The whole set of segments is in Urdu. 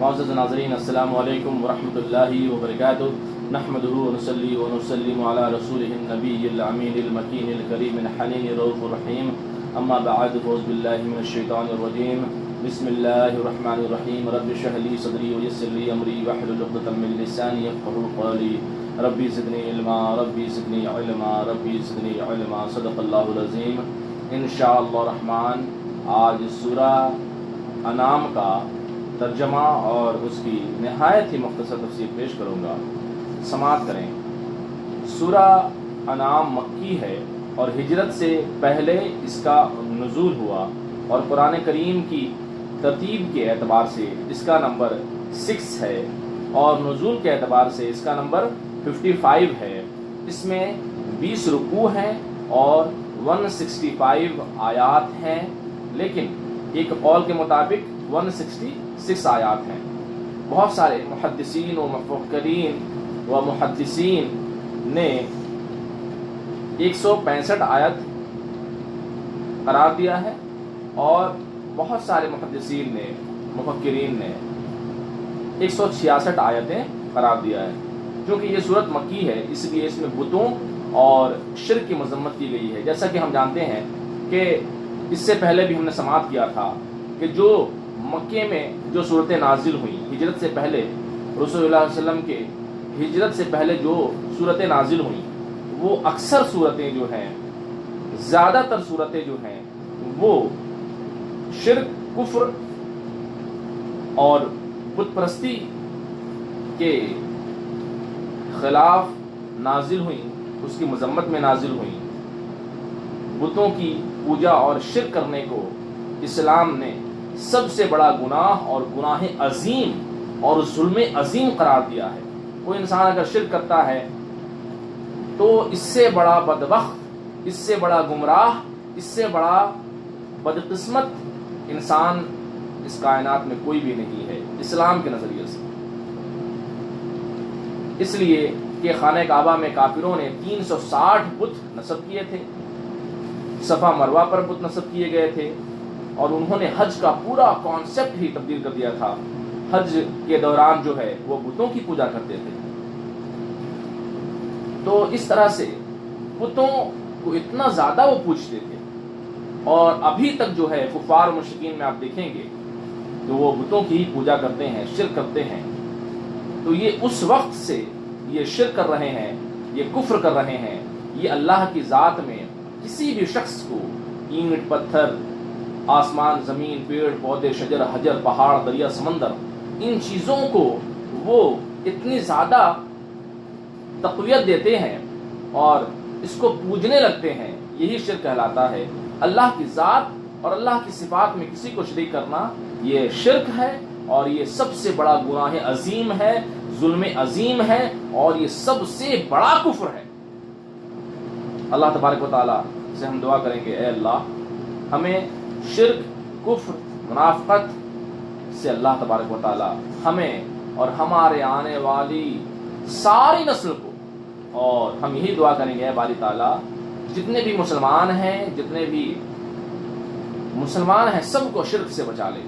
معزز ناظرین، السلام علیکم ورحمۃ اللہ وبرکاتہ۔ نحمدہ ونصلی ونسلم علی رسولہ النبی الامین المکین الکریم الحنین الرؤوف الرحیم، اما بعد فاعوذ باللہ من الشیطان الرجیم، بسم اللہ الرحمن الرحیم۔ رب اشرح لی صدری ویسر لی امری واحلل عقدۃ من لسانی یفقہوا قولی، ربی زدنی علما ربی زدنی علما ربی زدنی علما، صدق اللہ العظیم۔ انشاءاللہ الرحمن آج سورہ انعام کا ترجمہ اور اس کی نہایت ہی مختصر تفسیر پیش کروں گا، سماعت کریں۔ سورہ انعام مکی ہے اور ہجرت سے پہلے اس کا نزول ہوا، اور قرآن کریم کی ترتیب کے اعتبار سے اس کا نمبر 6 ہے، اور نزول کے اعتبار سے اس کا نمبر 55 ہے۔ اس میں 20 رکوع ہیں اور 165 آیات ہیں، لیکن ایک قول کے مطابق 166 آیات ہیں۔ بہت سارے محدثین و مفکرین و محدثین نے 165 آیت قرار دیا ہے، اور بہت سارے محدثین نے مفکرین نے 166 آیتیں قرار دیا ہے۔ کیونکہ یہ سورت مکی ہے، اس لیے اس میں بتوں اور شرک کی مذمت کی گئی ہے۔ جیسا کہ ہم جانتے ہیں کہ اس سے پہلے بھی ہم نے سماعت کیا تھا کہ جو مکے میں جو صورتیں نازل ہوئیں ہجرت سے پہلے، رسول اللہ علیہ وسلم کے ہجرت سے پہلے جو صورتیں نازل ہوئیں، وہ اکثر صورتیں جو ہیں، زیادہ تر صورتیں جو ہیں، وہ شرک، کفر اور بت پرستی کے خلاف نازل ہوئیں، اس کی مذمت میں نازل ہوئیں۔ بتوں کی پوجا اور شرک کرنے کو اسلام نے سب سے بڑا گناہ اور گناہ عظیم اور ظلم عظیم قرار دیا ہے۔ کوئی انسان اگر شرک کرتا ہے تو اس سے بڑا بدبخت، اس سے بڑا گمراہ، اس سے بڑا بدقسمت انسان اس کائنات میں کوئی بھی نہیں ہے اسلام کے نظریے سے۔ اس لیے کہ خانہ کعبہ میں کافروں نے 360 بت نصب کیے تھے، صفا مروہ پر بت نصب کیے گئے تھے، اور انہوں نے حج کا پورا کانسیپٹ ہی تبدیل کر دیا تھا۔ حج کے دوران جو ہے وہ بتوں کی پوجا کرتے تھے۔ تو اس طرح سے بتوں کو اتنا زیادہ وہ پوجتے تھے، اور ابھی تک جو ہے کفار و مشرکین میں آپ دیکھیں گے کہ وہ بتوں کی ہی پوجا کرتے ہیں، شرک کرتے ہیں۔ تو یہ اس وقت سے یہ شرک کر رہے ہیں، یہ کفر کر رہے ہیں، یہ اللہ کی ذات میں کسی بھی شخص کو اینٹ پتھر، آسمان زمین، پیڑ پودے، شجر حجر، پہاڑ دریا سمندر، ان چیزوں کو وہ اتنی زیادہ تقویت دیتے ہیں اور اس کو پوجنے لگتے ہیں، یہی شرک کہلاتا ہے۔ اللہ کی ذات اور اللہ کی صفات میں کسی کو شریک کرنا یہ شرک ہے، اور یہ سب سے بڑا گناہ عظیم ہے، ظلم عظیم ہے، اور یہ سب سے بڑا کفر ہے۔ اللہ تبارک و تعالیٰ سے ہم دعا کریں گے، اے اللہ ہمیں شرک، کفر، منافقت سے اللہ تبارک و تعالیٰ ہمیں اور ہمارے آنے والی ساری نسل کو، اور ہم یہی دعا کریں گے، اے باری تعالیٰ جتنے بھی مسلمان ہیں سب کو شرک سے بچا لے،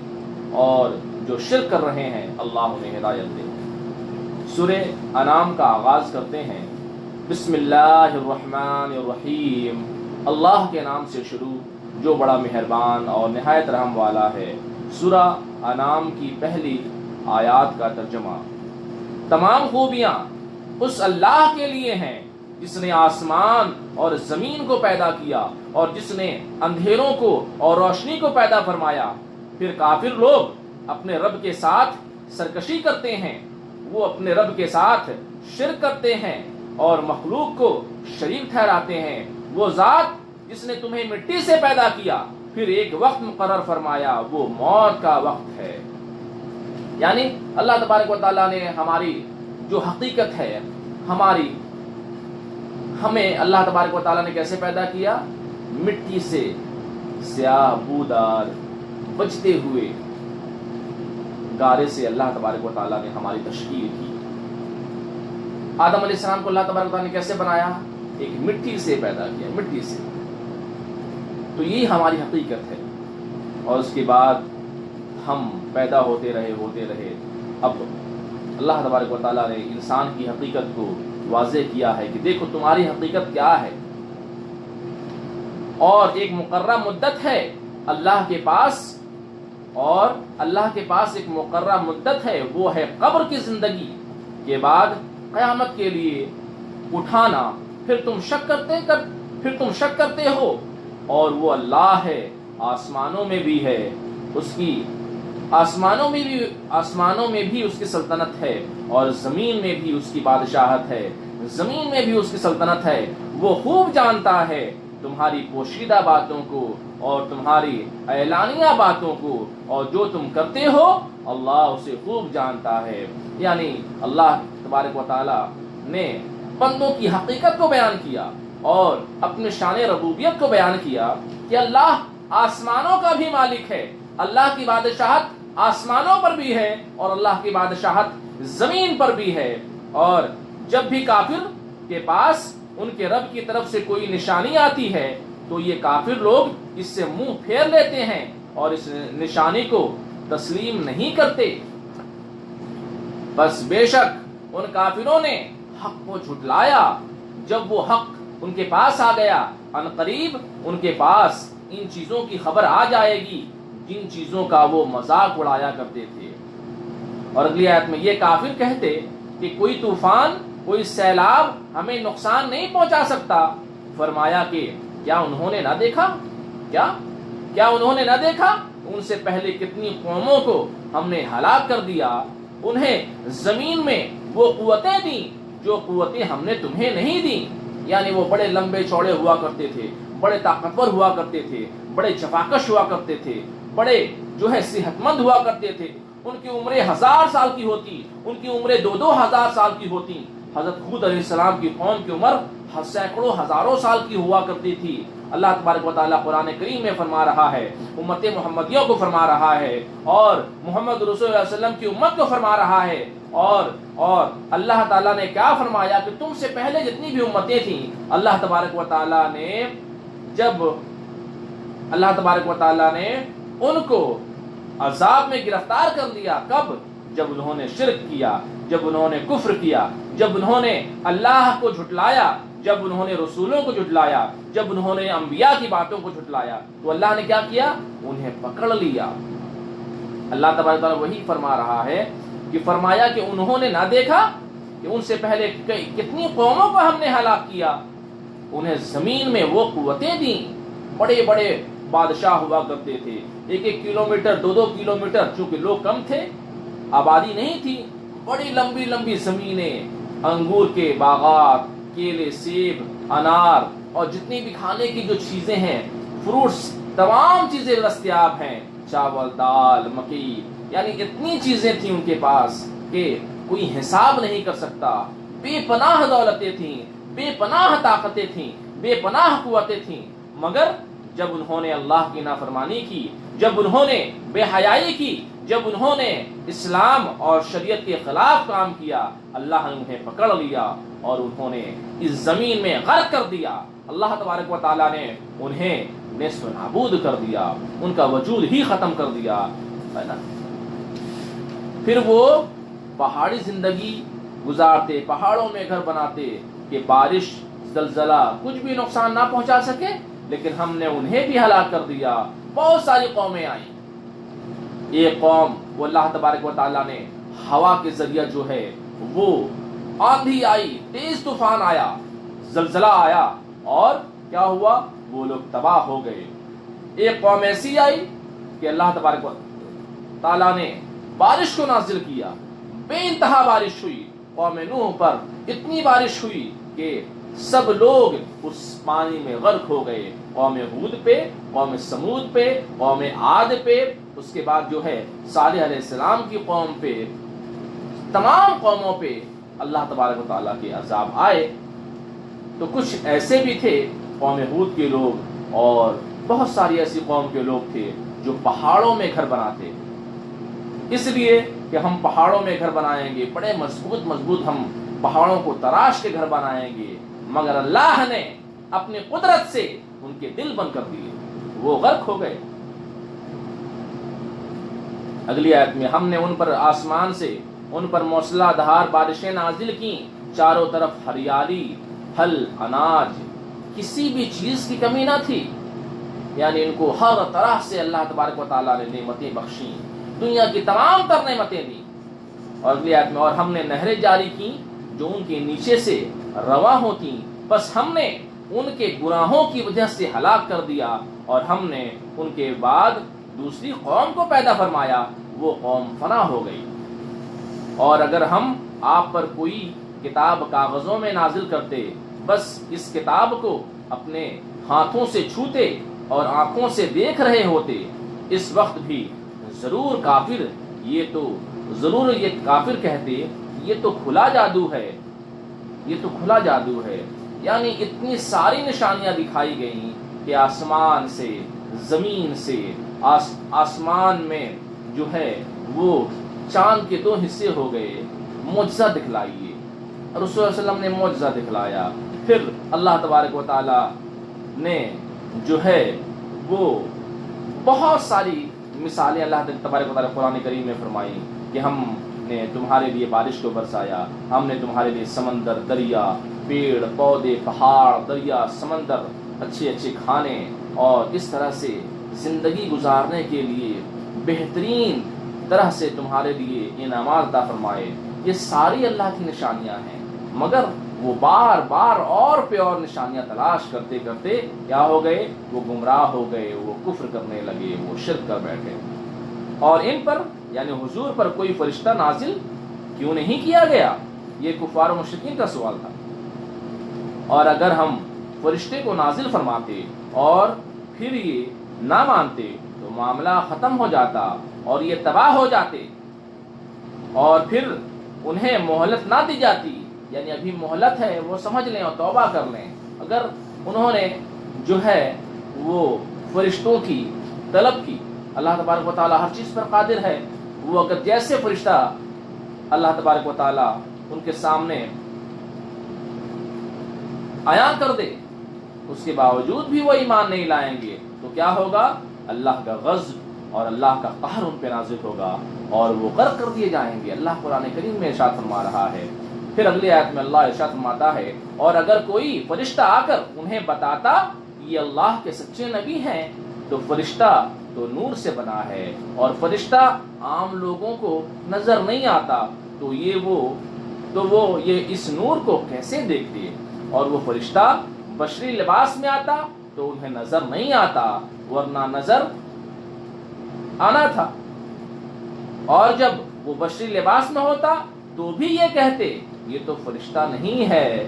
اور جو شرک کر رہے ہیں اللہ انہیں ہدایت دے۔ سورہ انعام کا آغاز کرتے ہیں، بسم اللہ الرحمن الرحیم، اللہ کے نام سے شروع جو بڑا مہربان اور نہایت رحم والا ہے۔ سورہ انعام کی پہلی آیات کا ترجمہ۔ تمام خوبیاں اس اللہ کے لیے ہیں جس نے آسمان اور زمین کو پیدا کیا، اور جس نے اندھیروں کو اور روشنی کو پیدا فرمایا۔ پھر کافر لوگ اپنے رب کے ساتھ سرکشی کرتے ہیں، وہ اپنے رب کے ساتھ شرک کرتے ہیں اور مخلوق کو شریک ٹھہراتے ہیں۔ وہ ذات جس نے تمہیں مٹی سے پیدا کیا، پھر ایک وقت مقرر فرمایا، وہ موت کا وقت ہے۔ یعنی اللہ تبارک و تعالیٰ نے ہماری جو حقیقت ہے، ہمیں اللہ تبارک و تعالیٰ نے کیسے پیدا کیا؟ مٹی سے، سیاہ بودار بجتے ہوئے گارے سے اللہ تبارک و تعالیٰ نے ہماری تشکیل کی۔ آدم علیہ السلام کو اللہ تبارک و تعالیٰ نے کیسے بنایا؟ ایک مٹی سے پیدا کیا، مٹی سے۔ تو یہ ہماری حقیقت ہے، اور اس کے بعد ہم پیدا ہوتے رہے اب اللہ تبارک و تعالیٰ نے انسان کی حقیقت کو واضح کیا ہے کہ دیکھو تمہاری حقیقت کیا ہے، اور ایک مقررہ مدت ہے اللہ کے پاس، اور اللہ کے پاس ایک مقررہ مدت ہے، وہ ہے قبر کی زندگی کے بعد قیامت کے لیے اٹھانا۔ پھر تم شک کرتے ہو، اور وہ اللہ ہے، آسمانوں میں بھی ہے اس کی، آسمانوں میں بھی اس کی سلطنت ہے، اور زمین میں بھی اس کی بادشاہت ہے، زمین میں بھی اس کی سلطنت ہے۔ وہ خوب جانتا ہے تمہاری پوشیدہ باتوں کو اور تمہاری اعلانیہ باتوں کو، اور جو تم کرتے ہو اللہ اسے خوب جانتا ہے۔ یعنی اللہ تبارک و تعالی نے بندوں کی حقیقت کو بیان کیا اور اپنے شان ربوبیت کو بیان کیا کہ اللہ آسمانوں کا بھی مالک ہے، اللہ کی بادشاہت آسمانوں پر بھی ہے اور اللہ کی بادشاہت زمین پر بھی ہے۔ اور جب بھی کافر کے پاس ان کے رب کی طرف سے کوئی نشانی آتی ہے تو یہ کافر لوگ اس سے منہ پھیر لیتے ہیں اور اس نشانی کو تسلیم نہیں کرتے۔ بس بے شک ان کافروں نے حق کو جھٹلایا۔ جب وہ حق ان کے پاس آ گیا، ان قریب ان کے پاس ان چیزوں کی خبر آ جائے گی جن چیزوں کا وہ مذاق اڑایا کرتے تھے۔ اور اگلی آیت میں یہ کافر کہتے کہ کوئی طوفان، کوئی سیلاب ہمیں نقصان نہیں پہنچا سکتا۔ فرمایا کہ کیا انہوں نے نہ دیکھا، کیا انہوں نے نہ دیکھا ان سے پہلے کتنی قوموں کو ہم نے ہلاک کر دیا، انہیں زمین میں وہ قوتیں دیں جو قوتیں ہم نے تمہیں نہیں دیں۔ یعنی وہ بڑے لمبے چوڑے ہوا کرتے تھے، بڑے طاقتور ہوا کرتے تھے، بڑے چپاکش ہوا کرتے تھے، بڑے صحت مند ہوا کرتے تھے، ان کی عمریں 1000 سال کی ہوتی، ان کی عمریں 2,000 سال کی ہوتی۔ حضرت ہود علیہ السلام کی قوم کی عمر سینکڑوں ہزاروں سال کی ہوا کرتی تھی۔ اللہ تبارک و تعالیٰ قرآن کریم میں فرما رہا ہے، امت محمدیوں کو فرما رہا ہے، اور محمد رسول اللہ علیہ وسلم کی امت کو فرما رہا ہے، اور اللہ تعالیٰ نے کیا فرمایا کہ تم سے پہلے جتنی بھی امتیں تھیں، اللہ تبارک و تعالیٰ نے ان کو عذاب میں گرفتار کر لیا۔ کب؟ جب انہوں نے شرک کیا، جب انہوں نے کفر کیا، جب انہوں نے اللہ کو جھٹلایا، جب انہوں نے رسولوں کو جھٹلایا، جب انہوں نے انبیاء کی باتوں کو جھٹلایا، تو اللہ نے کیا کیا؟ انہیں پکڑ لیا۔ اللہ تبارک تعالیٰ وہی فرما رہا ہے کہ فرمایا کہ انہوں نے نہ دیکھا کہ ان سے پہلے کتنی قوموں کو ہم نے ہلاک کیا، انہیں زمین میں وہ قوتیں دیں۔ بڑے بڑے بادشاہ ہوا کرتے تھے، 1 کلومیٹر 2 کلومیٹر، چونکہ لوگ کم تھے، آبادی نہیں تھی، بڑی لمبی لمبی زمینیں، انگور کے باغات، کیلے، سیب، انار، اور جتنی بھی کھانے کی جو چیزیں ہیں، فروٹس، تمام چیزیں دستیاب ہیں، چاول، دال، مکئی، یعنی اتنی چیزیں تھیں ان کے پاس کہ کوئی حساب نہیں کر سکتا۔ بے پناہ دولتیں تھیں، بے پناہ طاقتیں تھیں، بے پناہ قوتیں تھیں، مگر جب انہوں نے اللہ کی نافرمانی کی، جب انہوں نے بے حیائی کی، جب انہوں نے اسلام اور شریعت کے خلاف کام کیا، اللہ نے انہیں پکڑ لیا اور انہوں نے اس زمین میں غرق کر دیا۔ اللہ تبارک و تعالیٰ نے انہیں نیست و نابود کر دیا، ان کا وجود ہی ختم کر دیا، ہے نا۔ پھر وہ پہاڑی زندگی گزارتے، پہاڑوں میں گھر بناتے کہ بارش، زلزلہ کچھ بھی نقصان نہ پہنچا سکے، لیکن ہم نے انہیں بھی ہلاک کر دیا۔ بہت ساری قومیں آئیں۔ ایک قوم، وہ اللہ تبارک و تعالیٰ نے ہوا کے ذریعہ جو ہے وہ آندھی آئی، تیز طوفان آیا، زلزلہ آیا، اور کیا ہوا؟ وہ لوگ تباہ ہو گئے۔ ایک قوم ایسی آئی کہ اللہ تبارک و تعالیٰ نے بارش کو نازل کیا، بے انتہا بارش ہوئی۔ قوم نوح پر اتنی بارش ہوئی کہ سب لوگ اس پانی میں غرق ہو گئے۔ قوم ہود پہ، قوم سمود پہ، قوم عاد پہ، اس کے بعد جو ہے صالح علیہ السلام کی قوم پہ، تمام قوموں پہ اللہ تبارک و تعالیٰ کے عذاب آئے۔ تو کچھ ایسے بھی تھے قوم ہود کے لوگ، اور بہت ساری ایسی قوم کے لوگ تھے جو پہاڑوں میں گھر بناتے، اس لیے کہ ہم پہاڑوں میں گھر بنائیں گے، بڑے مضبوط مضبوط ہم پہاڑوں کو تراش کے گھر بنائیں گے، مگر اللہ نے اپنی قدرت سے ان کے دل بند کر دیے، وہ غرق ہو گئے۔ اگلی آیت میں ہم نے ان پر آسمان سے ان پر موسلا دھار بارشیں نازل کی، چاروں طرف ہریالی، پھل، اناج، کسی بھی چیز کی کمی نہ تھی، یعنی ان کو ہر طرح سے اللہ تبارک و تعالیٰ نے نعمتیں بخشیں، دنیا کی تمام تر نعمتیں دی۔ اور اگلی آیت میں اور ہم نے نہریں جاری کی جو ان کے نیچے سے رواں ہوتی، بس ہم نے ان کے گناہوں کی وجہ سے ہلاک کر دیا، اور ہم نے ان کے بعد دوسری قوم کو پیدا فرمایا، وہ قوم فنا ہو گئی۔ اور اگر ہم آپ پر کوئی کتاب کاغذوں میں نازل کرتے، بس اس کتاب کو اپنے ہاتھوں سے چھوتے اور آنکھوں سے دیکھ رہے ہوتے، اس وقت بھی ضرور یہ کافر کہتے یہ تو کھلا جادو ہے، یہ تو کھلا جادو ہے۔ یعنی اتنی ساری نشانیاں دکھائی گئیں کہ آسمان سے، زمین سے، آسمان میں جو ہے وہ چاند کے 2 حصے ہو گئے، معجزہ دکھلائیے۔ رسول صلی اللہ علیہ وسلم نے معجزہ دکھلایا، پھر اللہ تبارک و تعالی نے جو ہے وہ بہت ساری مثالیں اللہ تبارک و تعالی قرآن کریم میں فرمائی کہ ہم نے تمہارے لیے بارش کو برسایا، ہم نے تمہارے لیے سمندر، دریا، پیڑ پودے، پہاڑ، دریا، سمندر، اچھے اچھے کھانے، اور اس طرح سے زندگی گزارنے کے لیے بہترین طرح سے تمہارے لیے انعامات عطا فرمائے۔ یہ ساری اللہ کی نشانیاں ہیں، مگر وہ بار بار اور پہ اور نشانیاں تلاش کرتے کرتے کیا ہو گئے؟ وہ گمراہ ہو گئے، وہ کفر کرنے لگے، وہ شرک کر بیٹھے۔ اور ان پر یعنی حضور پر کوئی فرشتہ نازل کیوں نہیں کیا گیا؟ یہ کفار و مشرکین کا سوال تھا۔ اور اگر ہم فرشتے کو نازل فرماتے اور پھر یہ نہ مانتے تو معاملہ ختم ہو جاتا اور یہ تباہ ہو جاتے، اور پھر انہیں مہلت نہ دی جاتی، یعنی ابھی مہلت ہے، وہ سمجھ لیں اور توبہ کر لیں۔ اگر انہوں نے جو ہے وہ فرشتوں کی طلب کی، اللہ تبارک و تعالیٰ ہر چیز پر قادر ہے، وہ اگر جیسے فرشتہ اللہ تبارک و تعالیٰ ان کے سامنے عیاں کر دے، اس کے باوجود بھی وہ ایمان نہیں لائیں گے تو کیا ہوگا؟ اللہ کا غضب اور اللہ کا قہر ان پہ نازل ہوگا اور وہ غرق کر دیے جائیں گے۔ اللہ قرآن کریم میں ارشاد فرما رہا ہے۔ پھر اگلی آیت میں اللہ ارشاد فرماتا ہے، اور اگر کوئی فرشتہ آ کر انہیں بتاتا یہ اللہ کے سچے نبی ہیں، تو فرشتہ تو نور سے بنا ہے اور فرشتہ عام لوگوں کو نظر نہیں آتا، تو وہ یہ اس نور کو کیسے دیکھتے؟ اور وہ فرشتہ بشری لباس میں آتا تو انہیں نظر نہیں آتا، ورنہ نظر آنا تھا، اور جب وہ بشری لباس میں ہوتا تو بھی یہ کہتے یہ تو فرشتہ نہیں ہے۔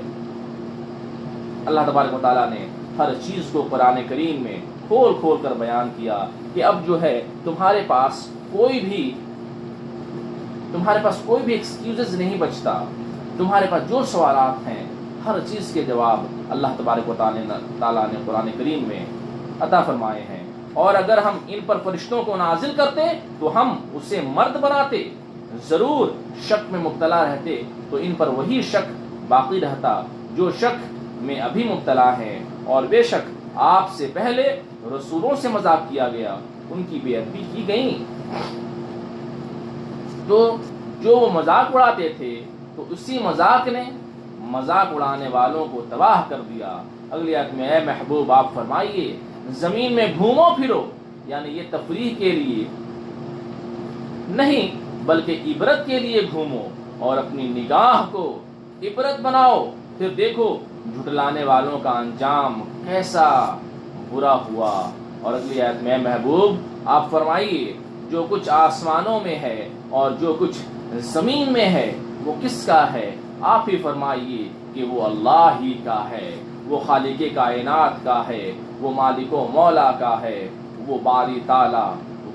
اللہ تبارک و تعالیٰ نے ہر چیز کو قرآن کریم میں کھول کھول کر بیان کیا کہ اب جو ہے تمہارے پاس کوئی بھی ایکسکیوزز نہیں بچتا، تمہارے پاس جو سوالات ہیں ہر چیز کے جواب اللہ تبارک و تعالیٰ نے قرآن کریم میں عطا فرمائے ہیں۔ اور اگر ہم ان پر فرشتوں کو نازل کرتے تو ہم اسے مرد بناتے، ضرور شک میں مبتلا رہتے تو ان پر وہی شک باقی رہتا جو شک میں ابھی مبتلا ہے، اور بے شک آپ سے پہلے رسولوں سے مذاق کیا گیا، ان کی بے ادبی کی گئی، تو جو وہ مذاق اڑاتے تھے تو اسی مذاق نے مذاق اڑانے والوں کو تباہ کر دیا۔ اگلی آیت میں اے محبوب آپ فرمائیے زمین میں گھومو پھرو، یعنی یہ تفریح کے لیے نہیں بلکہ عبرت کے لیے گھومو، اور اپنی نگاہ کو عبرت بناؤ، پھر دیکھو جھٹلانے والوں کا انجام کیسا برا ہوا۔ اور اگلی آیت میں محبوب آپ فرمائیے جو کچھ آسمانوں میں ہے اور جو کچھ زمین میں ہے وہ کس کا ہے؟ آپ ہی فرمائیے کہ وہ اللہ ہی کا ہے، وہ خالق کائنات کا ہے، وہ مالک و مولا کا ہے، وہ باری تعالی،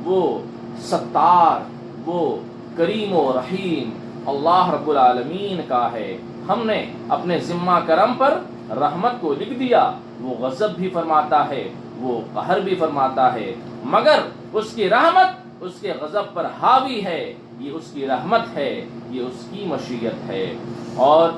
وہ ستار، وہ کریم و رحیم اللہ رب العالمین کا ہے۔ ہم نے اپنے ذمہ کرم پر رحمت کو لکھ دیا، وہ غضب بھی فرماتا ہے، وہ قہر بھی فرماتا ہے، مگر اس کی رحمت اس کے غضب پر حاوی ہے، یہ اس کی رحمت ہے، یہ اس کی مشیت ہے، اور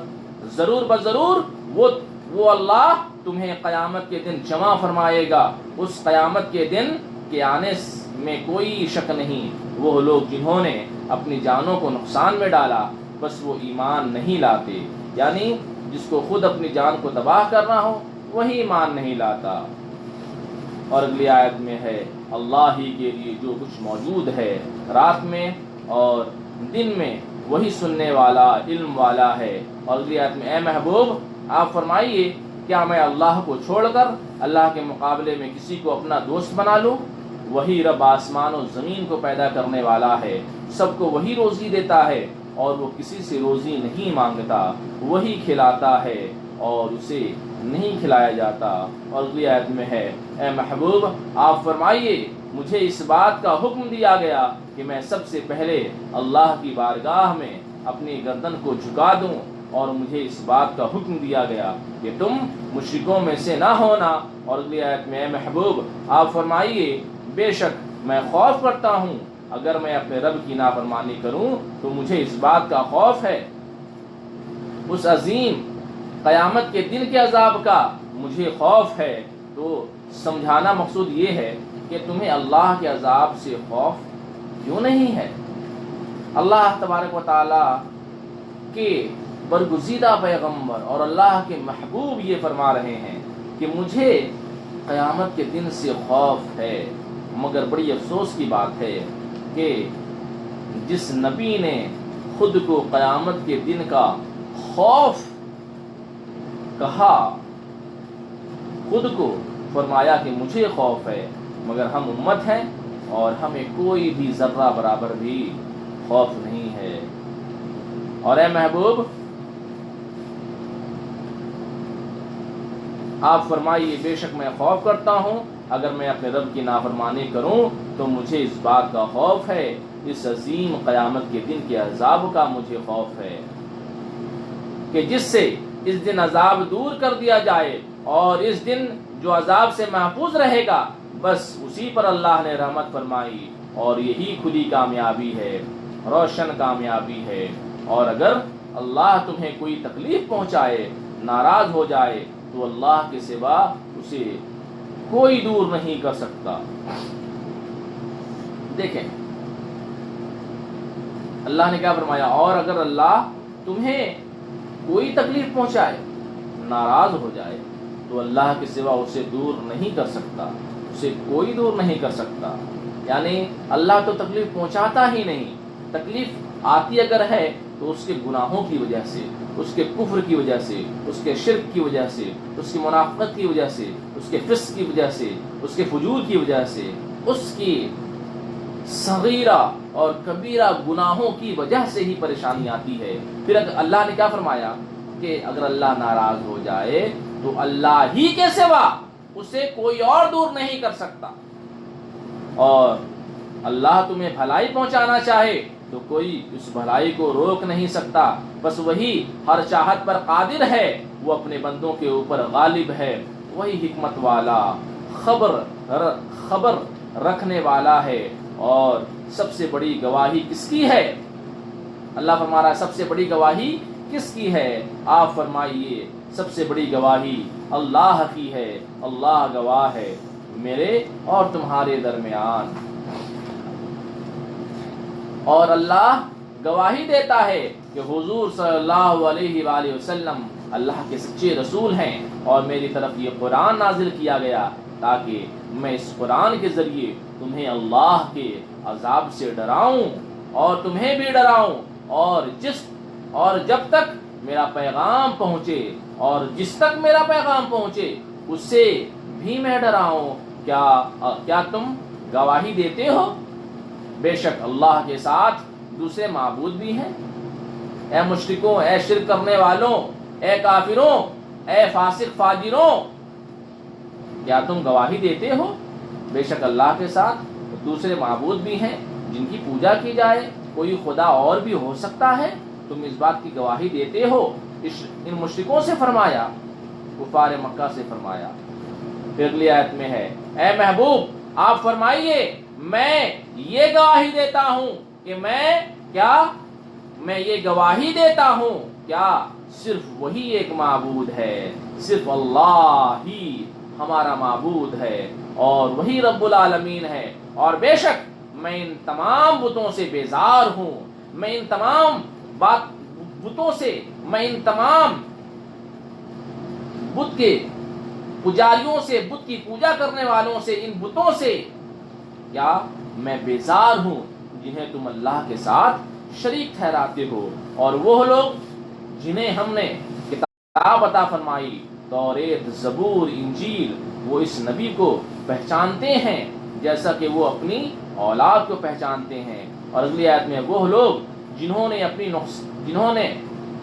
ضرور بضرور وہ اللہ تمہیں قیامت کے دن جمع فرمائے گا۔ اس قیامت کے دن کے آنے میں کوئی شک نہیں، وہ لوگ جنہوں نے اپنی جانوں کو نقصان میں ڈالا، بس وہ ایمان نہیں لاتے۔ یعنی جس کو خود اپنی جان کو تباہ کرنا ہو وہی ایمان نہیں لاتا۔ اور اگلی آیت میں ہے اللہ ہی کے لیے جو کچھ موجود ہے رات میں اور دن میں وہی سننے والا علم والا ہے۔ اور اگلی آیت میں اے محبوب آپ فرمائیے کیا میں اللہ کو چھوڑ کر اللہ کے مقابلے میں کسی کو اپنا دوست بنا لوں؟ وہی رب آسمان و زمین کو پیدا کرنے والا ہے، سب کو وہی روزی دیتا ہے اور وہ کسی سے روزی نہیں مانگتا، وہی کھلاتا ہے اور اسے نہیں کھلایا جاتا۔ اور اگلی آیت میں ہے اے محبوب آپ فرمائیے مجھے اس بات کا حکم دیا گیا کہ میں سب سے پہلے اللہ کی بارگاہ میں اپنی گردن کو جھکا دوں، اور مجھے اس بات کا حکم دیا گیا کہ تم مشرکوں میں سے نہ ہونا۔ اور اگلی آیت میں اے محبوب آپ فرمائیے بے شک میں خوف کرتا ہوں اگر میں اپنے رب کی نافرمانی کروں تو مجھے اس بات کا خوف ہے، اس عظیم قیامت کے دن کے عذاب کا مجھے خوف ہے۔ تو سمجھانا مقصود یہ ہے کہ تمہیں اللہ کے عذاب سے خوف کیوں نہیں ہے؟ اللہ تبارک و تعالی کے برگزیدہ پیغمبر اور اللہ کے محبوب یہ فرما رہے ہیں کہ مجھے قیامت کے دن سے خوف ہے، مگر بڑی افسوس کی بات ہے کہ جس نبی نے خود کو قیامت کے دن کا خوف کہا، خود کو فرمایا کہ مجھے خوف ہے، مگر ہم امت ہیں اور ہمیں کوئی بھی ذرہ برابر بھی خوف نہیں ہے۔ اور اے محبوب آپ فرمائیے بے شک میں خوف کرتا ہوں اگر میں اپنے رب کی نافرمانی کروں تو مجھے اس بات کا خوف ہے، اس عظیم قیامت کے دن کے عذاب کا مجھے خوف ہے کہ جس سے اس دن عذاب دور کر دیا جائے، اور اس دن جو عذاب سے محفوظ رہے گا بس اسی پر اللہ نے رحمت فرمائی، اور یہی کھلی کامیابی ہے، روشن کامیابی ہے۔ اور اگر اللہ تمہیں کوئی تکلیف پہنچائے، ناراض ہو جائے تو اللہ کے سوا اسے کوئی دور نہیں کر سکتا۔ دیکھیں اللہ نے کیا فرمایا، اور اگر اللہ تمہیں کوئی تکلیف پہنچائے، ناراض ہو جائے تو اللہ کے سوا اسے دور نہیں کر سکتا، اسے کوئی دور نہیں کر سکتا۔ یعنی اللہ تو تکلیف پہنچاتا ہی نہیں، تکلیف آتی اگر ہے تو اس کے گناہوں کی وجہ سے، اس کے کفر کی وجہ سے، اس کے شرک کی وجہ سے، اس کی منافقت کی وجہ سے، اس کے فسق کی وجہ سے، اس کے فجور کی وجہ سے، اس کی صغیرہ اور کبیرہ گناہوں کی وجہ سے ہی پریشانی آتی ہے۔ پھر اللہ نے کیا فرمایا کہ اگر اللہ ناراض ہو جائے تو اللہ ہی کے سوا اسے کوئی اور دور نہیں کر سکتا، اور اللہ تمہیں بھلائی پہنچانا چاہے تو کوئی اس بھلائی کو روک نہیں سکتا، بس وہی ہر چاہت پر قادر ہے، وہ اپنے بندوں کے اوپر غالب ہے، وہی حکمت والا، خبر رکھنے والا ہے۔ اور سب سے بڑی گواہی کس کی ہے؟ اللہ فرما رہا ہے سب سے بڑی گواہی کس کی ہے؟ آپ فرمائیے سب سے بڑی گواہی اللہ کی ہے، اللہ گواہ ہے میرے اور تمہارے درمیان۔ اور اللہ گواہی دیتا ہے کہ حضور صلی اللہ علیہ وآلہ وسلم اللہ کے سچے رسول ہیں، اور میری طرف یہ قرآن نازل کیا گیا تاکہ میں اس قرآن کے ذریعے تمہیں اللہ کے عذاب سے ڈراؤں اور تمہیں بھی ڈراؤں، اور جب تک میرا پیغام پہنچے اور جس تک میرا پیغام پہنچے اس سے بھی میں ڈراؤں۔ کیا تم گواہی دیتے ہو؟ بے شک اللہ کے ساتھ دوسرے معبود بھی ہیں۔ اے مشرکوں، اے شرک کرنے والوں، اے کافروں، اے فاسق فاجروں، کیا تم گواہی دیتے ہو؟ بے شک اللہ کے ساتھ دوسرے معبود بھی ہیں جن کی پوجا کی جائے، کوئی خدا اور بھی ہو سکتا ہے، تم اس بات کی گواہی دیتے ہو؟ ان مشرکوں سے فرمایا، کفار مکہ سے فرمایا۔ پھر اگلی آیت میں ہے اے محبوب آپ فرمائیے میں یہ گواہی دیتا ہوں کہ میں یہ گواہی دیتا ہوں کیا صرف وہی ایک معبود ہے، صرف اللہ ہی ہمارا معبود ہے اور وہی رب العالمین ہے، اور بے شک میں ان تمام بتوں سے بیزار ہوں، میں ان تمام بتوں سے، میں ان تمام بت کے پجاریوں سے، بت کی پوجا کرنے والوں سے، ان بتوں سے کیا میں بیزار ہوں جنہیں تم اللہ کے ساتھ شریک ٹھہراتے ہو۔ اور وہ لوگ جنہیں ہم نے کتاب عطا فرمائی، توریت، زبور، انجیل، وہ اس نبی کو پہچانتے ہیں جیسا کہ وہ اپنی اولاد کو پہچانتے ہیں۔ اور اگلی آیت میں وہ لوگ جنہوں نے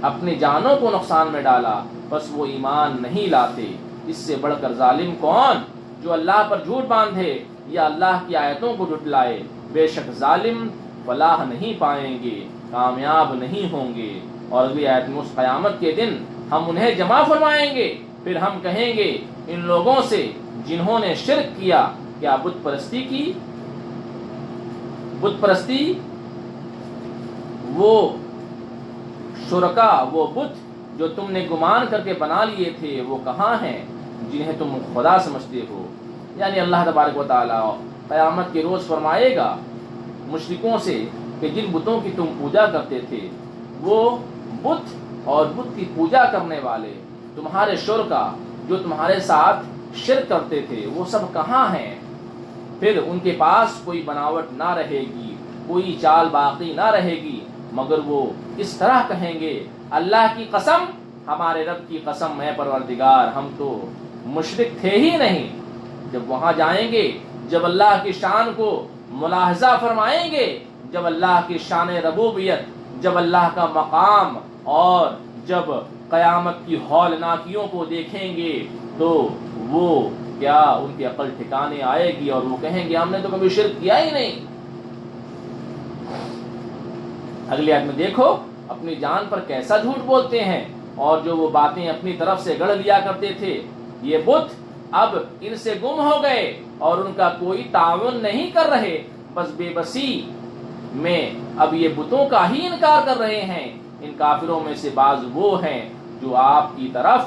اپنی جانوں کو نقصان میں ڈالا، بس وہ ایمان نہیں لاتے۔ اس سے بڑھ کر ظالم کون؟ جو اللہ پر جھوٹ باندھے یا اللہ کی آیتوں کو جھٹلائے۔ بے شک ظالم فلاح نہیں پائیں گے، کامیاب نہیں ہوں گے۔ اور اگلی آیت میں اس قیامت کے دن ہم انہیں جمع فرمائیں گے، پھر ہم کہیں گے ان لوگوں سے جنہوں نے شرک کیا، کیا بت پرستی کی؟ بت پرستی، وہ شرکا، وہ بت جو تم نے گمان کر کے بنا لیے تھے، وہ کہاں ہیں جنہیں تم خدا سمجھتے ہو؟ یعنی اللہ تبارک و تعالی قیامت کے روز فرمائے گا مشرکوں سے کہ جن بتوں کی تم پوجا کرتے تھے، وہ بت اور بت کی پوجا کرنے والے تمہارے شرکا جو تمہارے ساتھ شرک کرتے تھے، وہ سب کہاں ہیں؟ پھر ان کے پاس کوئی بناوٹ نہ رہے گی، کوئی چال باقی نہ رہے گی، مگر وہ اس طرح کہیں گے، اللہ کی قسم، ہمارے رب کی قسم، اے پروردگار، ہم تو مشرک تھے ہی نہیں۔ جب وہاں جائیں گے، جب اللہ کی شان کو ملاحظہ فرمائیں گے، جب اللہ کی شان ربوبیت، جب اللہ کا مقام، اور جب قیامت کی ہولناکیوں کو دیکھیں گے، تو وہ کیا ان کی عقل ٹھکانے آئے گی اور وہ کہیں گے ہم نے تو کبھی شرک کیا ہی نہیں۔ اگلی آیت میں دیکھو اپنی جان پر کیسا جھوٹ بولتے ہیں، اور جو وہ باتیں اپنی طرف سے گڑھ لیا کرتے تھے، یہ بت اب ان سے گم ہو گئے اور ان کا کوئی تعاون نہیں کر رہے، بس بے بسی میں اب یہ بتوں کا ہی انکار کر رہے ہیں۔ ان کافروں میں سے بعض وہ ہیں جو آپ کی طرف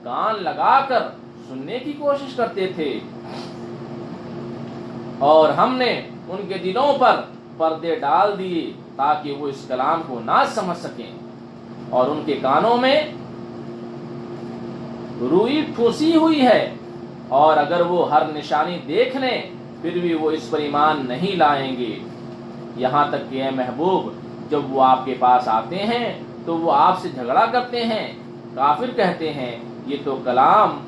کان لگا کر سننے کی کوشش کرتے تھے، اور ہم نے ان کے دلوں پر پردے ڈال دیے تاکہ وہ اس کلام کو نہ سمجھ سکیں، اور ان کے کانوں میں روئی ٹھوسی ہوئی ہے، اور اگر وہ ہر نشانی دیکھ لیں پھر بھی وہ اس پر ایمان نہیں لائیں گے۔ یہاں تک کہ اے محبوب، جب وہ آپ کے پاس آتے ہیں تو وہ آپ سے جھگڑا کرتے ہیں، کافر کہتے ہیں یہ تو کلام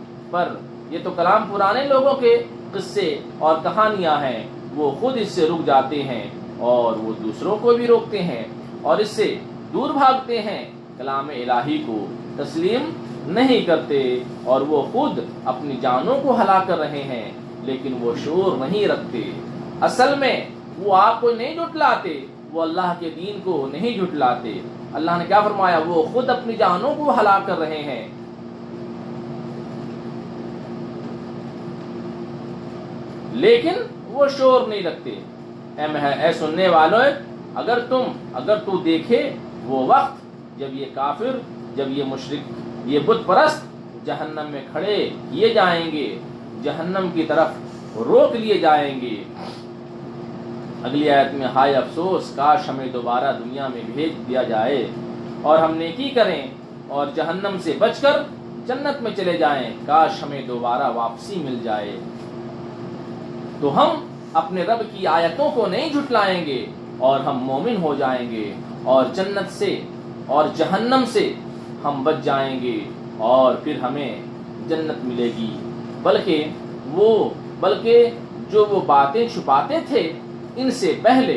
پرانے لوگوں کے قصے اور کہانیاں ہیں۔ وہ خود اس سے رک جاتے ہیں اور وہ دوسروں کو بھی روکتے ہیں اور اس سے دور بھاگتے ہیں، کلام الہی کو تسلیم نہیں کرتے، اور وہ خود اپنی جانوں کو ہلاک کر رہے ہیں لیکن وہ شعور نہیں رکھتے۔ اصل میں وہ آپ کو نہیں جھٹلاتے، وہ اللہ کے دین کو نہیں جھٹلاتے۔ اللہ نے کیا فرمایا؟ وہ خود اپنی جانوں کو ہلاک کر رہے ہیں، لیکن وہ شعور نہیں رکھتے۔ اے سننے والوں، اگر تو دیکھے وہ وقت جب یہ کافر، جب یہ مشرک، یہ بت پرست جہنم میں کھڑے کیے جائیں گے، جہنم کی طرف روک لیے جائیں گے۔ اگلی آیت میں ہائے افسوس، کاش ہمیں دوبارہ دنیا میں بھیج دیا جائے اور ہم نیکی کریں اور جہنم سے بچ کر جنت میں چلے جائیں، کاش ہمیں دوبارہ واپسی مل جائے، تو ہم اپنے رب کی آیتوں کو نہیں جھٹلائیں گے اور ہم مومن ہو جائیں گے، اور جنت سے اور جہنم سے ہم بچ جائیں گے اور پھر ہمیں جنت ملے گی۔ بلکہ جو وہ باتیں چھپاتے تھے ان سے پہلے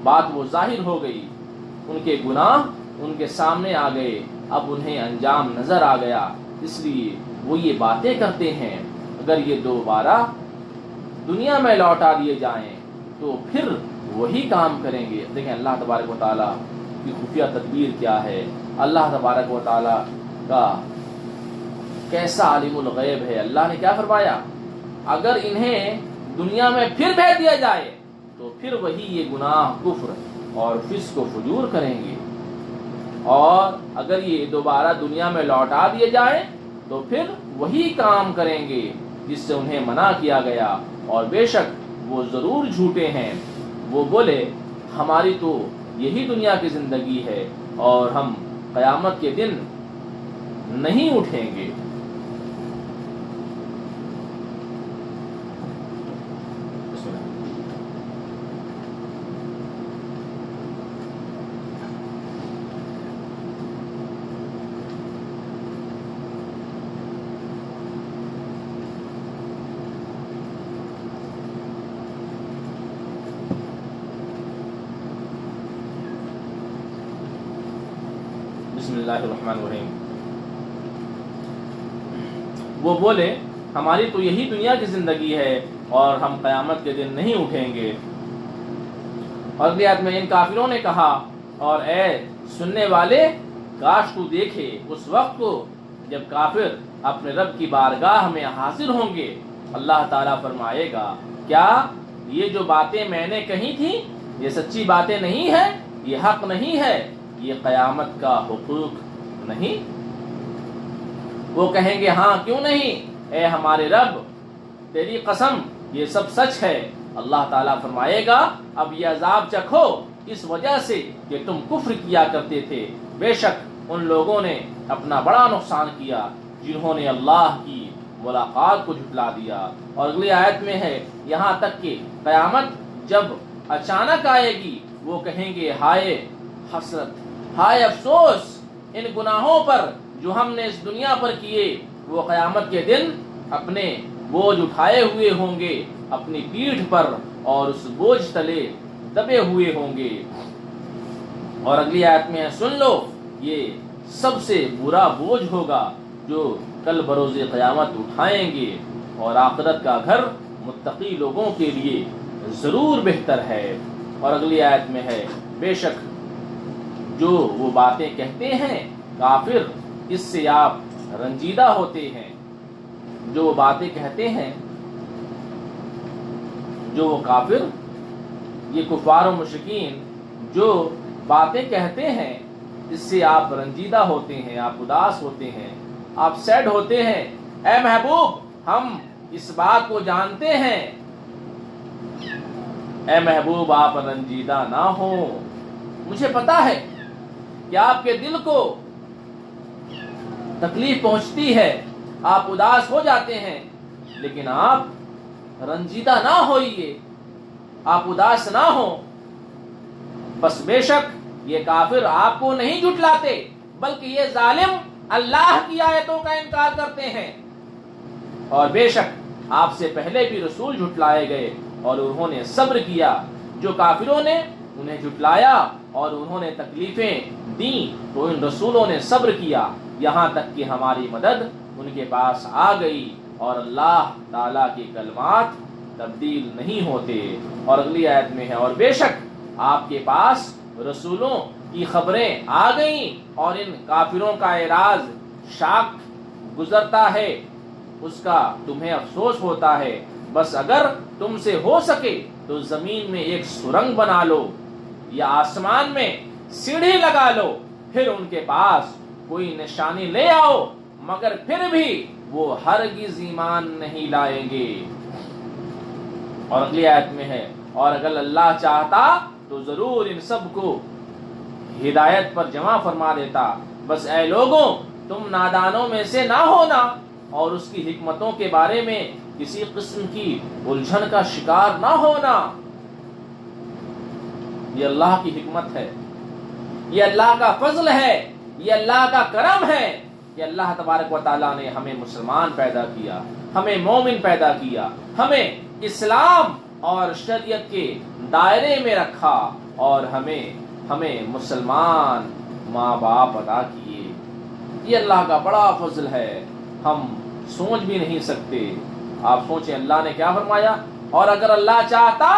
بات وہ ظاہر ہو گئی، ان کے گناہ ان کے سامنے آ گئے، اب انہیں انجام نظر آ گیا، اس لیے وہ یہ باتیں کرتے ہیں۔ اگر یہ دوبارہ دنیا میں لوٹا دیے جائیں تو پھر وہی کام کریں گے۔ دیکھیں اللہ تبارک و تعالیٰ کی خفیہ تدبیر کیا ہے، اللہ تبارک و تعالیٰ کا کیسا عالم الغیب ہے۔ اللہ نے کیا فرمایا؟ اگر انہیں دنیا میں پھر بھیج دیا جائے تو پھر وہی یہ گناہ، کفر اور فسق و فجور کریں گے، اور اگر یہ دوبارہ دنیا میں لوٹا دیے جائیں تو پھر وہی کام کریں گے جس سے انہیں منع کیا گیا، اور بے شک وہ ضرور جھوٹے ہیں۔ وہ بولے ہماری تو یہی دنیا کی زندگی ہے اور ہم قیامت کے دن نہیں اٹھیں گے۔ بسم اللہ الرحمن الرحیم۔ وہ بولے ہماری تو یہی دنیا کی زندگی ہے اور ہم قیامت کے دن نہیں اٹھیں گے۔ اور اگلی آیت میں ان کافروں نے کہا اور اے سننے والے کاش تو دیکھے اس وقت کو جب کافر اپنے رب کی بارگاہ میں حاضر ہوں گے۔ اللہ تعالیٰ فرمائے گا کیا یہ جو باتیں میں نے کہی تھی یہ سچی باتیں نہیں ہیں، یہ حق نہیں ہے، یہ قیامت کا حقوق نہیں؟ وہ کہیں گے ہاں کیوں نہیں اے ہمارے رب، تیری قسم یہ سب سچ ہے۔ اللہ تعالیٰ فرمائے گا اب یہ عذاب چکھو اس وجہ سے کہ تم کفر کیا کرتے تھے۔ بے شک ان لوگوں نے اپنا بڑا نقصان کیا جنہوں نے اللہ کی ملاقات کو جھٹلا دیا۔ اور اگلی آیت میں ہے یہاں تک کہ قیامت جب اچانک آئے گی وہ کہیں گے ہائے حسرت، ہائے افسوس ان گناہوں پر جو ہم نے اس دنیا پر کیے۔ وہ قیامت کے دن اپنے بوجھ اٹھائے ہوئے ہوں گے اپنی پیٹھ پر اور اس بوجھ تلے دبے ہوئے ہوں گے۔ اور اگلی آیت میں ہے سن لو یہ سب سے برا بوجھ ہوگا جو کل بروز قیامت اٹھائیں گے، اور آخرت کا گھر متقی لوگوں کے لیے ضرور بہتر ہے۔ اور اگلی آیت میں ہے بے شک جو وہ باتیں کہتے ہیں کافر اس سے آپ رنجیدہ ہوتے ہیں۔ جو وہ باتیں کہتے ہیں، جو وہ کافر، یہ کفار و مشرکین جو باتیں کہتے ہیں اس سے آپ رنجیدہ ہوتے ہیں، آپ اداس ہوتے ہیں، آپ سیڈ ہوتے ہیں۔ اے محبوب ہم اس بات کو جانتے ہیں، اے محبوب آپ رنجیدہ نہ ہوں، مجھے پتا ہے کہ آپ کے دل کو تکلیف پہنچتی ہے، آپ اداس ہو جاتے ہیں، لیکن آپ رنجیدہ نہ ہوئیے، آپ اداس نہ ہوں۔ بس بے شک یہ کافر آپ کو نہیں جھٹلاتے بلکہ یہ ظالم اللہ کی آیتوں کا انکار کرتے ہیں۔ اور بے شک آپ سے پہلے بھی رسول جھٹلائے گئے اور انہوں نے صبر کیا۔ جو کافروں نے انہیں جھٹلایا اور انہوں نے تکلیفیں دیں تو ان رسولوں نے صبر کیا یہاں تک کہ ہماری مدد ان کے پاس آ گئی، اور اللہ تعالیٰ کے کلمات تبدیل نہیں ہوتے۔ اور اگلی آیت میں ہے اور بے شک آپ کے پاس رسولوں کی خبریں آ گئیں اور ان کافروں کا اعراض شاک گزرتا ہے، اس کا تمہیں افسوس ہوتا ہے۔ بس اگر تم سے ہو سکے تو زمین میں ایک سرنگ بنا لو یا آسمان میں سیڑھی لگا لو، پھر ان کے پاس کوئی نشانی لے آؤ، مگر پھر بھی وہ ہرگز ایمان نہیں لائیں گے۔ اور اگلی آیت میں ہے اور اگر اللہ چاہتا تو ضرور ان سب کو ہدایت پر جمع فرما دیتا۔ بس اے لوگوں تم نادانوں میں سے نہ ہونا اور اس کی حکمتوں کے بارے میں کسی قسم کی الجھن کا شکار نہ ہونا۔ یہ اللہ کی حکمت ہے، یہ اللہ کا فضل ہے، یہ اللہ کا کرم ہے کہ اللہ تبارک و تعالیٰ نے ہمیں مسلمان پیدا کیا، ہمیں مومن پیدا کیا، ہمیں اسلام اور شریعت کے دائرے میں رکھا اور ہمیں مسلمان ماں باپ عطا کیے۔ یہ اللہ کا بڑا فضل ہے، ہم سوچ بھی نہیں سکتے۔ آپ سوچیں اللہ نے کیا فرمایا، اور اگر اللہ چاہتا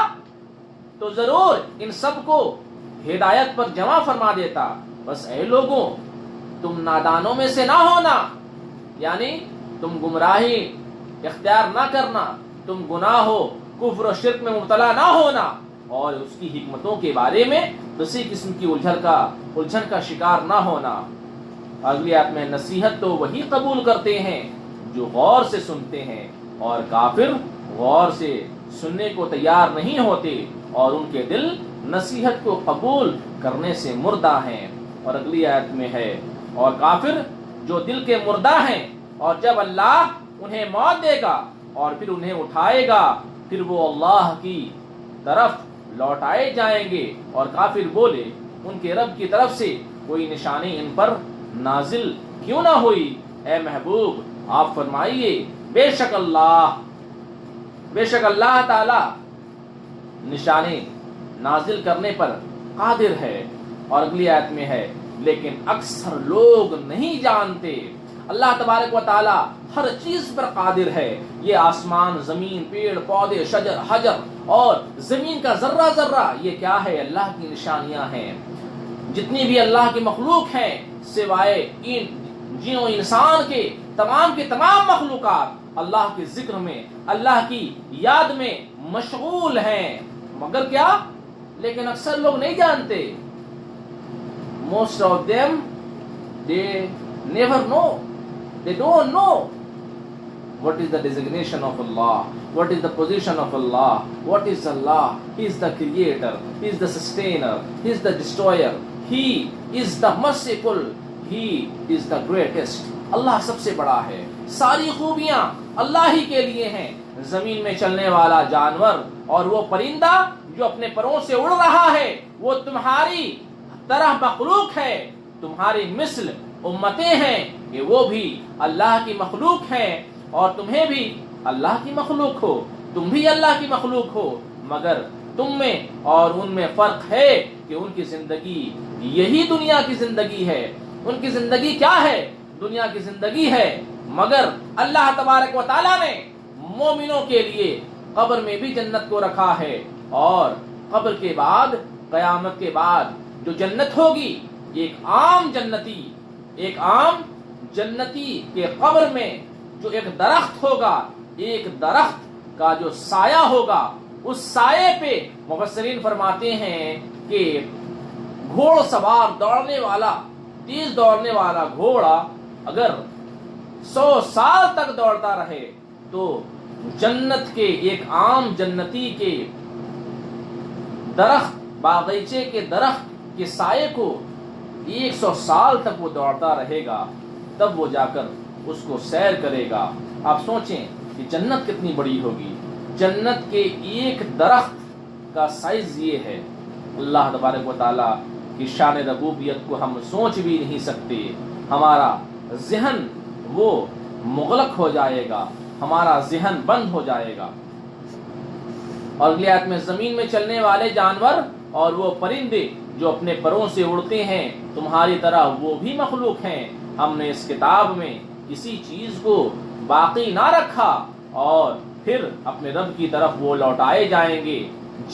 تو ضرور ان سب کو ہدایت پر جمع فرما دیتا۔ بس اے لوگوں تم نادانوں میں سے نہ ہونا، یعنی تم گمراہی اختیار نہ کرنا، تم گناہ و کفر و شرک میں مبتلا نہ ہونا اور اس کی حکمتوں کے بارے میں کسی قسم کی الجھن کا شکار نہ ہونا۔ اگلی آیت میں نصیحت تو وہی قبول کرتے ہیں جو غور سے سنتے ہیں، اور کافر غور سے سننے کو تیار نہیں ہوتے اور ان کے دل نصیحت کو قبول کرنے سے مردہ ہیں. اور اگلی آیت میں ہے اور کافر جو دل کے مردہ ہیں اور جب اللہ انہیں موت دے گا اور پھر انہیں اٹھائے گا پھر وہ اللہ کی طرف لوٹائے جائیں گے. اور کافر بولے ان کے رب کی طرف سے کوئی نشانی ان پر نازل کیوں نہ ہوئی. اے محبوب آپ فرمائیے بے شک اللہ تعالی نشانی نازل کرنے پر قادر ہے. اور اگلی آیت میں ہے لیکن اکثر لوگ نہیں جانتے. اللہ تبارک و تعالی ہر چیز پر قادر ہے. یہ آسمان، زمین، پیڑ پودے، شجر، حجر اور زمین کا ذرہ ذرہ یہ کیا ہے؟ اللہ کی نشانیاں ہیں. جتنی بھی اللہ کی مخلوق ہیں سوائے جنوں انسان کے تمام مخلوقات اللہ کے ذکر میں، اللہ کی یاد میں مشغول ہیں. مگر کیا؟ لیکن اکثر لوگ نہیں جانتے. Most of them they never know. They don't know what is the designation of Allah, what is the position of Allah, what is Allah. He is the creator, He is the sustainer, He is the destroyer, He is the merciful, He is the greatest. اللہ سب سے بڑا ہے. ساری خوبیاں اللہ ہی کے لیے ہیں. زمین میں چلنے والا جانور اور وہ پرندہ جو اپنے پروں سے اڑ رہا ہے وہ تمہاری طرح مخلوق ہے. تمہاری مثل امتیں ہیں کہ وہ بھی اللہ کی مخلوق ہیں اور تمہیں بھی اللہ کی مخلوق ہو. تم بھی اللہ کی مخلوق ہو مگر تم میں اور ان میں فرق ہے کہ ان کی زندگی یہی دنیا کی زندگی ہے. ان کی زندگی کیا ہے؟ دنیا کی زندگی ہے. مگر اللہ تبارک و تعالیٰ نے مومنوں کے لیے قبر میں بھی جنت کو رکھا ہے. اور قبر کے بعد، قیامت کے بعد جو جنت ہوگی ایک عام جنتی کے قبر میں جو ایک درخت ہوگا، ایک درخت کا جو سایہ ہوگا، اس سائے پہ مفسرین فرماتے ہیں کہ گھوڑ سوار تیز دوڑنے والا گھوڑا اگر 100 سال تک دوڑتا رہے تو جنت کے ایک عام جنتی کے درخت، باغیچے کے درخت کے سائے کو 100 سال تک وہ دوڑتا رہے گا، تب وہ جا کر اس کو سیر کرے گا. آپ سوچیں کہ جنت کتنی بڑی ہوگی. جنت کے ایک درخت کا سائز یہ ہے. اللہ تبارک و تعالیٰ کی شان ربوبیت کو ہم سوچ بھی نہیں سکتے. ہمارا ذہن وہ مغلق ہو جائے گا، ہمارا ذہن بند ہو جائے گا. اور اگلی آیت میں زمین میں چلنے والے جانور اور وہ پرندے جو اپنے پروں سے اڑتے ہیں تمہاری طرح وہ بھی مخلوق ہیں. ہم نے اس کتاب میں کسی چیز کو باقی نہ رکھا اور پھر اپنے رب کی طرف وہ لوٹائے جائیں گے،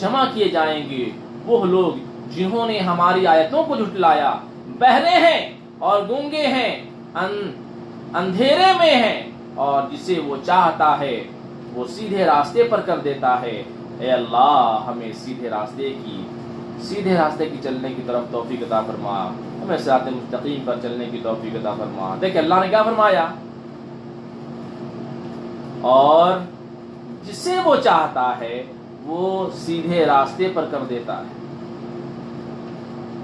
جمع کیے جائیں گے. وہ لوگ جنہوں نے ہماری آیتوں کو جھٹلایا، بہرے ہیں اور گونگے ہیں، اندھیرے میں ہیں، اور جسے وہ چاہتا ہے وہ سیدھے راستے پر کر دیتا ہے. اے اللہ ہمیں سیدھے راستے کی چلنے کی طرف توفیق عطا فرما، ہمیں صراط مستقیم پر چلنے کی توفیق عطا فرما. دیکھیں اللہ نے کیا فرمایا، اور جسے وہ چاہتا ہے وہ سیدھے راستے پر کر دیتا ہے.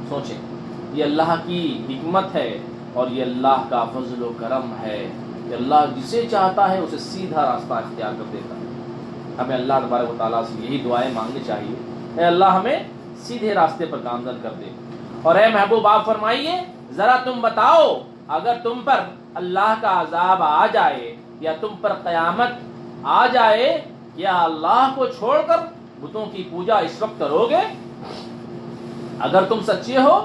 سوچیں یہ اللہ کی حکمت ہے اور یہ اللہ کا فضل و کرم ہے کہ اللہ جسے چاہتا ہے اسے سیدھا راستہ اختیار کر دیتا ہے. ہمیں اللہ تبارک و تعالیٰ سے یہی دعائیں مانگنی چاہیے، اے اللہ ہمیں سیدھے راستے پر گامزن کر دے. اور اے محبوب آپ فرمائیے ذرا تم بتاؤ اگر تم پر اللہ کا عذاب آ جائے یا تم پر قیامت آ جائے، کیا اللہ کو چھوڑ کر بتوں کی پوجا اس وقت کرو گے؟ اگر تم سچے ہو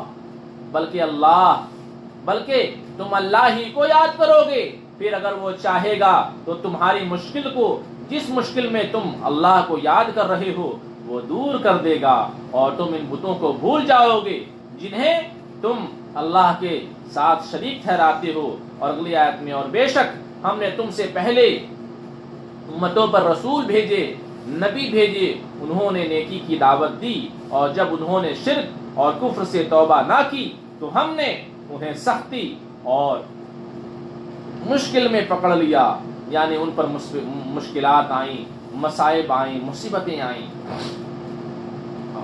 بلکہ تم اللہ ہی کو یاد کرو گے، پھر اگر وہ چاہے گا تو تمہاری مشکل کو، جس مشکل میں تم اللہ کو یاد کر رہے ہو، وہ دور کر دے گا اور تم ان بتوں کو بھول جاؤ گے جنہیں تم اللہ کے ساتھ شریک ٹھہراتے ہو. اور اگلی آیت میں اور بے شک ہم نے تم سے پہلے امتوں پر رسول بھیجے، نبی بھیجے، انہوں نے نیکی کی دعوت دی اور جب انہوں نے شرک اور کفر سے توبہ نہ کی تو ہم نے انہیں سختی اور مشکل میں پکڑ لیا، یعنی ان پر مشکلات آئیں، مصائب آئیں، مصیبتیں آئیں.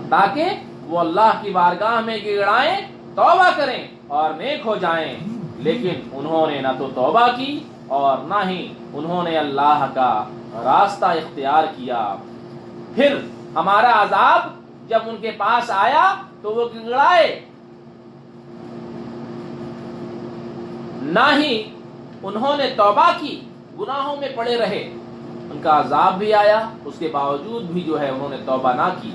تاکہ وہ اللہ کی بارگاہ میں گڑائیں، توبہ کریں اور نیک ہو جائیں، لیکن انہوں نے نہ تو توبہ کی اور نہ ہی انہوں نے اللہ کا راستہ اختیار کیا۔ پھر ہمارا عذاب جب ان کے پاس آیا تو وہ گڑائے، نہ ہی انہوں نے توبہ کی، گناہوں میں پڑے رہے۔ ان کا عذاب بھی آیا، اس کے باوجود بھی جو ہے انہوں نے توبہ نہ کی۔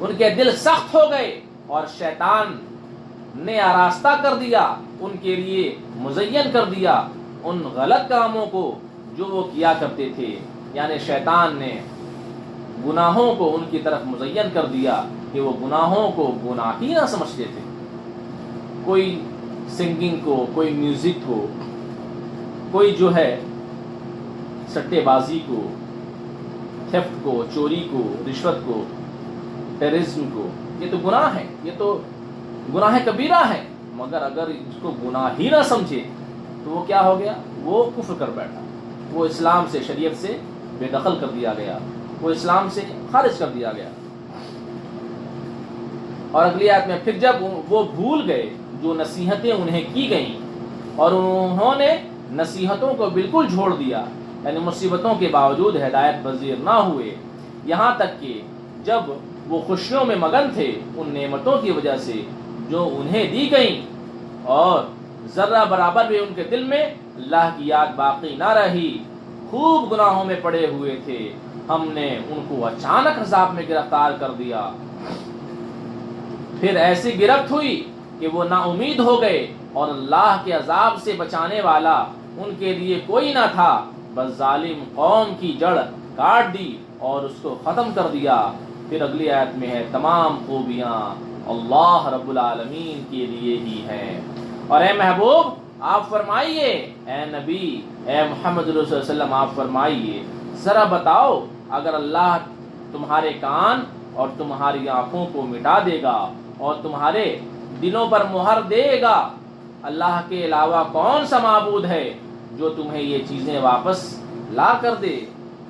ان کے دل سخت ہو گئے اور شیطان نے آراستہ کر دیا، ان کے لیے مزین کر دیا ان غلط کاموں کو جو وہ کیا کرتے تھے۔ یعنی شیطان نے گناہوں کو ان کی طرف مزین کر دیا کہ وہ گناہوں کو گناہ ہی نہ سمجھتے تھے۔ کوئی سنگنگ کو، کوئی میوزک کو، کوئی جو ہے سٹے بازی کو، تھیفٹ کو، چوری کو، رشوت کو، ٹیررزم کو، یہ تو گناہ ہے، یہ تو گناہ کبیرہ ہے۔ مگر اگر اس کو گناہ ہی نہ سمجھے تو وہ کیا ہو گیا؟ وہ کفر کر بیٹھا، وہ اسلام سے، شریعت سے بے دخل کر دیا گیا، وہ اسلام سے خارج کر دیا گیا۔ اور اگلی آیت میں پھر جب وہ بھول گئے جو نصیحتیں انہیں کی گئیں اور انہوں نے نصیحتوں کو بالکل چھوڑ دیا، یعنی مصیبتوں کے باوجود ہدایت پذیر نہ ہوئے، یہاں تک کہ جب وہ خوشیوں میں مگن تھے ان نعمتوں کی وجہ سے جو انہیں دی گئیں، اور ذرہ برابر بھی ان کے دل میں اللہ کی یاد باقی نہ رہی، خوب گناہوں میں پڑے ہوئے تھے، ہم نے ان کو اچانک عذاب میں گرفتار کر دیا۔ پھر ایسی گرفت ہوئی کہ وہ نا امید ہو گئے اور اللہ کے عذاب سے بچانے والا ان کے لیے کوئی نہ تھا، بس ظالم قوم کی جڑ کاٹ دی اور اس کو ختم کر دیا۔ پھر اگلی آیت میں ہے تمام خوبیاں اللہ رب العالمین کے لیے ہی ہیں۔ اور اے محبوب آپ فرمائیے، اے نبی، اے محمد صلی اللہ علیہ وسلم آپ فرمائیے، ذرا بتاؤ اگر اللہ تمہارے کان اور تمہاری آنکھوں کو مٹا دے گا اور تمہارے دلوں پر مہر دے گا، اللہ کے علاوہ کون سا معبود ہے جو تمہیں یہ چیزیں واپس لا کر دے؟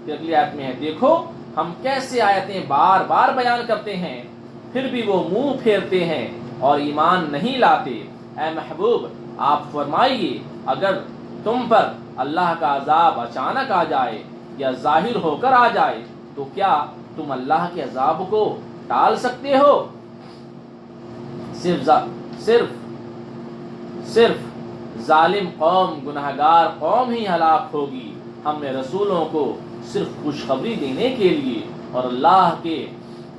پھر اگلی آیت میں ہے دیکھو ہم کیسے آیتیں بار بار بیان کرتے ہیں پھر بھی وہ منہ پھیرتے ہیں اور ایمان نہیں لاتے۔ اے محبوب آپ فرمائیے اگر تم پر اللہ کا عذاب اچانک آ جائے یا ظاہر ہو کر آ جائے تو کیا تم اللہ کے عذاب کو ٹال سکتے ہو؟ صرف ظالم قوم، گناہگار قوم ہی ہلاک ہوگی۔ ہم نے رسولوں کو صرف خوشخبری دینے کے لیے اور اللہ کے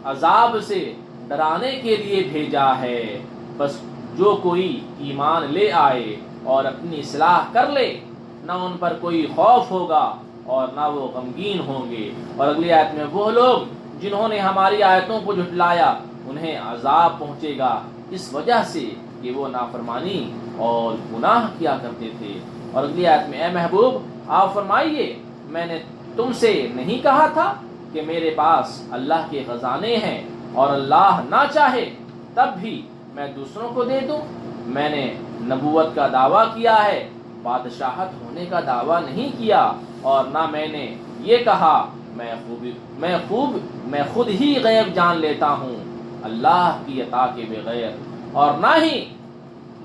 عذاب سے ڈرانے کے لیے بھیجا ہے۔ بس جو کوئی ایمان لے آئے اور اپنی اصلاح کر لے، نہ ان پر کوئی خوف ہوگا اور نہ وہ غمگین ہوں گے۔ اور اگلی آیت میں وہ لوگ جنہوں نے ہماری آیتوں کو جھٹلایا انہیں عذاب پہنچے گا اس وجہ سے کہ وہ نافرمانی اور گناہ کیا کرتے تھے۔ اور اگلی آیت میں اے محبوب آپ فرمائیے میں نے تم سے نہیں کہا تھا کہ میرے پاس اللہ کے خزانے ہیں اور اللہ نہ چاہے تب بھی میں دوسروں کو دے دوں؟ میں نے نبوت کا دعویٰ کیا ہے، بادشاہت ہونے کا دعویٰ نہیں کیا، اور نہ میں نے یہ کہا میں خود ہی غیب جان لیتا ہوں اللہ کی عطا کے بغیر، اور نہ ہی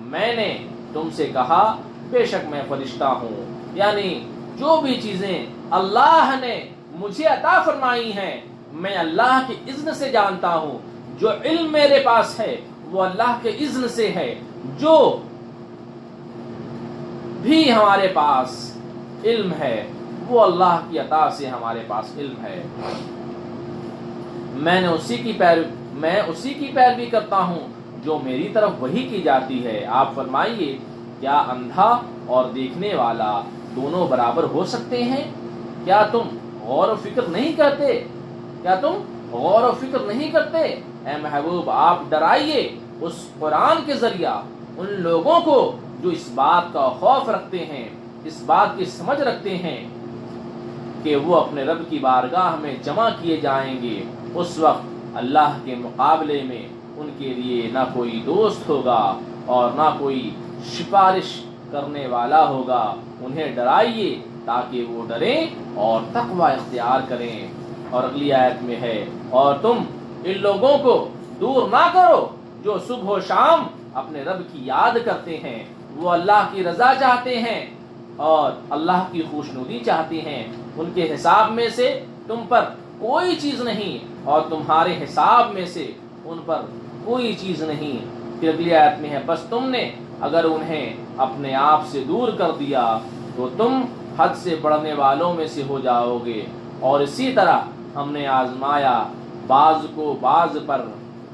میں نے تم سے کہا بے شک میں فرشتہ ہوں۔ یعنی جو بھی چیزیں اللہ نے مجھے عطا فرمائی ہیں میں اللہ کے اذن سے جانتا ہوں، جو علم میرے پاس ہے وہ اللہ کے اذن سے ہے، جو بھی ہمارے پاس علم ہے وہ اللہ کی عطا سے ہمارے پاس علم ہے۔ میں اسی کی پیروی کرتا ہوں جو میری طرف وحی کی جاتی ہے۔ آپ فرمائیے کیا اندھا اور دیکھنے والا دونوں برابر ہو سکتے ہیں؟ کیا تم غور و فکر نہیں کرتے؟ اے محبوب آپ ڈرائیے اس قرآن کے ذریعہ ان لوگوں کو جو اس بات کا خوف رکھتے ہیں، اس بات کی سمجھ رکھتے ہیں کہ وہ اپنے رب کی بارگاہ میں جمع کیے جائیں گے۔ اس وقت اللہ کے مقابلے میں ان کے لیے نہ کوئی دوست ہوگا اور نہ کوئی سفارش کرنے والا ہوگا۔ انہیں ڈرائیے تاکہ وہ ڈریں اور تقوی اختیار کریں۔ اور اگلی آیت میں ہے اور تم ان لوگوں کو دور نہ کرو جو صبح و شام اپنے رب کی یاد کرتے ہیں، وہ اللہ کی رضا چاہتے ہیں اور اللہ کی خوشنودی چاہتے ہیں۔ ان کے حساب میں سے تم پر کوئی چیز نہیں اور تمہارے حساب میں سے ان پر کوئی چیز نہیں۔ پھر اگلی آیت میں ہے بس تم نے اگر انہیں اپنے آپ سے دور کر دیا تو تم حد سے بڑھنے والوں میں سے ہو جاؤ گے، اور اسی طرح ہم نے آزمایا بعض کو بعض پر،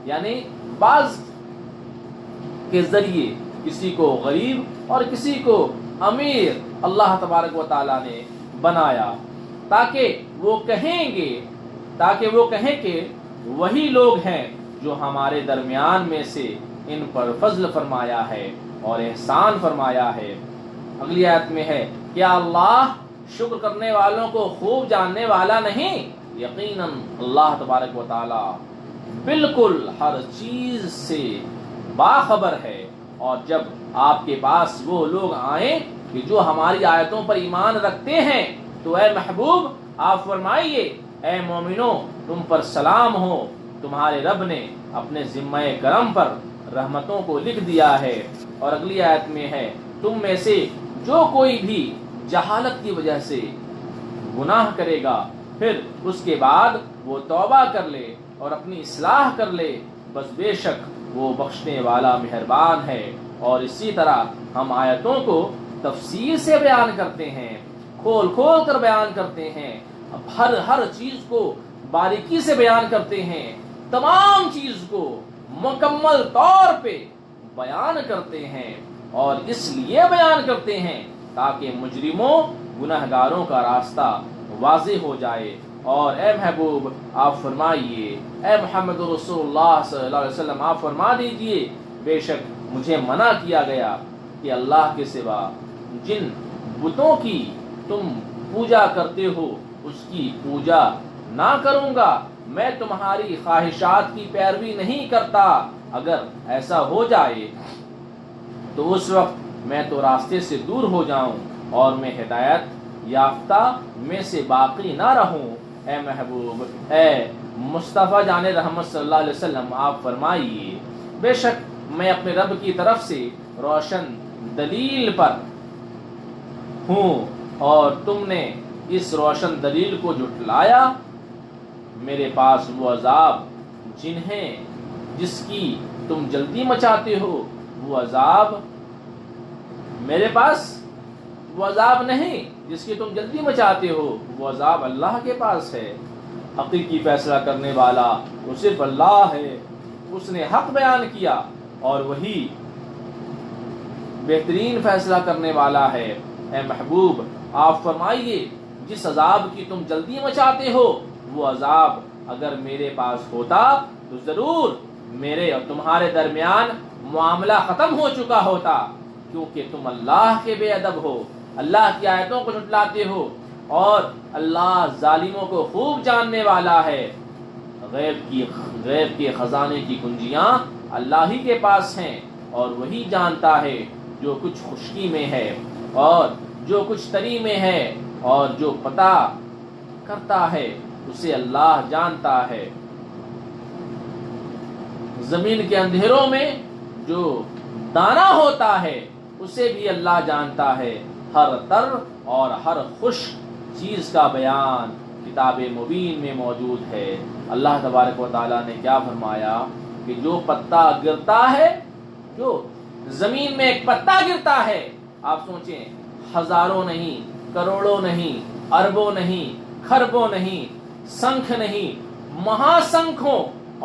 یعنی بعض کے ذریعے کسی کو غریب اور کسی کو امیر اللہ تبارک و تعالیٰ نے بنایا تاکہ وہ کہیں کہ وہی لوگ ہیں جو ہمارے درمیان میں سے ان پر فضل فرمایا ہے اور احسان فرمایا ہے۔ اگلی آیت میں ہے کیا اللہ شکر کرنے والوں کو خوب جاننے والا نہیں؟ یقیناً اللہ تبارک و تعالی بالکل ہر چیز سے باخبر ہے۔ اور جب آپ کے پاس وہ لوگ آئیں کہ جو ہماری آیتوں پر ایمان رکھتے ہیں تو اے محبوب آپ فرمائیے اے مومنو تم پر سلام ہو، تمہارے رب نے اپنے ذمہ کرم پر رحمتوں کو لکھ دیا ہے۔ اور اگلی آیت میں ہے تم میں سے جو کوئی بھی جہالت کی وجہ سے گناہ کرے گا پھر اس کے بعد وہ توبہ کر لے اور اپنی اصلاح کر لے، بس بے شک وہ بخشنے والا مہربان ہے۔ اور اسی طرح ہم آیتوں کو تفصیل سے بیان کرتے ہیں، کھول کھول کر بیان کرتے ہیں، ہر چیز کو باریکی سے بیان کرتے ہیں، تمام چیز کو مکمل طور پہ بیان کرتے ہیں، اور اس لیے بیان کرتے ہیں تاکہ مجرموں گناہگاروں کا راستہ واضح ہو جائے۔ اور اے محبوب آپ فرمائیے، اے محمد رسول اللہ صلی اللہ علیہ وسلم آپ فرما دیجئے بے شک مجھے منع کیا گیا کہ اللہ کے سوا جن بتوں کی تم پوجا کرتے ہو اس کی پوجا نہ کروں گا، میں تمہاری خواہشات کی پیروی نہیں کرتا، اگر ایسا ہو جائے تو اس وقت میں تو راستے سے دور ہو جاؤں اور میں ہدایت یافتہ میں سے باقی نہ رہوں۔ اے محبوب اے مصطفیٰ جان رحمت صلی اللہ علیہ وسلم آپ فرمائیے بے شک میں اپنے رب کی طرف سے روشن دلیل پر ہوں اور تم نے اس روشن دلیل کو جھٹلایا، میرے پاس وہ عذاب جس کی تم جلدی مچاتے ہو وہ عذاب، میرے پاس وہ عذاب نہیں جس کی تم جلدی مچاتے ہو، وہ عذاب اللہ کے پاس ہے۔ حقیقی فیصلہ کرنے والا وہ صرف اللہ ہے، اس نے حق بیان کیا اور وہی بہترین فیصلہ کرنے والا ہے۔ اے محبوب آپ فرمائیے جس عذاب کی تم جلدی مچاتے ہو وہ عذاب اگر میرے پاس ہوتا تو ضرور میرے اور تمہارے درمیان معاملہ ختم ہو چکا ہوتا، کیونکہ تم اللہ کے بے ادب ہو، اللہ کی آیتوں کو جھٹلاتے ہو، اور اللہ ظالموں کو خوب جاننے والا ہے۔ غیب کے خزانے کی کنجیاں اللہ ہی کے پاس ہیں اور وہی جانتا ہے جو کچھ خشکی میں ہے اور جو کچھ تری میں ہے، اور جو پتہ کرتا ہے اسے اللہ جانتا ہے۔ زمین کے اندھیروں میں جو دانا ہوتا ہے اسے بھی اللہ جانتا ہے۔ ہر تر اور ہر خشک چیز کا بیان کتاب مبین میں موجود ہے۔ اللہ تبارک و تعالیٰ نے کیا فرمایا کہ جو پتا گرتا ہے، جو زمین میں ایک پتا گرتا ہے، آپ سوچیں ہزاروں نہیں، کروڑوں نہیں، اربوں نہیں، کھربوں نہیں، سنکھ نہیں، مہاسنکھوں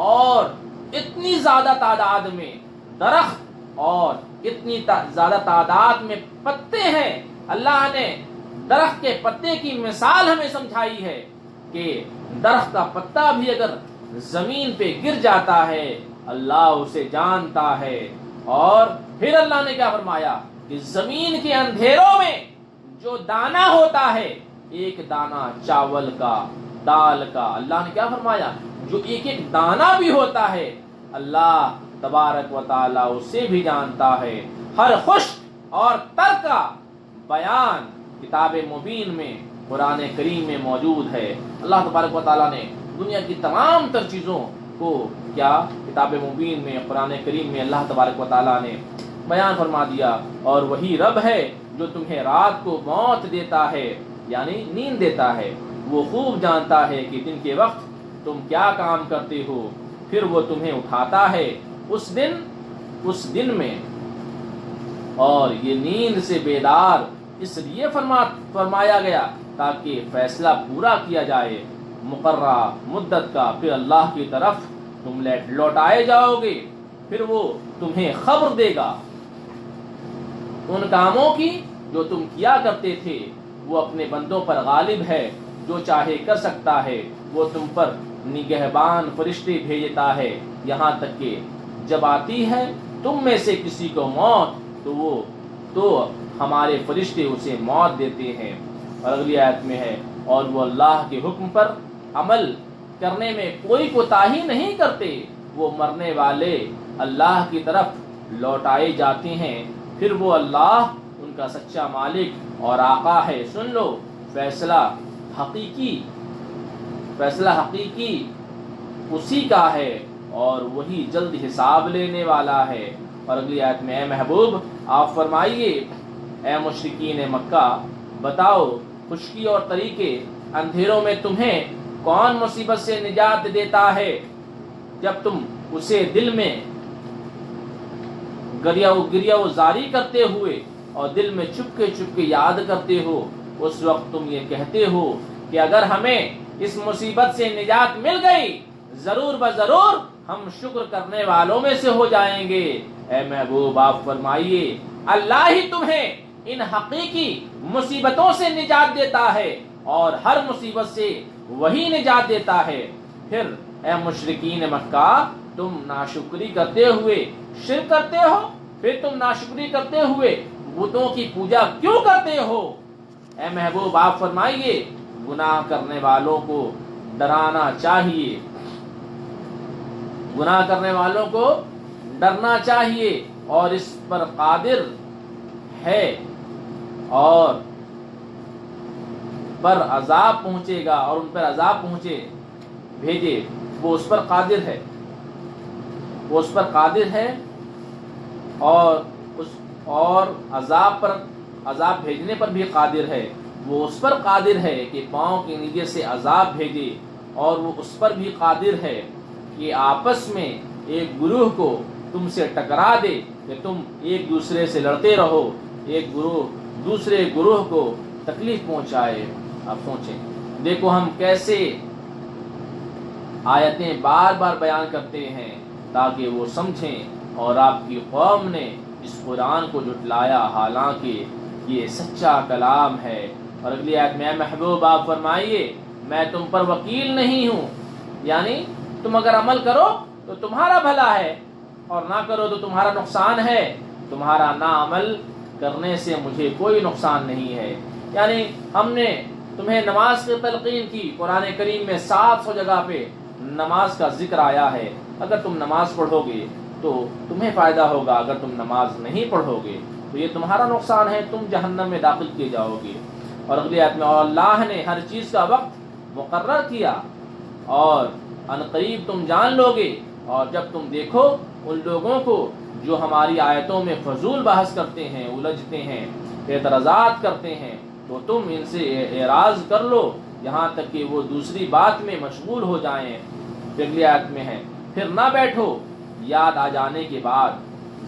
اور اتنی زیادہ تعداد میں درخت اور اتنی زیادہ تعداد میں پتے ہیں۔ اللہ نے درخت کے پتے کی مثال ہمیں سمجھائی ہے کہ درخت کا پتا بھی اگر زمین پہ گر جاتا ہے اللہ اسے جانتا ہے۔ اور پھر اللہ نے کیا فرمایا کہ زمین کے اندھیروں میں جو دانا ہوتا ہے، ایک دانا چاول کا، دال کا، اللہ نے کیا فرمایا جو ایک ایک دانا بھی ہوتا ہے اللہ تبارک و تعالی اسے بھی جانتا ہے۔ ہر خشک اور تر کا بیان کتاب مبین میں قرآن کریم میں موجود ہے۔ اللہ تبارک و تعالی نے دنیا کی تمام تر چیزوں کو کیا کتاب مبین میں قرآن کریم میں اللہ تبارک و تعالیٰ نے بیان فرما دیا، اور وہی رب ہے جو تمہیں رات کو موت دیتا ہے یعنی نیند دیتا ہے، وہ خوب جانتا ہے کہ دن کے وقت تم کیا کام کرتے ہو، پھر وہ تمہیں اٹھاتا ہے اس دن میں، اور یہ نیند سے بیدار اس لیے فرمایا گیا تاکہ فیصلہ پورا کیا جائے مقررہ مدت کا، پھر اللہ کی طرف تم لوٹائے جاؤ گے، پھر وہ تمہیں خبر دے گا ان کاموں کی جو تم کیا کرتے تھے، وہ اپنے بندوں پر غالب ہے، جو چاہے کر سکتا ہے، وہ تم پر نگہبان فرشتے بھیجتا ہے، یہاں تک کہ جب آتی ہے تم میں سے کسی کو موت تو ہمارے فرشتے اسے موت دیتے ہیں۔ اور اگلی آیت میں ہے، اور وہ اللہ کے حکم پر عمل کرنے میں کوئی کوتاہی نہیں کرتے، وہ مرنے والے اللہ کی طرف لوٹائے جاتے ہیں، پھر وہ اللہ ان کا سچا مالک اور آقا ہے۔ سن لو، فیصلہ حقیقی اسی کا ہے، اور وہی جلد حساب لینے والا ہے۔ اور اگلی آیت میں، اے محبوب آپ فرمائیے، اے مشرکین مکہ، بتاؤ خشکی اور طریقے اندھیروں میں تمہیں کون مصیبت سے نجات دیتا ہے، جب تم اسے دل میں گریہ و زاری کرتے ہوئے اور دل میں چپ کے یاد کرتے ہو، اس وقت تم یہ کہتے ہو کہ اگر ہمیں اس مصیبت سے نجات مل گئی ضرور بضرور ہم شکر کرنے والوں میں سے ہو جائیں گے۔ اے محبوب آپ فرمائیے، اللہ ہی تمہیں ان حقیقی مصیبتوں سے نجات دیتا ہے، اور ہر مصیبت سے وہی نجات دیتا ہے۔ پھر اے مشرکین مکہ، تم ناشکری کرتے ہوئے شرک کرتے ہو، پھر تم ناشکری کرتے ہوئے بتوں کی پوجا کیوں کرتے ہو؟ اے محبوب آپ فرمائیے، گناہ کرنے والوں کو ڈرانا چاہیے، گناہ کرنے والوں کو ڈرنا چاہیے، اور اس پر قادر ہے، اور پر عذاب پہنچے گا، اور ان پر عذاب بھیجے، وہ اس پر قادر ہے، وہ اس پر قادر ہے، اور عذاب بھیجنے پر بھی قادر ہے، وہ اس پر قادر ہے کہ پاؤں کے نیچے سے عذاب بھیجے، اور وہ اس پر بھی قادر ہے کہ آپس میں ایک گروہ کو تم سے ٹکرا دے، کہ تم ایک دوسرے سے لڑتے رہو، ایک گروہ دوسرے گروہ کو تکلیف پہنچائے۔ آپ سوچیں، دیکھو ہم کیسے آیتیں بار بار بیان کرتے ہیں تاکہ وہ سمجھیں، اور آپ کی قوم نے اس قرآن کو جھٹلایا حالانکہ یہ سچا کلام ہے۔ اور اگلی آیت میں، محبوب آپ فرمائیے، میں تم پر وکیل نہیں ہوں، یعنی تم اگر عمل کرو تو تمہارا بھلا ہے، اور نہ کرو تو تمہارا نقصان ہے، تمہارا نہ عمل کرنے سے مجھے کوئی نقصان نہیں ہے۔ یعنی ہم نے تمہیں نماز کی تلقین کی، قرآن کریم میں 700 جگہ پہ نماز کا ذکر آیا ہے، اگر تم نماز پڑھو گے تو تمہیں فائدہ ہوگا، اگر تم نماز نہیں پڑھو گے تو یہ تمہارا نقصان ہے، تم جہنم میں داخل کیے جاؤ گے۔ اور اگلی آیت میں، اور اللہ نے ہر چیز کا وقت مقرر کیا، اور عنقریب تم جان لو گے، اور جب تم دیکھو ان لوگوں کو جو ہماری آیتوں میں فضول بحث کرتے ہیں، الجھتے ہیں، اعتراضات کرتے ہیں، تو تم ان سے اعراض کر لو یہاں تک کہ وہ دوسری بات میں مشغول ہو جائیں۔ اگلی آیت میں ہے، پھر نہ بیٹھو، یاد آ جانے کے بعد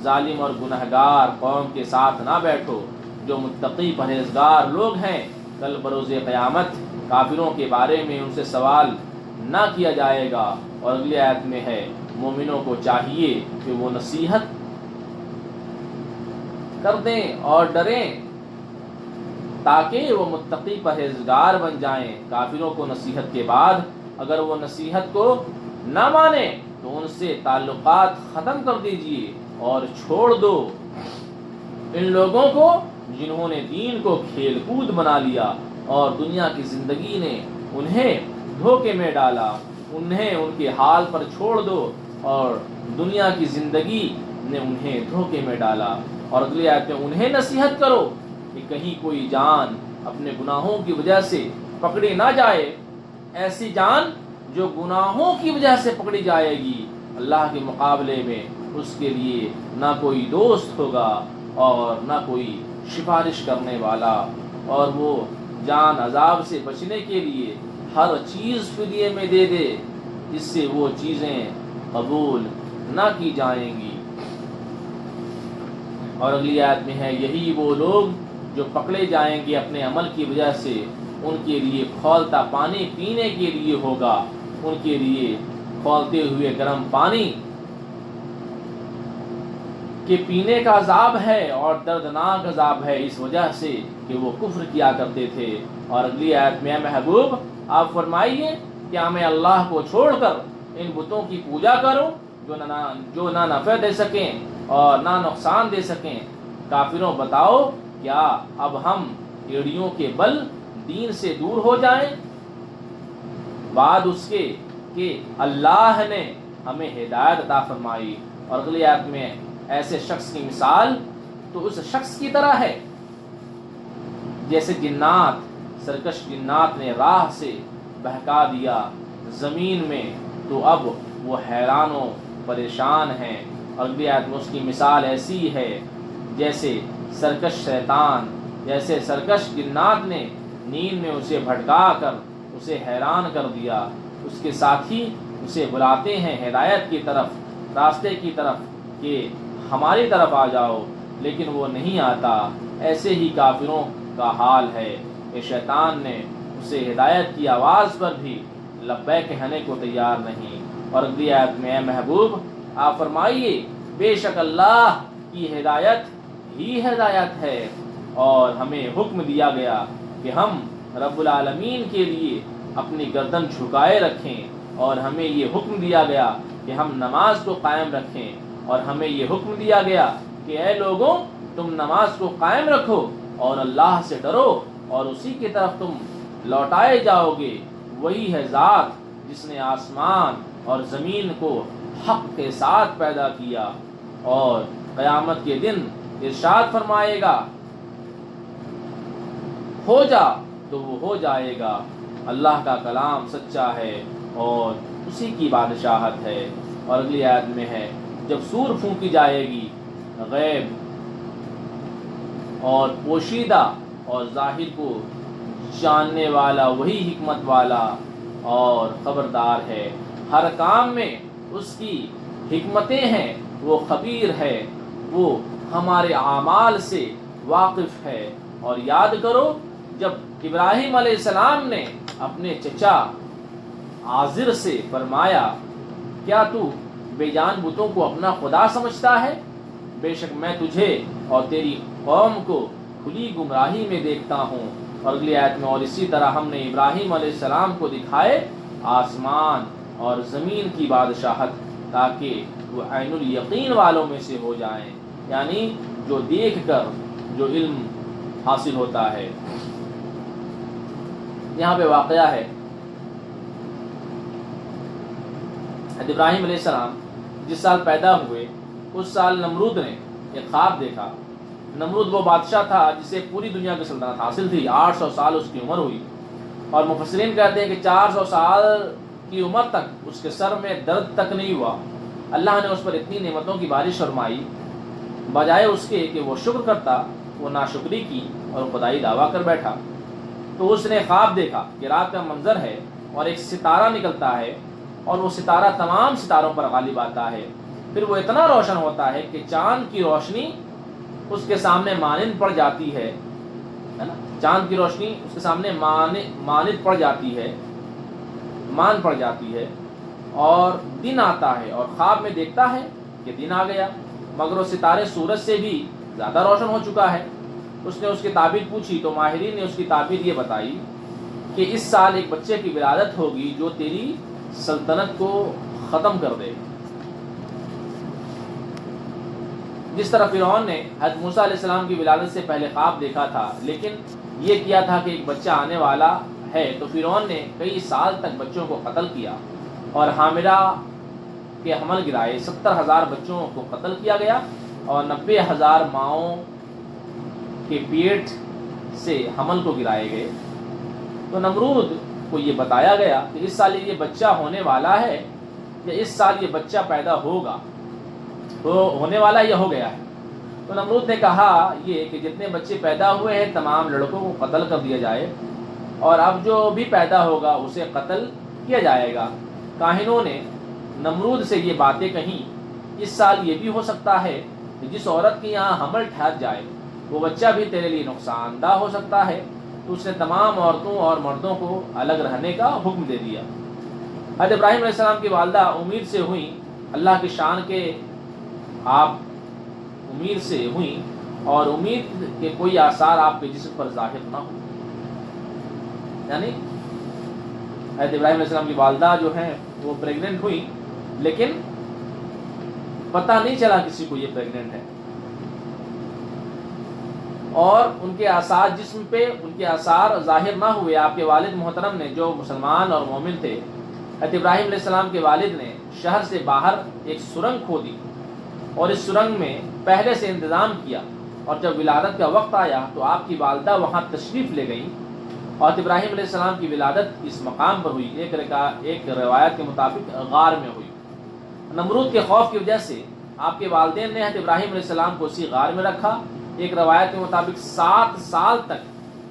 ظالم اور گنہگار قوم کے ساتھ نہ بیٹھو، جو متقی پرہیزگار لوگ ہیں کل بروز قیامت کافروں کے بارے میں ان سے سوال نہ کیا جائے گا۔ اور اگلی آیت میں ہے، مومنوں کو چاہیے کہ وہ نصیحت کر دیں اور ڈریں تاکہ وہ متقی پرہیزگار بن جائیں۔ کافروں کو نصیحت کے بعد اگر وہ نصیحت کو نہ مانے تو ان سے تعلقات ختم کر دیجئے اور چھوڑ دو ان لوگوں کو جنہوں نے دین کو کھیل کود بنا لیا اور دنیا کی زندگی نے انہیں دھوکے میں ڈالا۔ انہیں ان کے حال پر چھوڑ دو اور دنیا کی زندگی نے انہیں دھوکے میں ڈالا۔ اور اگلی آیت میں انہیں نصیحت کرو کہ کہیں کوئی جان اپنے گناہوں کی وجہ سے پکڑی نہ جائے، ایسی جان جو گناہوں کی وجہ سے پکڑی جائے گی، اللہ کے مقابلے میں اس کے لیے نہ کوئی دوست ہوگا اور نہ کوئی سفارش کرنے والا، اور وہ جان عذاب سے بچنے کے لیے ہر چیز فدیے میں دے دے جس سے وہ چیزیں قبول نہ کی جائیں گی۔ اور اگلی آیت میں ہے یہی وہ لوگ جو پکڑے جائیں گے اپنے عمل کی وجہ سے، ان کے لیے کھولتا پانی پینے کے لیے ہوگا، ان کے لیے کھولتے ہوئے گرم پانی کہ پینے کا عذاب ہے اور دردناک عذاب ہے، اس وجہ سے کہ وہ کفر کیا کرتے تھے۔ اور اگلی آیت میں محبوب آپ فرمائیے کیا میں اللہ کو چھوڑ کر ان بتوں کی پوجا کروں جو نہ نفع دے سکیں اور نہ نقصان دے سکیں؟ کافروں بتاؤ کیا اب ہم ایڑیوں کے بل دین سے دور ہو جائیں بعد اس کے کہ اللہ نے ہمیں ہدایت عطا فرمائی؟ اور اگلی آیت میں ایسے شخص کی مثال تو اس شخص کی طرح ہے جیسے جنات، سرکش جنات نے راہ سے بہکا دیا زمین میں تو اب وہ حیران و پریشان ہیں۔ اور اگلی آیت میں اس کی مثال ایسی ہے جیسے سرکش جنات نے نیند میں اسے بھٹکا کر اسے حیران کر دیا، اس کے ساتھی اسے بلاتے ہیں ہدایت کی طرف، راستے کی طرف کہ ہماری طرف آ جاؤ، لیکن وہ نہیں آتا۔ ایسے ہی کافروں کا حال ہے کہ شیطان نے اسے ہدایت کی آواز پر بھی لبیک کہنے کو تیار نہیں۔ اور اگلی آیت میں اے محبوب آپ فرمائیے بے شک اللہ کی ہدایت ہی ہدایت ہے، اور ہمیں حکم دیا گیا کہ ہم رب العالمین کے لیے اپنی گردن جھکائے رکھیں، اور ہمیں یہ حکم دیا گیا کہ ہم نماز کو قائم رکھیں، اور ہمیں یہ حکم دیا گیا کہ اے لوگوں تم نماز کو قائم رکھو اور اللہ سے ڈرو اور اسی کی طرف تم لوٹائے جاؤ گے۔ وہی ہے ذات جس نے آسمان اور زمین کو حق کے ساتھ پیدا کیا، اور قیامت کے دن ارشاد فرمائے گا ہو جا تو وہ ہو جائے گا۔ اللہ کا کلام سچا ہے اور اسی کی بادشاہت ہے۔ اور اگلی آیت میں ہے جب سور پھونکی جائے گی، غیب اور پوشیدہ اور ظاہر کو جاننے والا وہی حکمت والا اور خبردار ہے، ہر کام میں اس کی حکمتیں ہیں، وہ خبیر ہے، وہ ہمارے اعمال سے واقف ہے۔ اور یاد کرو جب ابراہیم علیہ السلام نے اپنے چچا آزر سے فرمایا کیا تو بے جان بتوں کو اپنا خدا سمجھتا ہے؟ بے شک میں تجھے اور تیری قوم کو کھلی گمراہی میں دیکھتا ہوں۔ اور اگلی آیت میں اور اسی طرح ہم نے ابراہیم علیہ السلام کو دکھائے آسمان اور زمین کی بادشاہت تاکہ وہ عین الیقین والوں میں سے ہو جائیں، یعنی جو دیکھ کر جو علم حاصل ہوتا ہے۔ یہاں پہ واقعہ ہے ابراہیم علیہ السلام جس سال پیدا ہوئے اس سال نمرود نے ایک خواب دیکھا۔ نمرود وہ بادشاہ تھا جسے پوری دنیا کی سلطنت حاصل تھی، 800 سال اس کی عمر ہوئی، اور مفسرین کہتے ہیں کہ 400 سال کی عمر تک اس کے سر میں درد تک نہیں ہوا۔ اللہ نے اس پر اتنی نعمتوں کی بارش فرمائی، بجائے اس کے کہ وہ شکر کرتا وہ ناشکری کی اور خدائی دعویٰ کر بیٹھا۔ تو اس نے خواب دیکھا کہ رات کا منظر ہے اور ایک ستارہ نکلتا ہے، اور وہ ستارہ تمام ستاروں پر غالب آتا ہے، پھر وہ اتنا روشن ہوتا ہے کہ چاند کی روشنی اس کے سامنے مانند پڑ جاتی ہے نا، چاند کی روشنی اس کے سامنے مانند پڑ جاتی ہے، مان پڑ جاتی ہے، اور دن آتا ہے اور خواب میں دیکھتا ہے کہ دن آ گیا، مگر وہ ستارے سورج سے بھی زیادہ روشن ہو چکا ہے۔ اس نے اس کی تعبیر پوچھی تو ماہرین نے اس کی تعبیر یہ بتائی کہ اس سال ایک بچے کی ولادت ہوگی جو تیری سلطنت کو ختم کر دے۔ جس طرح فرعون نے حضرت موسیٰ علیہ السلام کی ولادت سے پہلے خواب دیکھا تھا، لیکن یہ کیا تھا کہ ایک بچہ آنے والا ہے، تو فرعون نے کئی سال تک بچوں کو قتل کیا اور حاملہ کے حمل گرائے، 70,000 بچوں کو قتل کیا گیا اور 90,000 ماؤں کے پیٹ سے حمل کو گرائے گئے۔ تو نمرود کو یہ بتایا گیا کہ اس سال یہ بچہ ہونے والا ہے یا اس سال یہ بچہ پیدا ہوگا، تو ہونے والا یا ہو گیا ہے، تو نمرود نے کہا یہ کہ جتنے بچے پیدا ہوئے ہیں تمام لڑکوں کو قتل کر دیا جائے، اور اب جو بھی پیدا ہوگا اسے قتل کیا جائے گا۔ کاہنوں نے نمرود سے یہ باتیں کہیں، اس سال یہ بھی ہو سکتا ہے کہ جس عورت کے یہاں حمل ٹھہر جائے وہ بچہ بھی تیرے لیے نقصان دہ ہو سکتا ہے۔ تو اس نے تمام عورتوں اور مردوں کو الگ رہنے کا حکم دے دیا۔ حضرت ابراہیم علیہ السلام کی والدہ امید سے ہوئیں، اللہ کی شان کے آپ امید سے ہوئیں، اور امید کے کوئی آثار آپ کے جسم پر ظاہر نہ ہو۔ یعنی حضرت ابراہیم علیہ السلام کی والدہ جو ہیں وہ پریگننٹ ہوئی، لیکن پتہ نہیں چلا کسی کو یہ پریگننٹ ہے، اور ان کے آثار جسم پہ ان کے آثار ظاہر نہ ہوئے۔ آپ کے والد محترم نے جو مسلمان اور مومن تھے، حضرت ابراہیم علیہ السلام کے والد نے شہر سے باہر ایک سرنگ کھودی اور اس سرنگ میں پہلے سے انتظام کیا، اور جب ولادت کا وقت آیا تو آپ کی والدہ وہاں تشریف لے گئی، اور ابراہیم علیہ السلام کی ولادت اس مقام پر ہوئی۔ ایک روایت کے مطابق غار میں ہوئی۔ نمرود کے خوف کی وجہ سے آپ کے والدین نے حضرت ابراہیم علیہ السلام کو اسی غار میں رکھا۔ ایک روایت کے مطابق 7 سال تک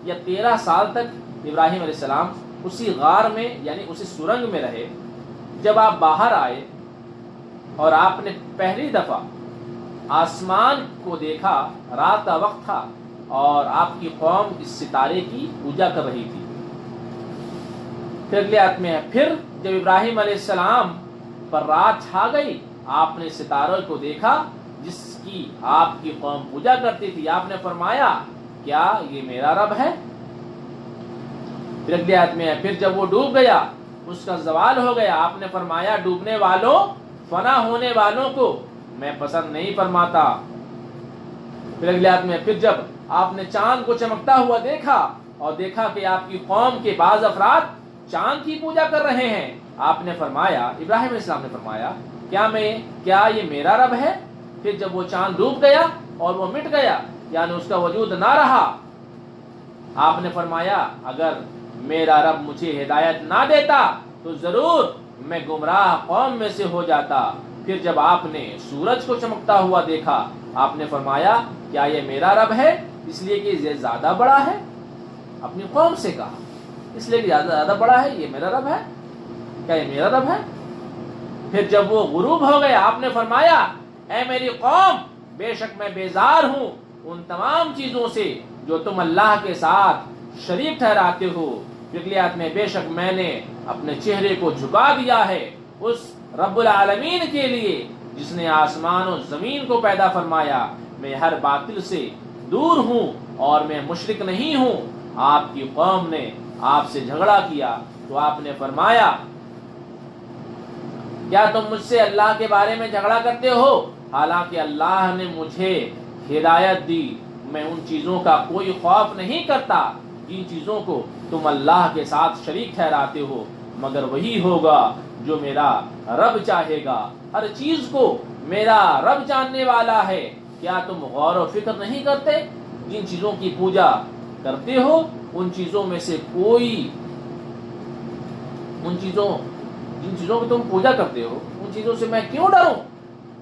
یا 13 سال تک ابراہیم علیہ السلام اسی غار میں یعنی اسی سرنگ میں رہے۔ جب آپ باہر آئے اور آپ نے پہلی دفعہ آسمان کو دیکھا، رات کا وقت تھا اور آپ کی قوم اس ستارے کی پوجا کر رہی تھی۔ پھر اگلے آیت میں ہے، پھر جب ابراہیم علیہ السلام پر رات چھا گئی، آپ نے ستاروں کو دیکھا جس کی آپ کی قوم پوجا کرتی تھی۔ آپ نے فرمایا کیا یہ میرا رب ہے؟ پھر اگلی آیت میں ہے، پھر جب وہ ڈوب گیا اس کا زوال ہو گیا، آپ نے فرمایا ڈوبنے والوں فنا ہونے والوں کو میں پسند نہیں فرماتا۔ پھر اگلی آیت میں، پھر جب آپ نے چاند کو چمکتا ہوا دیکھا اور دیکھا کہ آپ کی قوم کے بعض افراد چاند کی پوجا کر رہے ہیں، آپ نے فرمایا، ابراہیم علیہ السلام نے فرمایا کیا یہ میرا رب ہے؟ پھر جب وہ چاند ڈوب گیا اور وہ مٹ گیا یعنی اس کا وجود نہ رہا، آپ نے فرمایا اگر میرا رب مجھے ہدایت نہ دیتا تو ضرور میں گمراہ قوم میں سے ہو جاتا۔ پھر جب آپ نے سورج کو چمکتا ہوا دیکھا، آپ نے فرمایا کیا یہ میرا رب ہے؟ اس لیے کہ یہ زیادہ بڑا ہے، اپنی قوم سے کہا، اس لیے کہ زیادہ بڑا ہے، یہ میرا رب ہے، کیا یہ میرا رب ہے؟ پھر جب وہ غروب ہو گیا، آپ نے فرمایا اے میری قوم، بے شک میں بیزار ہوں ان تمام چیزوں سے جو تم اللہ کے ساتھ شریک ٹھہراتے ہو۔ پچھلی آیت میں، بے شک میں نے اپنے چہرے کو جھکا دیا ہے اس رب العالمین کے لیے جس نے آسمان و زمین کو پیدا فرمایا۔ میں ہر باطل سے دور ہوں اور میں مشرک نہیں ہوں۔ آپ کی قوم نے آپ سے جھگڑا کیا تو آپ نے فرمایا کیا تم مجھ سے اللہ کے بارے میں جھگڑا کرتے ہو حالانکہ اللہ نے مجھے ہدایت دی؟ میں ان چیزوں کا کوئی خوف نہیں کرتا جن چیزوں کو تم اللہ کے ساتھ شریک ٹھہراتے ہو، مگر وہی ہوگا جو میرا رب چاہے گا۔ ہر چیز کو میرا رب جاننے والا ہے۔ کیا تم غور و فکر نہیں کرتے؟ جن چیزوں کی پوجا کرتے ہو ان چیزوں میں سے جن چیزوں کی تم پوجا کرتے ہو ان چیزوں سے میں کیوں ڈروں؟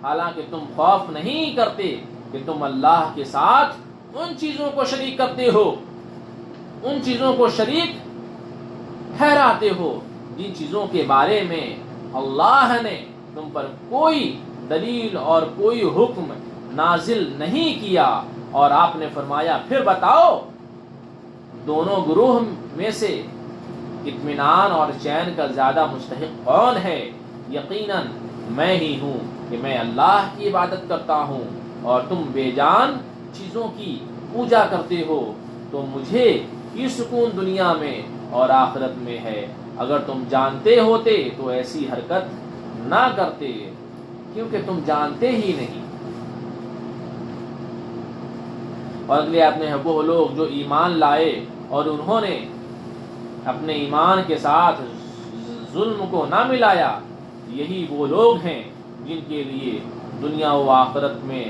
حالانکہ تم خوف نہیں کرتے کہ تم اللہ کے ساتھ ان چیزوں کو شریک کرتے ہو، ان چیزوں کو شریک ٹھہراتے ہو جن چیزوں کے بارے میں اللہ نے تم پر کوئی دلیل اور کوئی حکم نازل نہیں کیا۔ اور آپ نے فرمایا پھر بتاؤ دونوں گروہ میں سے اطمینان اور چین کا زیادہ مستحق کون ہے؟ یقیناً میں ہی ہوں کہ میں اللہ کی عبادت کرتا ہوں اور تم بے جان چیزوں کی پوجا کرتے ہو، تو مجھے یہ سکون دنیا میں اور آخرت میں ہے۔ اگر تم جانتے ہوتے تو ایسی حرکت نہ کرتے، کیونکہ تم جانتے ہی نہیں۔ اور اگلی آیت میں ہے وہ لوگ جو ایمان لائے اور انہوں نے اپنے ایمان کے ساتھ ظلم کو نہ ملایا، یہی وہ لوگ ہیں جن کے لیے دنیا و آخرت میں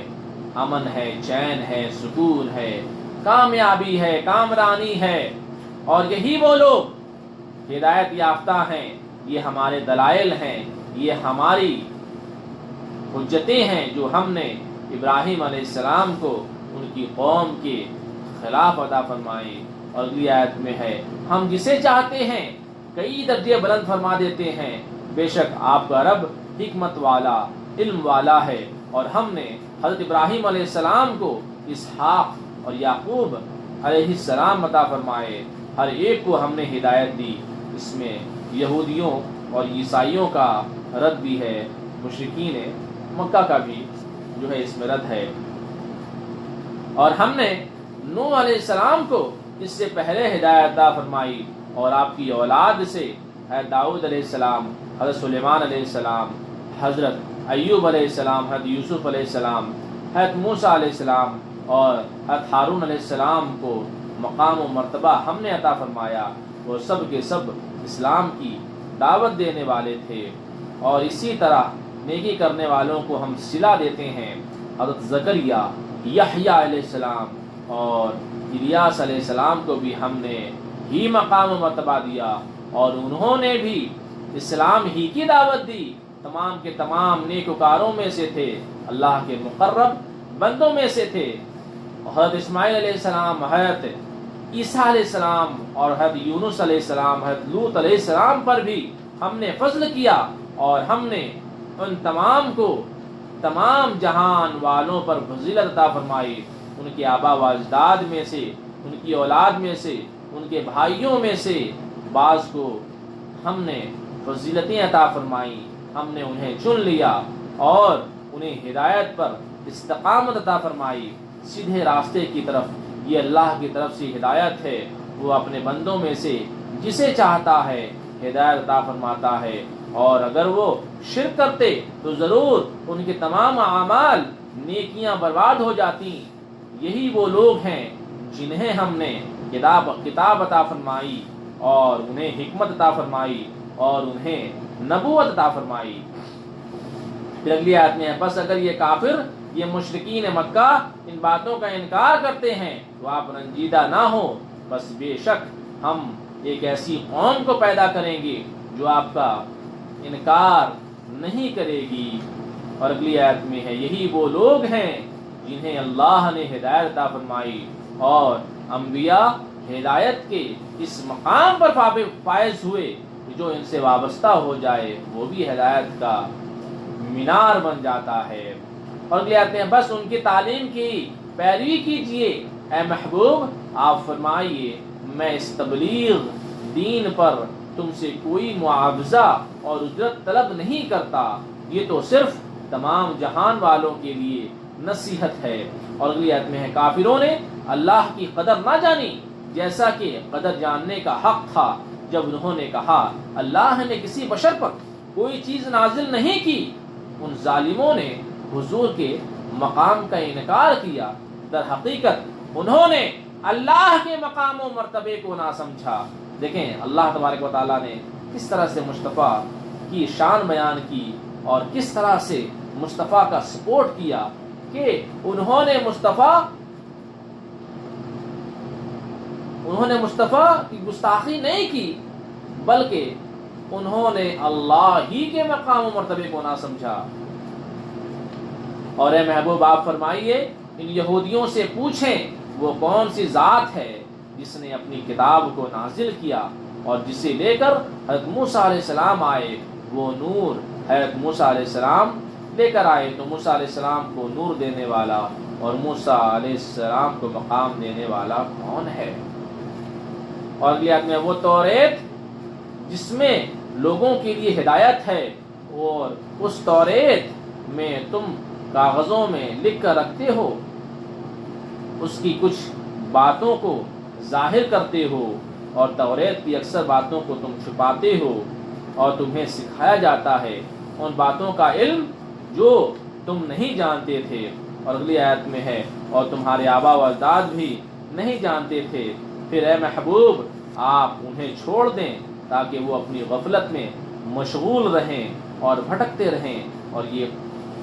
امن ہے، چین ہے، سکون ہے، کامیابی ہے، کامرانی ہے۔ اور یہی وہ لوگ ہدایت یافتہ ہیں، یہ ہمارے دلائل ہیں، یہ ہماری حجتیں ہیں جو ہم نے ابراہیم علیہ السلام کو ان کی قوم کے خلاف عطا فرمائی۔ اور اگلی آیت میں ہے ہم جسے چاہتے ہیں کئی درجے بلند فرما دیتے ہیں، بے شک آپ کا رب حکمت والا علم والا ہے۔ اور ہم نے حضرت ابراہیم علیہ السلام کو اسحاق اور یعقوب علیہ السلام عطا فرمائے، ہر ایک کو ہم نے ہدایت دی۔ اس میں یہودیوں اور عیسائیوں کا رد بھی ہے، مشرکین مکہ کا بھی جو ہے اس میں رد ہے۔ اور ہم نے نوح علیہ السلام کو اس سے پہلے ہدایت عطا فرمائی، اور آپ کی اولاد سے حضرت داؤد علیہ السلام، حضرت سلیمان علیہ السلام، حضرت ایوب علیہ السلام، حضرت یوسف علیہ السلام، حضرت موسیٰ علیہ السلام اور حضرت ہارون علیہ السلام کو مقام و مرتبہ ہم نے عطا فرمایا۔ وہ سب کے سب اسلام کی دعوت دینے والے تھے، اور اسی طرح نیکی کرنے والوں کو ہم صلہ دیتے ہیں۔ حضرت زکریا، یحییٰ علیہ السلام اور الیاس علیہ السلام کو بھی ہم نے ہی مقام و مرتبہ دیا، اور انہوں نے بھی اسلام ہی کی دعوت دی۔ تمام کے تمام نیکوکاروں میں سے تھے، اللہ کے مقرب بندوں میں سے تھے۔ حضرت اسماعیل علیہ السلام، حضرت عیسیٰ علیہ السلام اور حضرت یونس علیہ السلام، حضرت لوط علیہ السلام پر بھی ہم نے فضل کیا، اور ہم نے ان تمام کو تمام جہان والوں پر فضیلت عطا فرمائی۔ ان کے آبا و اجداد میں سے، ان کی اولاد میں سے، ان کے بھائیوں میں سے بعض کو ہم نے فضیلتیں عطا فرمائی، ہم نے انہیں چن لیا اور انہیں ہدایت پر استقامت عطا فرمائی، سیدھے راستے کی طرف۔ یہ اللہ کی طرف سے ہدایت ہے، وہ اپنے بندوں میں سے جسے چاہتا ہے ہدایت عطا فرماتا ہے۔ اور اگر وہ شرک کرتے تو ضرور ان کے تمام اعمال نیکیاں برباد ہو جاتی۔ یہی وہ لوگ ہیں جنہیں ہم نے کتاب عطا فرمائی، اور انہیں حکمت عطا فرمائی، اور انہیں نبوت عطا فرمائی۔ پھر اگلی آیت میں ہے بس اگر یہ کافر، یہ مشرکین مکہ ان باتوں کا انکار کرتے ہیں تو آپ رنجیدہ نہ ہو، بس بے شک ہم ایک ایسی قوم کو پیدا کریں گے جو آپ کا انکار نہیں کرے گی۔ اور اگلی آیت میں ہے یہی وہ لوگ ہیں جنہیں اللہ نے ہدایت عطا فرمائی، اور انبیاء ہدایت کے اس مقام پر فائز ہوئے کہ جو ان سے وابستہ ہو جائے وہ بھی ہدایت کا مینار بن جاتا ہے۔ اور اگلی آیت میں بس ان کی تعلیم کی پیروی کیجئے اے محبوب، آپ فرمائیے میں اس تبلیغ دین پر تم سے کوئی معاوضہ اور اجرت طلب نہیں کرتا، یہ تو صرف تمام جہان والوں کے لیے نصیحت ہے۔ اور اگلی آیت میں ہے کافروں نے اللہ کی قدر نہ جانی جیسا کہ قدر جاننے کا حق تھا جب انہوں نے کہا اللہ نے کسی بشر پر کوئی چیز نازل نہیں کی۔ ان ظالموں نے حضور کے مقام کا انکار کیا، در حقیقت انہوں نے اللہ کے مقام و مرتبے کو نہ سمجھا۔ دیکھیں اللہ تبارک و تعالیٰ نے کس طرح سے مصطفیٰ کی شان بیان کی، اور کس طرح سے مصطفیٰ کا سپورٹ کیا کہ انہوں نے مصطفیٰ کی گستاخی نہیں کی، بلکہ انہوں نے اللہ ہی کے مقام و مرتبے کو نہ سمجھا۔ اور اے محبوب آپ فرمائیے ان یہودیوں سے پوچھیں وہ کون سی ذات ہے جس نے اپنی کتاب کو نازل کیا اور جسے لے کر حضرت موسیٰ علیہ السلام آئے، وہ نور حضرت موسیٰ علیہ السلام لے کر آئے، تو موسیٰ علیہ السلام کو نور دینے والا اور موسیٰ علیہ السلام کو مقام دینے والا کون ہے؟ اور اگلی آیت میں وہ توریت جس میں لوگوں کے لیے ہدایت ہے، اور اس توریت میں تم کاغذوں میں لکھ کر رکھتے ہو، اس کی کچھ باتوں کو ظاہر کرتے ہو، اور توریت کی اکثر باتوں کو تم چھپاتے ہو، اور تمہیں سکھایا جاتا ہے ان باتوں کا علم جو تم نہیں جانتے تھے۔ اور اگلی آیت میں ہے اور تمہارے آبا و اجداد بھی نہیں جانتے تھے، پھر اے محبوب آپ انہیں چھوڑ دیں تاکہ وہ اپنی غفلت میں مشغول رہیں اور بھٹکتے رہیں۔ اور یہ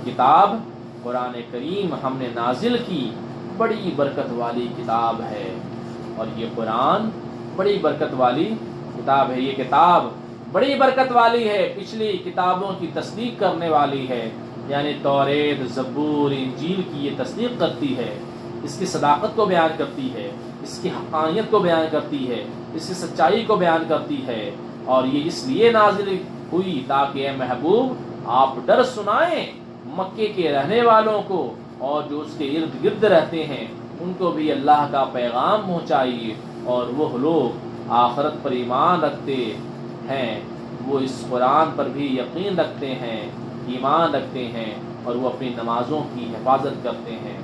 کتاب قرآن کریم ہم نے نازل کی، بڑی برکت والی کتاب ہے، اور یہ قرآن بڑی برکت والی کتاب ہے، یہ کتاب بڑی برکت والی ہے، پچھلی کتابوں کی تصدیق کرنے والی ہے، یعنی توریت، زبور، انجیل کی یہ تصدیق کرتی ہے، اس کی صداقت کو بیان کرتی ہے، اس کی حقانیت کو بیان کرتی ہے، اس کی سچائی کو بیان کرتی ہے، اور یہ اس لیے نازل ہوئی تاکہ اے محبوب آپ ڈر سنائیں مکے کے رہنے والوں کو، اور جو اس کے ارد گرد رہتے ہیں ان کو بھی اللہ کا پیغام پہنچائیے، اور وہ لوگ آخرت پر ایمان رکھتے ہیں، وہ اس قرآن پر بھی یقین رکھتے ہیں، ایمان رکھتے ہیں، اور وہ اپنی نمازوں کی حفاظت کرتے ہیں،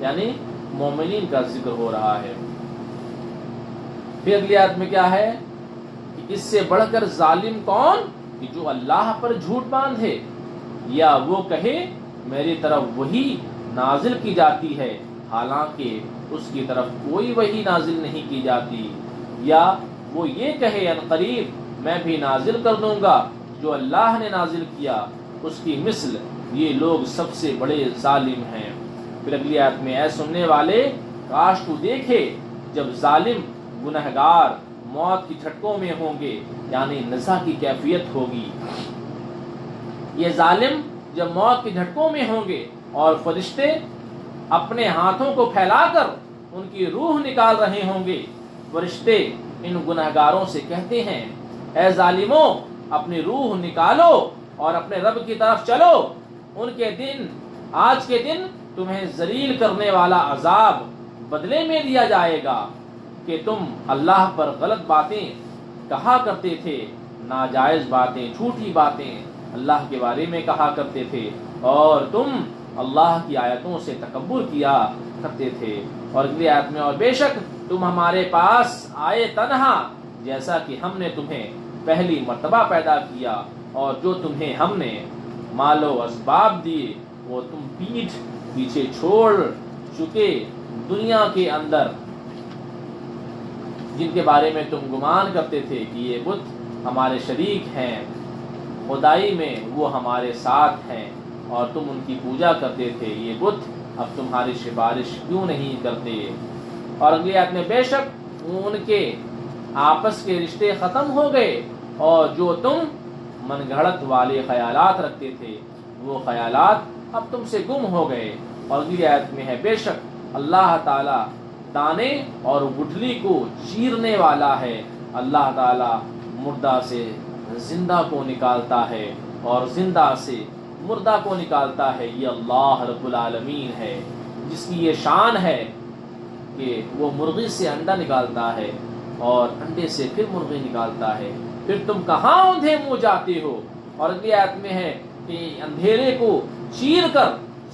یعنی مومنین کا ذکر ہو رہا ہے۔ پھر اگلی آیت میں کیا ہے کہ اس سے بڑھ کر ظالم کون، کہ جو اللہ پر جھوٹ باندھے، یا وہ کہے میری طرف وحی نازل کی جاتی ہے حالانکہ اس کی طرف کوئی وحی نازل نہیں کی جاتی، یا وہ یہ کہے ان قریب میں بھی نازل کر دوں گا جو اللہ نے نازل کیا اس کی مثل، یہ لوگ سب سے بڑے ظالم ہیں۔ پھر اگلی آیت میں اے سننے والے کاش تو دیکھے جب ظالم گنہگار موت کی جھٹکوں میں ہوں گے، یعنی نزا کی کیفیت ہوگی، یہ ظالم جب موت کے جھٹکوں میں ہوں گے اور فرشتے اپنے ہاتھوں کو پھیلا کر ان کی روح نکال رہے ہوں گے، فرشتے ان گنہگاروں سے کہتے ہیں اے ظالموں اپنی روح نکالو اور اپنے رب کی طرف چلو، ان کے دن، آج کے دن تمہیں ذلیل کرنے والا عذاب بدلے میں دیا جائے گا کہ تم اللہ پر غلط باتیں کہا کرتے تھے، ناجائز باتیں، جھوٹی باتیں اللہ کے بارے میں کہا کرتے تھے، اور تم اللہ کی آیتوں سے تکبر کیا کرتے تھے۔ اور اگلی آیت میں اور بے شک تم ہمارے پاس آئے تنہا جیسا کہ ہم نے تمہیں پہلی مرتبہ پیدا کیا، اور جو تمہیں ہم نے مال و اسباب دیے وہ تم پیٹھ پیچھے چھوڑ چکے، دنیا کے اندر جن کے بارے میں تم گمان کرتے تھے کہ یہ بت ہمارے شریک ہیں خدائی میں، وہ ہمارے ساتھ ہیں، اور تم ان کی پوجا کرتے تھے، یہ بت اب تمہاری سفارش کیوں نہیں کرتے۔ اور اگلی آیت میں بے شک ان کے آپس کے رشتے ختم ہو گئے، اور جو تم من گھڑت والے خیالات رکھتے تھے وہ خیالات اب تم سے گم ہو گئے۔ اور اگلی آیت میں ہے بے شک اللہ تعالی دانے اور گٹھلی کو چیرنے والا ہے، اللہ تعالی مردہ سے زندہ کو نکالتا ہے اور زندہ سے مردہ کو نکالتا ہے، یہ اللہ رب العالمین ہے جس کی یہ شان ہے کہ وہ مرغی سے انڈا نکالتا ہے اور انڈے سے پھر مرغی نکالتا ہے، پھر تم کہاں اندھے منہ جاتے ہو۔ اور اگلی آیت میں ہے کہ اندھیرے کو چیر کر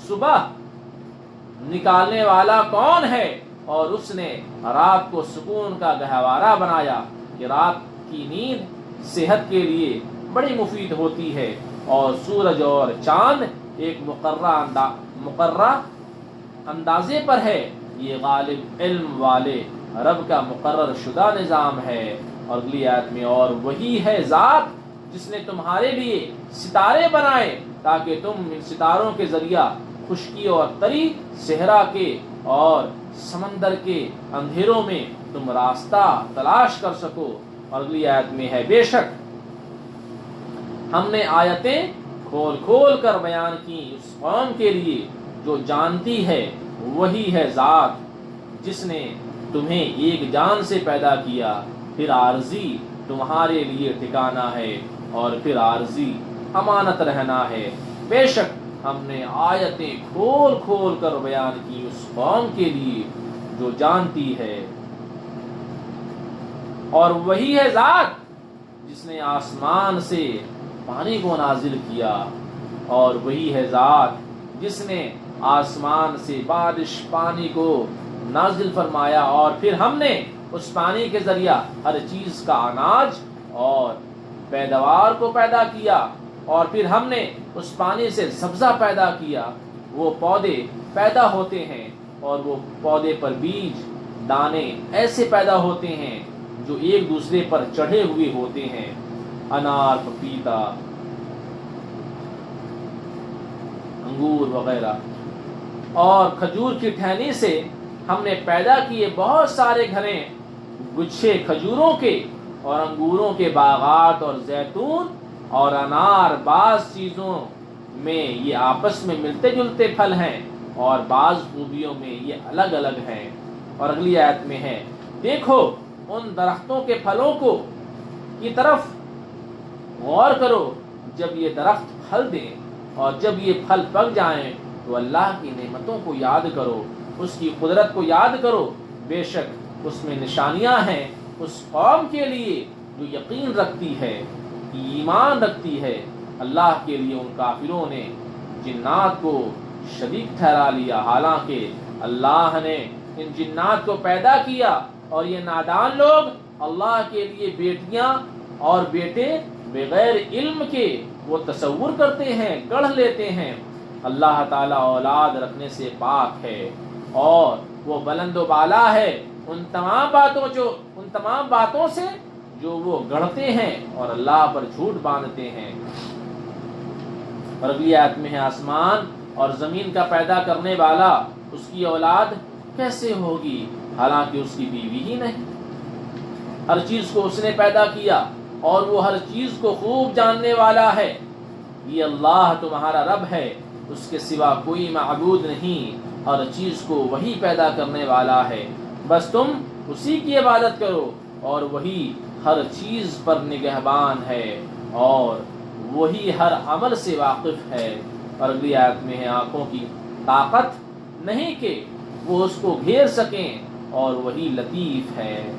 صبح نکالنے والا کون ہے، اور اس نے رات کو سکون کا گہوارہ بنایا، کہ رات کی نیند صحت کے لیے بڑی مفید ہوتی ہے، اور سورج اور چاند ایک مقررہ اندازے پر ہے، یہ غالب علم والے رب کا مقرر شدہ نظام ہے۔ اور اگلی آیت میں اور وہی ہے ذات جس نے تمہارے لیے ستارے بنائے تاکہ تم ان ستاروں کے ذریعہ خشکی اور تری صحرا کے اور سمندر کے اندھیروں میں تم راستہ تلاش کر سکو۔ اور اگلی آیت میں ہے بے شک ہم نے آیتیں کھول کھول کر بیان کی اس قوم کے لیے جو جانتی ہے، وہی ہے ذات جس نے تمہیں ایک جان سے پیدا کیا، پھر عارضی تمہارے لیے ٹھکانہ ہے اور پھر عارضی امانت رہنا ہے۔ بے شک ہم نے آیتیں کھول کھول کر بیان کی اس قوم کے لیے جو جانتی ہے، اور وہی ہے ذات جس نے آسمان سے پانی کو نازل کیا، اور وہی ہے ذات جس نے آسمان سے بارش پانی کو نازل فرمایا، اور پھر ہم نے اس پانی کے ذریعہ ہر چیز کا اناج اور پیداوار کو پیدا کیا، اور پھر ہم نے اس پانی سے سبزہ پیدا کیا، وہ پودے پیدا ہوتے ہیں، اور وہ پودے پر بیج دانے ایسے پیدا ہوتے ہیں جو ایک دوسرے پر چڑھے ہوئے ہوتے ہیں، انار، پپیتا، انگور وغیرہ، اور کھجور کی ٹہنی سے ہم نے پیدا کیے بہت سارے گھریں، گچھے کھجوروں کے اور انگوروں کے باغات اور زیتون اور انار بعض چیزوں میں یہ آپس میں ملتے جلتے پھل ہیں اور بعض خوبیوں میں یہ الگ الگ ہیں۔ اور اگلی آیت میں ہے، دیکھو ان درختوں کے پھلوں کی طرف غور کرو، جب یہ درخت پھل دیں اور جب یہ پھل پک جائیں تو اللہ کی نعمتوں کو یاد کرو، اس کی قدرت کو یاد کرو، بے شک اس میں نشانیاں ہیں اس قوم کے لیے جو یقین رکھتی ہے، ایمان رکھتی ہے۔ اللہ کے لیے ان کافروں نے جنات کو شریک ٹھہرا لیا، حالانکہ اللہ نے ان جنات کو پیدا کیا، اور یہ نادان لوگ اللہ کے لیے بیٹیاں اور بیٹے بغیر علم کے وہ تصور کرتے ہیں، گڑھ لیتے ہیں۔ اللہ تعالیٰ اولاد رکھنے سے پاک ہے اور وہ بلند و بالا ہے ان تمام باتوں سے جو وہ گڑھتے ہیں اور اللہ پر جھوٹ باندھتے ہیں۔ اور اگلی آیت میں ہے، آسمان اور زمین کا پیدا کرنے والا اس کی اولاد کیسے ہوگی حالانکہ اس کی بیوی ہی نہیں؟ ہر چیز کو اس نے پیدا کیا اور وہ ہر چیز کو خوب جاننے والا ہے۔ یہ اللہ تمہارا رب ہے، اس کے سوا کوئی معبود نہیں، ہر چیز کو وہی پیدا کرنے والا ہے، بس تم اسی کی عبادت کرو، اور وہی ہر چیز پر نگہبان ہے اور وہی ہر عمل سے واقف ہے۔ اور اگلی آیت میں ہے، آنکھوں کی طاقت نہیں کہ وہ اس کو گھیر سکیں، اور وہی لطیف ہے،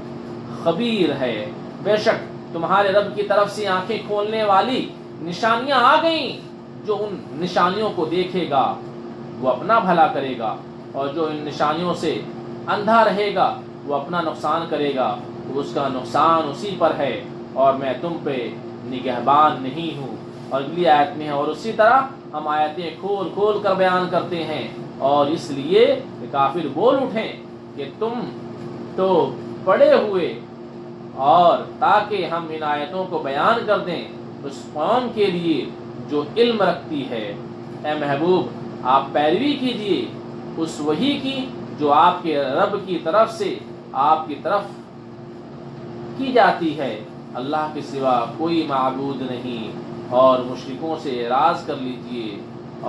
خبیر ہے۔ بے شک تمہارے رب کی طرف سے آنکھیں کھولنے والی نشانیاں آ گئیں، جو ان نشانیوں کو دیکھے گا وہ اپنا بھلا کرے گا، اور جو ان نشانیوں سے اندھا رہے گا وہ اپنا نقصان کرے گا، تو اس کا نقصان اسی پر ہے، اور میں تم پہ نگہبان نہیں ہوں۔ اور اگلی آیت میں ہے، اور اسی طرح ہم آیتیں کھول کھول کر بیان کرتے ہیں، اور اس لیے کہ کافر بول اٹھیں کہ تم تو پڑے ہوئے، اور تاکہ ہم ان آیتوں کو بیان کر دیں اس قوم کے لیے جو علم رکھتی ہے۔ اے محبوب آپ پیروی کیجیے اس وحی کی جو آپ کے رب کی طرف سے آپ کی طرف کی جاتی ہے، اللہ کے سوا کوئی معبود نہیں، اور مشرکوں سے اعراض کر لیجیے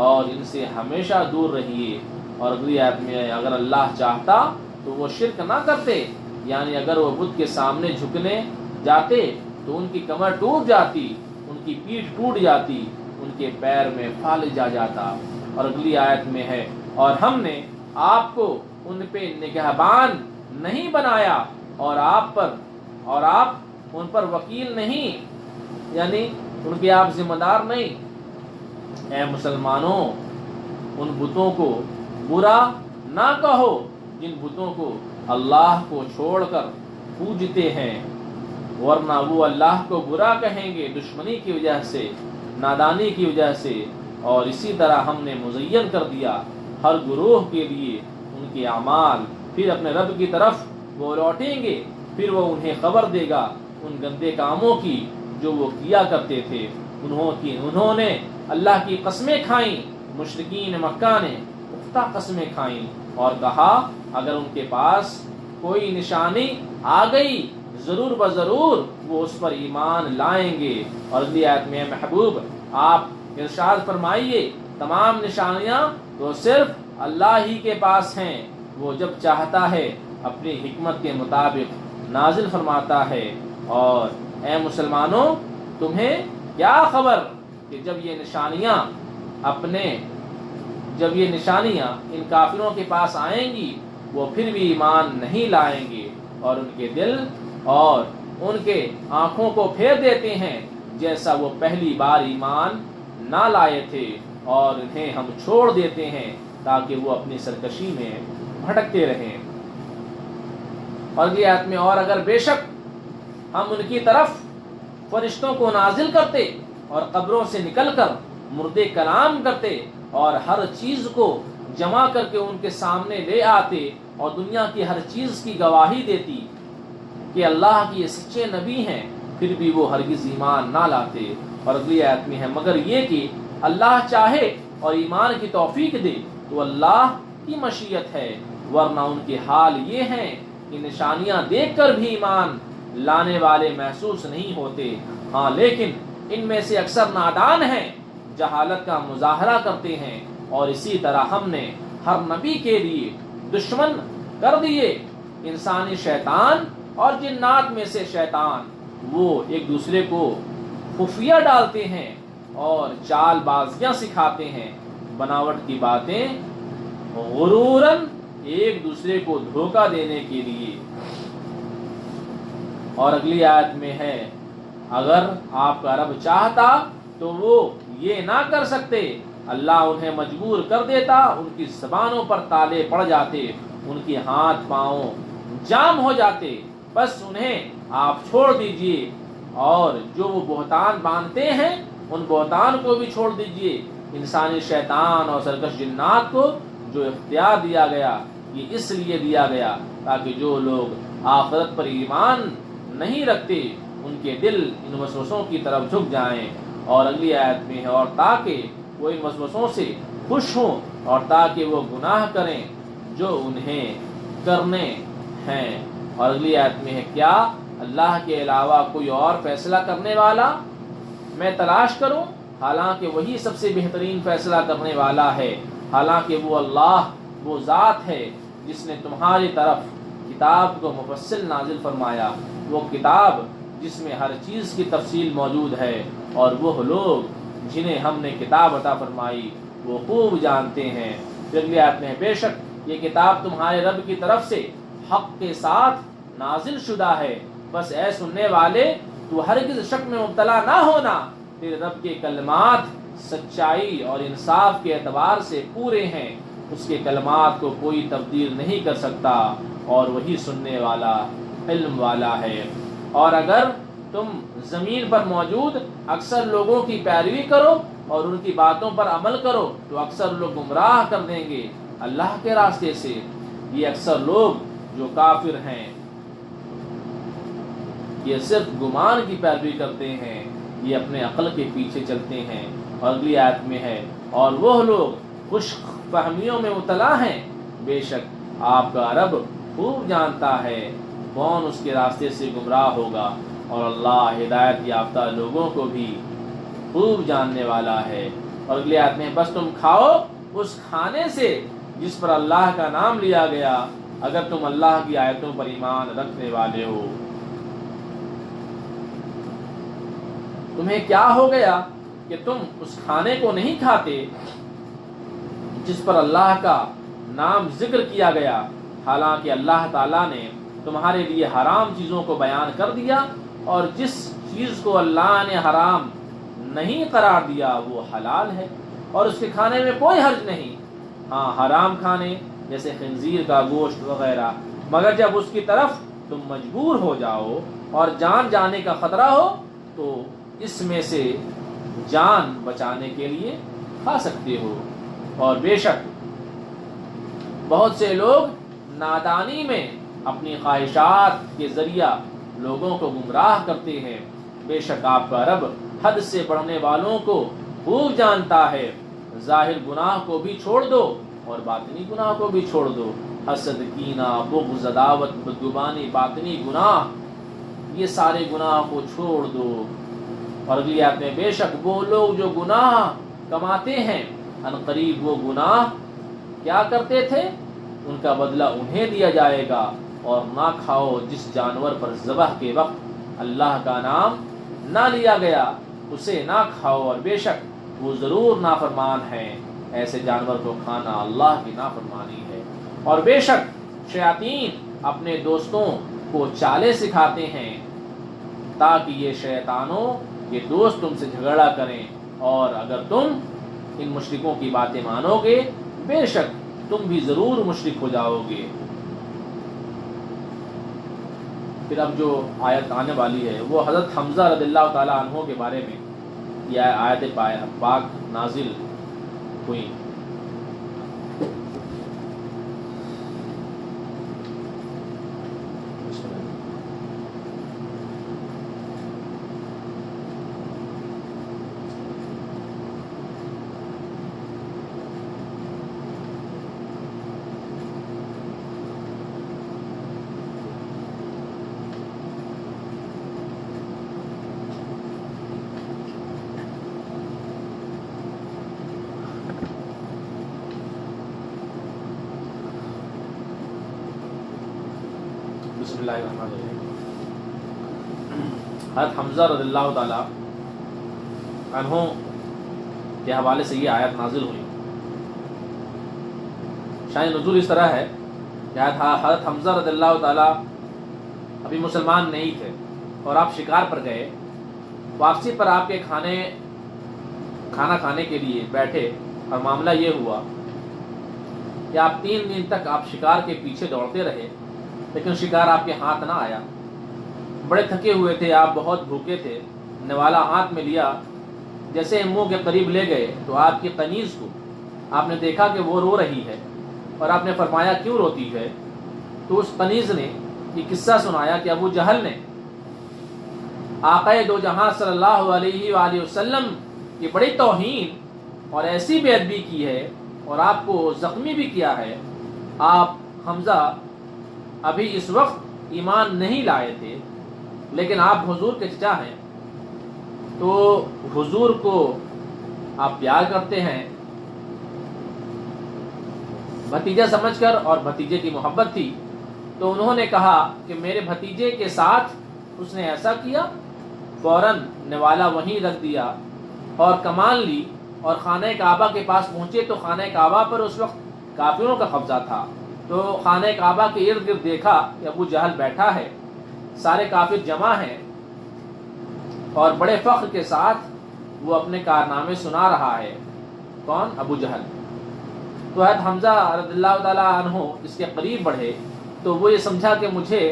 اور ان سے ہمیشہ دور رہیے۔ اور اگلی آیت میں، اگر اللہ چاہتا تو وہ شرک نہ کرتے، یعنی اگر وہ بت کے سامنے جھکنے جاتے تو ان کی کمر ٹوٹ جاتی، ان کی پیٹھ ٹوٹ جاتی، ان کے پیر میں فالج آ جاتا۔ اور اگلی آیت میں ہے، اور ہم نے آپ کو ان پہ نگہبان نہیں بنایا، اور آپ ان پر وکیل نہیں، یعنی ان کے آپ ذمہ دار نہیں۔ اے مسلمانوں، ان بتوں کو برا نہ کہو جن بتوں کو اللہ کو چھوڑ کر پوجتے ہیں، ورنہ وہ اللہ کو برا کہیں گے دشمنی کی وجہ سے، نادانی کی وجہ سے۔ اور اسی طرح ہم نے مزین کر دیا ہر گروہ کے لیے ان کے اعمال، پھر اپنے رب کی طرف وہ لوٹیں گے، پھر وہ انہیں خبر دے گا ان گندے کاموں کی جو وہ کیا کرتے تھے۔ انہوں نے اللہ کی قسمیں کھائیں، مشرکین مکہ نے پختہ قسمیں کھائیں، اور کہا اگر ان کے پاس کوئی نشانی آ گئی ضرور بضرور وہ اس پر ایمان لائیں گے۔ اور اگلی آیت میں محبوب آپ ارشاد فرمائیے، تمام نشانیاں تو صرف اللہ ہی کے پاس ہیں، وہ جب چاہتا ہے اپنی حکمت کے مطابق نازل فرماتا ہے۔ اور اے مسلمانوں، تمہیں کیا خبر کہ جب یہ نشانیاں ان کافروں کے پاس آئیں گی وہ پھر بھی ایمان نہیں لائیں گے، اور ان کے دل اور ان کے آنکھوں کو پھیر دیتے ہیں جیسا وہ پہلی بار ایمان نہ لائے تھے، اور انہیں ہم چھوڑ دیتے ہیں تاکہ وہ اپنی سرکشی میں بھٹکتے رہیں۔ اور یہ آیت میں، اور اگر بے شک ہم ان کی طرف فرشتوں کو نازل کرتے اور قبروں سے نکل کر مردے کلام کرتے اور ہر چیز کو جمع کر کے ان کے سامنے لے آتے اور دنیا کی ہر چیز کی گواہی دیتی کہ اللہ کی یہ سچے نبی ہیں، پھر بھی وہ ہرگز ایمان نہ لاتے۔ اور اگلی آیت میں ہے، مگر یہ کہ اللہ چاہے اور ایمان کی توفیق دے تو اللہ کی مشیت ہے، ورنہ ان کے حال یہ ہیں کہ نشانیاں دیکھ کر بھی ایمان لانے والے محسوس نہیں ہوتے. ہاں لیکن ان میں سے اکثر نادان ہیں، جہالت کا مظاہرہ کرتے ہیں، اور اسی طرح ہم نے ہر نبی کے لیے دشمن کر دیے انسانی شیطان اور جنات میں سے شیطان. وہ ایک دوسرے کو خفیہ ڈالتے ہیں اور چال بازیاں سکھاتے ہیں، بناوٹ کی باتیں، غروراً ایک دوسرے کو دھوکہ دینے کے لیے. اور اگلی آیت میں ہے اگر آپ کا رب چاہتا تو وہ یہ نہ کر سکتے، اللہ انہیں مجبور کر دیتا، ان کی زبانوں پر تالے پڑ جاتے، ان کی ہاتھ پاؤں جام ہو جاتے، بس انہیں آپ چھوڑ دیجئے، اور جو وہ بہتان باندھتے ہیں ان بہتان کو بھی چھوڑ دیجئے. انسانی شیطان اور سرکش جنات کو جو اختیار دیا گیا یہ اس لیے دیا گیا تاکہ جو لوگ آخرت پر ایمان نہیں رکھتے ان کے دل ان وسوسوں کی طرف جھک جائیں. اور اگلی آیت میں ہے اور تاکہ وہ ان وسوسوں سے خوش ہوں اور تاکہ وہ گناہ کریں جو انہیں کرنے ہیں. اور اگلی آیت میں ہے کیا اللہ کے علاوہ کوئی اور فیصلہ کرنے والا میں تلاش کروں، حالانکہ وہی سب سے بہترین فیصلہ کرنے والا ہے. حالانکہ وہ اللہ وہ ذات ہے جس نے تمہاری طرف کتاب کو مفصل نازل فرمایا، وہ کتاب جس میں ہر چیز کی تفصیل موجود ہے، اور وہ لوگ جنہیں ہم نے کتاب عطا فرمائی وہ خوب جانتے ہیں. اگلی آیت میں بے شک یہ کتاب تمہارے رب کی طرف سے حق کے ساتھ نازل شدہ ہے، بس اے سننے والے تو ہرگز شک میں مبتلا نہ ہونا، تیرے رب کے کلمات سچائی اور انصاف کے اعتبار سے پورے ہیں، اس کے کلمات کو کوئی تبدیل نہیں کر سکتا، اور وہی سننے والا علم والا ہے. اور اگر تم زمین پر موجود اکثر لوگوں کی پیروی کرو اور ان کی باتوں پر عمل کرو تو اکثر لوگ گمراہ کر دیں گے اللہ کے راستے سے. یہ اکثر لوگ جو کافر ہیں یہ صرف گمان کی پیروی کرتے ہیں، یہ اپنے عقل کے پیچھے چلتے ہیں. اور اگلی آیت میں ہے اور وہ لوگ خوش فہمیوں میں مبتلا ہیں، بے شک آپ کا رب خوب جانتا ہے کون اس کے راستے سے گمراہ ہوگا، اور اللہ ہدایت یافتہ لوگوں کو بھی خوب جاننے والا ہے. اور اگلی آیت میں بس تم کھاؤ اس کھانے سے جس پر اللہ کا نام لیا گیا اگر تم اللہ کی آیتوں پر ایمان رکھنے والے ہو. تمہیں کیا ہو گیا کہ تم اس کھانے کو نہیں کھاتے جس پر اللہ کا نام ذکر کیا گیا، حالانکہ اللہ تعالیٰ نے تمہارے لیے حرام چیزوں کو بیان کر دیا، اور جس چیز کو اللہ نے حرام نہیں قرار دیا وہ حلال ہے اور اس کے کھانے میں کوئی حرج نہیں. ہاں حرام کھانے جیسے خنزیر کا گوشت وغیرہ، مگر جب اس کی طرف تم مجبور ہو جاؤ اور جان جانے کا خطرہ ہو تو اس میں سے جان بچانے کے لیے کھا سکتے ہو. اور بے شک بہت سے لوگ نادانی میں اپنی خواہشات کے ذریعہ لوگوں کو گمراہ کرتے ہیں. بے شک آپ کا رب حد سے بڑھنے والوں کو خوب جانتا ہے. ظاہر گناہ کو بھی چھوڑ دو اور باطنی گناہ کو بھی چھوڑ دو. حسد، کینہ، بغض، عداوت، بدگمانی، باطنی گناہ، یہ سارے گناہ کو چھوڑ دو. اور اگلی آیت میں بے شک وہ لوگ جو گناہ کماتے ہیں ان قریب وہ گناہ کیا کرتے تھے ان کا بدلہ انہیں دیا جائے گا. اور نہ کھاؤ جس جانور پر ذبح کے وقت اللہ کا نام نہ لیا گیا اسے نہ کھاؤ، اور بے شک وہ ضرور نافرمان ہیں، ایسے جانور کو کھانا اللہ کی نافرمانی ہے. اور بے شک شیاطین اپنے دوستوں کو چالیں سکھاتے ہیں تاکہ یہ شیطانوں یہ دوست تم سے جھگڑا کریں، اور اگر تم ان مشرکوں کی باتیں مانو گے بے شک تم بھی ضرور مشرک ہو جاؤ گے. پھر اب جو آیت آنے والی ہے وہ حضرت حمزہ رضی اللہ تعالیٰ عنہ کے بارے میں یہ آیت پاک نازل ہوئی. اللہ الرحمن الرحیم۔ حضرت حمزہ رضی اللہ تعالیٰ عنہ کے حوالے سے یہ آیت نازل ہوئی۔ شان نزول اس طرح ہے کہ حضرت حمزہ رضی اللہ تعالیٰ ابھی مسلمان نہیں تھے اور آپ شکار پر گئے، واپسی پر آپ کے کھانا کھانے کے لیے بیٹھے اور معاملہ یہ ہوا کہ آپ 3 دن تک آپ شکار کے پیچھے دوڑتے رہے لیکن شکار آپ کے ہاتھ نہ آیا۔ بڑے تھکے ہوئے تھے آپ، بہت بھوکے تھے، نوالا ہاتھ میں لیا، جیسے منہ کے قریب لے گئے تو آپ کی قنیز کو آپ نے دیکھا کہ وہ رو رہی ہے اور آپ نے فرمایا کیوں روتی ہے؟ تو اس قنیز نے یہ قصہ سنایا کہ ابو جہل نے آقا دو جہاں صلی اللہ علیہ وآلہ وسلم کی بڑی توہین اور ایسی بے ادبی کی ہے اور آپ کو زخمی بھی کیا ہے۔ آپ حمزہ ابھی اس وقت ایمان نہیں لائے تھے لیکن آپ حضور کے چچا ہیں تو حضور کو آپ پیار کرتے ہیں، بھتیجا سمجھ کر، اور بھتیجے کی محبت تھی، تو انہوں نے کہا کہ میرے بھتیجے کے ساتھ اس نے ایسا کیا۔ فوراً نوالا وہیں رکھ دیا اور کمان لی اور خانہ کعبہ کے پاس پہنچے تو خانہ کعبہ پر اس وقت کافروں کا قبضہ تھا، تو خانہ کعبہ کے ارد گرد دیکھا کہ ابو جہل بیٹھا ہے، سارے کافر جمع ہیں اور بڑے فخر کے ساتھ وہ اپنے کارنامے سنا رہا ہے۔ کون؟ ابو جہل۔ تو حضرت حمزہ رضی اللہ تعالیٰ عنہ اس کے قریب بڑھے تو وہ یہ سمجھا کہ مجھے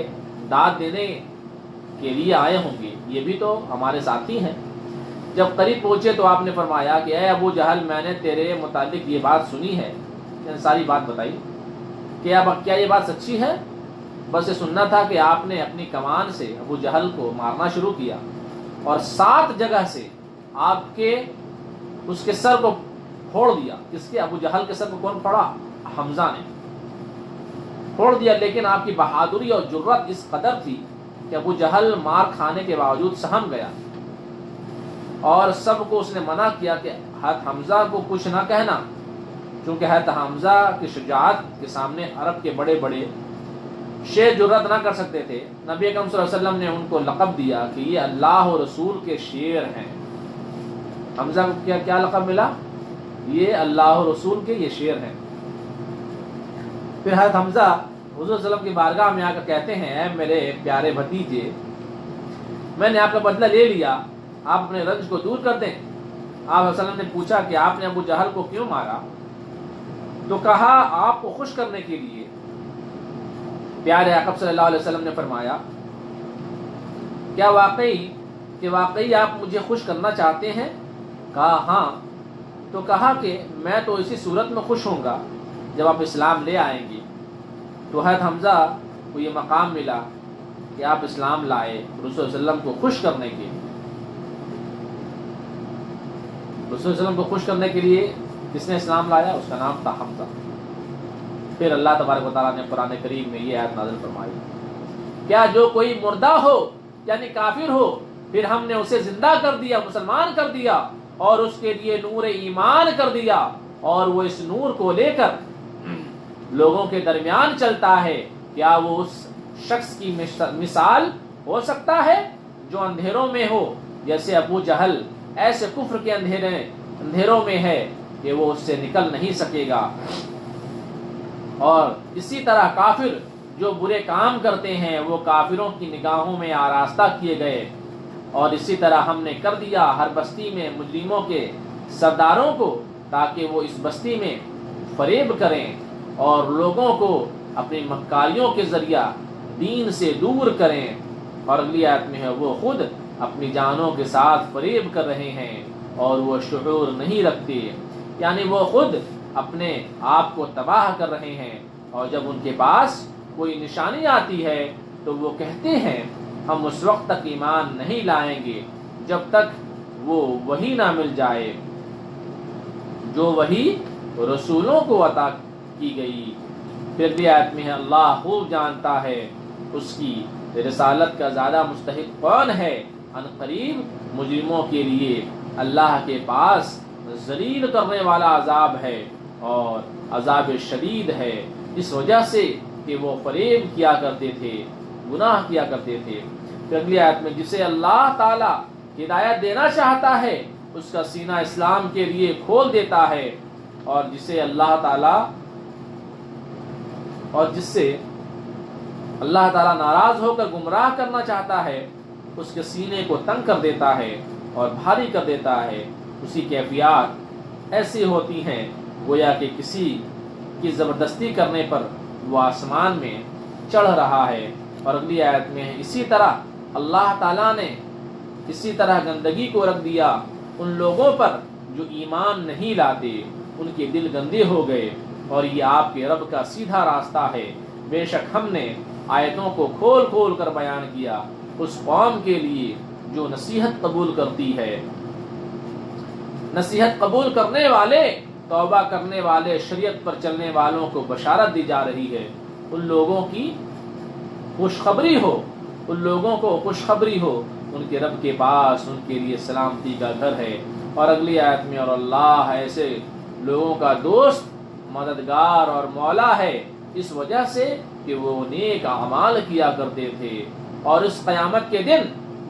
داد دینے کے لیے آئے ہوں گے، یہ بھی تو ہمارے ساتھی ہیں۔ جب قریب پہنچے تو آپ نے فرمایا کہ اے ابو جہل، میں نے تیرے متعلق یہ بات سنی ہے، ساری بات بتائی، کیا یہ بات سچی ہے؟ بس یہ سننا تھا کہ آپ نے اپنی کمان سے ابو جہل کو مارنا شروع کیا اور 7 جگہ سے آپ کے اس کے سر کو پھوڑ دیا۔ کس کے؟ ابو جہل کے سر کو کون پھوڑا؟ حمزہ نے پھوڑ دیا، لیکن آپ کی بہادری اور جرأت اس قدر تھی کہ ابو جہل مار کھانے کے باوجود سہم گیا اور سب کو اس نے منع کیا کہ حضرت حمزہ کو کچھ نہ کہنا، کیونکہ حضرت حمزہ کی شجاعت کے سامنے عرب کے بڑے بڑے شیر جرأت نہ کر سکتے تھے۔ نبی اکرم صلی اللہ علیہ وسلم نے ان کو لقب دیا کہ یہ اللہ و رسول کے شیر ہیں۔ حمزہ کو کیا لقب ملا؟ یہ اللہ و رسول کے یہ شیر ہیں۔ پھر حضرت حمزہ حضور صلی اللہ علیہ وسلم کی بارگاہ میں آ کر کہتے ہیں اے میرے پیارے بھتیجے، میں نے آپ کا بدلہ لے لیا، آپ اپنے رنج کو دور کر دیں۔ آپ علیہ وسلم نے پوچھا کہ آپ نے ابو جہل کو کیوں مارا؟ تو کہا آپ کو خوش کرنے کے لیے۔ پیارے آقا صلی اللہ علیہ وسلم نے فرمایا کیا واقعی آپ مجھے خوش کرنا چاہتے ہیں؟ کہا ہاں۔ تو کہا کہ میں تو اسی صورت میں خوش ہوں گا جب آپ اسلام لے آئیں گے۔ تو حضرت حمزہ کو یہ مقام ملا کہ آپ اسلام لائے رسول صلی اللہ علیہ وسلم کو خوش کرنے کے لیے۔ رسول صلی اللہ علیہ وسلم کو خوش کرنے کے لیے کس نے اسلام لایا؟ اس کا نام تھا حمزہ۔ پھر اللہ تبارک و تعالیٰ نے قرآن کریم میں یہ آیت نازل فرمائی، کیا جو کوئی مردہ ہو یعنی کافر ہو پھر ہم نے اسے زندہ کر دیا، مسلمان کر دیا اور اس کے لیے نور ایمان کر دیا اور وہ اس نور کو لے کر لوگوں کے درمیان چلتا ہے، کیا وہ اس شخص کی مثال ہو سکتا ہے جو اندھیروں میں ہو جیسے ابو جہل ایسے کفر کے اندھیروں میں ہے کہ وہ اس سے نکل نہیں سکے گا۔ اور اسی طرح کافر جو برے کام کرتے ہیں وہ کافروں کی نگاہوں میں آراستہ کیے گئے، اور اسی طرح ہم نے کر دیا ہر بستی میں مجرموں کے سرداروں کو تاکہ وہ اس بستی میں فریب کریں اور لوگوں کو اپنی مکاریوں کے ذریعہ دین سے دور کریں، اور اگلی آیت میں ہے وہ خود اپنی جانوں کے ساتھ فریب کر رہے ہیں اور وہ شعور نہیں رکھتے، یعنی وہ خود اپنے آپ کو تباہ کر رہے ہیں، اور جب ان کے پاس کوئی نشانی آتی ہے تو وہ کہتے ہیں ہم اس وقت تک ایمان نہیں لائیں گے جب تک وہ وحی نہ مل جائے جو وحی رسولوں کو عطا کی گئی۔ پھر بھی آیت میں ہے اللہ خوب جانتا ہے اس کی رسالت کا زیادہ مستحق کون ہے، ان قریب مجرموں کے لیے اللہ کے پاس ذلیل کرنے والا عذاب ہے اور عذاب شدید ہے، اس وجہ سے کہ وہ فریب کیا کرتے تھے گناہ کیا کرتے تھے۔ پھر اگلی آیت میں جسے اللہ تعالی ہدایت دینا چاہتا ہے اس کا سینہ اسلام کے لیے کھول دیتا ہے، اور جسے اللہ تعالی جس سے اللہ تعالیٰ ناراض ہو کر گمراہ کرنا چاہتا ہے اس کے سینے کو تنگ کر دیتا ہے اور بھاری کر دیتا ہے۔ اسی کیفیات ایسی ہوتی ہیں گویا کہ کسی کی زبردستی کرنے پر وہ آسمان میں چڑھ رہا ہے۔ اور اگلی آیت میں اسی طرح اللہ تعالیٰ نے اسی طرح گندگی کو رکھ دیا ان لوگوں پر جو ایمان نہیں لاتے، ان کے دل گندے ہو گئے، اور یہ آپ کے رب کا سیدھا راستہ ہے۔ بے شک ہم نے آیتوں کو کھول کھول کر بیان کیا اس قوم کے لیے جو نصیحت قبول کرتی ہے۔ نصیحت قبول کرنے والے، توبہ کرنے والے، شریعت پر چلنے والوں کو بشارت دی جا رہی ہے۔ ان لوگوں کی خوشخبری ہو، ان لوگوں کو خوشخبری ہو، ان کے رب کے پاس ان کے لیے سلامتی کا گھر ہے۔ اور اگلی آیت میں اور اللہ ایسے لوگوں کا دوست، مددگار اور مولا ہے اس وجہ سے کہ وہ نیک اعمال کیا کرتے تھے، اور اس قیامت کے دن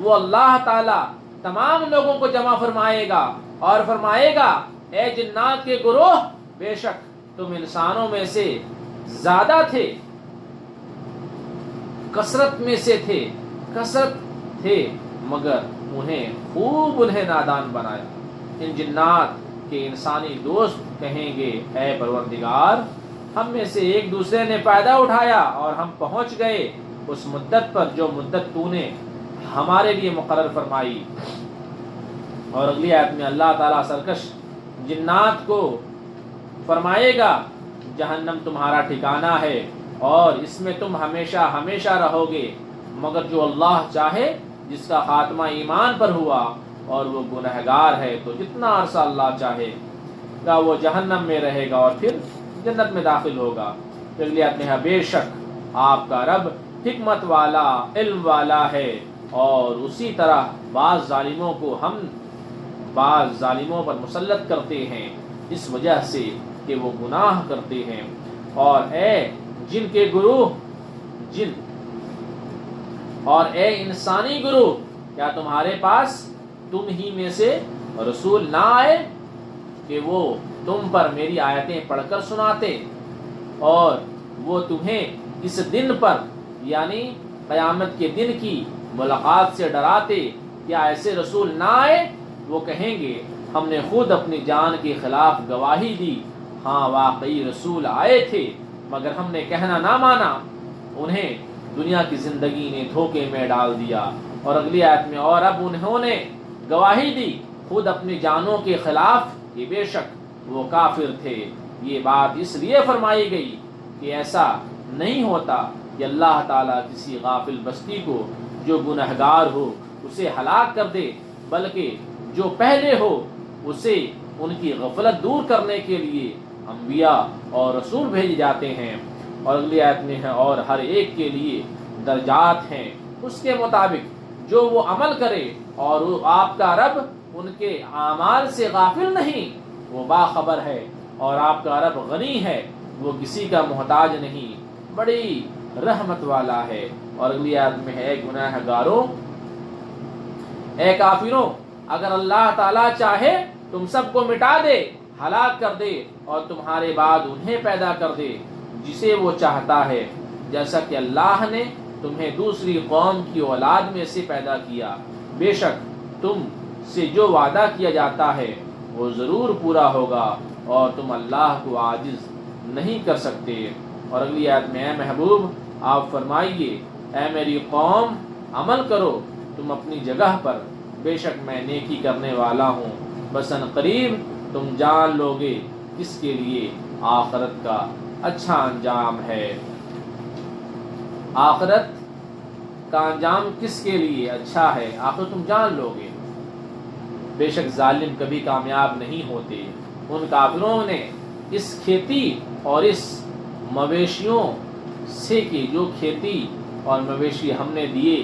وہ اللہ تعالی تمام لوگوں کو جمع فرمائے گا اور فرمائے گا اے جنات کے گروہ، بے شک تم انسانوں میں سے زیادہ تھے، کثرت میں سے تھے، کثرت تھے، مگر انہیں نادان بنایا۔ ان جنات کے انسانی دوست کہیں گے اے پروردگار، ہم میں سے ایک دوسرے نے فائدہ اٹھایا اور ہم پہنچ گئے اس مدت پر جو مدت تو نے ہمارے لیے مقرر فرمائی۔ اور اگلی آیت میں اللہ تعالیٰ سرکش جنات کو فرمائے گا جہنم تمہارا ٹھکانہ ہے اور اس میں تم ہمیشہ ہمیشہ رہو گے، مگر جو اللہ چاہے، جس کا خاتمہ ایمان پر ہوا اور وہ گنہگار ہے، تو جتنا عرصہ اللہ چاہے گا وہ جہنم میں رہے گا اور پھر جنت میں داخل ہوگا۔ پھر اگلی آیت میں بے شک آپ کا رب حکمت والا، علم والا ہے، اور اسی طرح بعض ظالموں پر مسلط کرتے ہیں اس وجہ سے کہ وہ گناہ کرتے ہیں۔ اور اے جن کے گروہ، اور اے انسانی گروہ، کیا تمہارے پاس تم ہی میں سے رسول نہ آئے کہ وہ تم پر میری آیتیں پڑھ کر سناتے اور وہ تمہیں اس دن پر یعنی قیامت کے دن کی ملاقات سے ڈراتے؟ کیا ایسے رسول نہ آئے؟ وہ کہیں گے ہم نے خود اپنی جان کے خلاف گواہی دی، ہاں واقعی رسول آئے تھے مگر ہم نے کہنا نہ مانا، انہیں دنیا کی زندگی نے دھوکے میں ڈال دیا۔ اور اگلی آیت میں اور اب انہوں نے گواہی دی خود اپنی جانوں کے خلاف کہ بے شک وہ کافر تھے۔ یہ بات اس لیے فرمائی گئی کہ ایسا نہیں ہوتا کہ اللہ تعالیٰ کسی غافل بستی کو جو گنہگار ہو اسے ہلاک کر دے، بلکہ جو پہلے ہو اسے ان کی غفلت دور کرنے کے لیے انبیاء اور رسول بھیجے جاتے ہیں۔ اور اگلی آیت میں ہے اور ہر ایک کے لیے درجات ہیں اس کے مطابق جو وہ عمل کرے، اور آپ کا رب ان کے اعمال سے غافل نہیں، وہ باخبر ہے، اور آپ کا رب غنی ہے، وہ کسی کا محتاج نہیں، بڑی رحمت والا ہے۔ اور اگلی آیت میں ہے اے گناہ گاروں، اے کافروں، اگر اللہ تعالیٰ چاہے تم سب کو مٹا دے، ہلاک کر دے، اور تمہارے بعد انہیں پیدا کر دے جسے وہ چاہتا ہے، جیسا کہ اللہ نے تمہیں دوسری قوم کی اولاد میں سے پیدا کیا، بے شک تم سے جو وعدہ کیا جاتا ہے وہ ضرور پورا ہوگا اور تم اللہ کو عاجز نہیں کر سکتے۔ اور اگلی آیت میں اے محبوب آپ فرمائیے اے میری قوم عمل کرو تم اپنی جگہ پر، بے شک میں نیکی کرنے والا ہوں، بس ان قریب تم جان لوگے کس کے لیے آخرت کا اچھا انجام ہے۔ آخرت کا انجام کس کے لیے اچھا ہے آخر تم جان لوگے۔ بے شک ظالم کبھی کامیاب نہیں ہوتے۔ ان کافروں نے اس کھیتی اور اس مویشیوں سے کہ جو کھیتی اور مویشی ہم نے دیے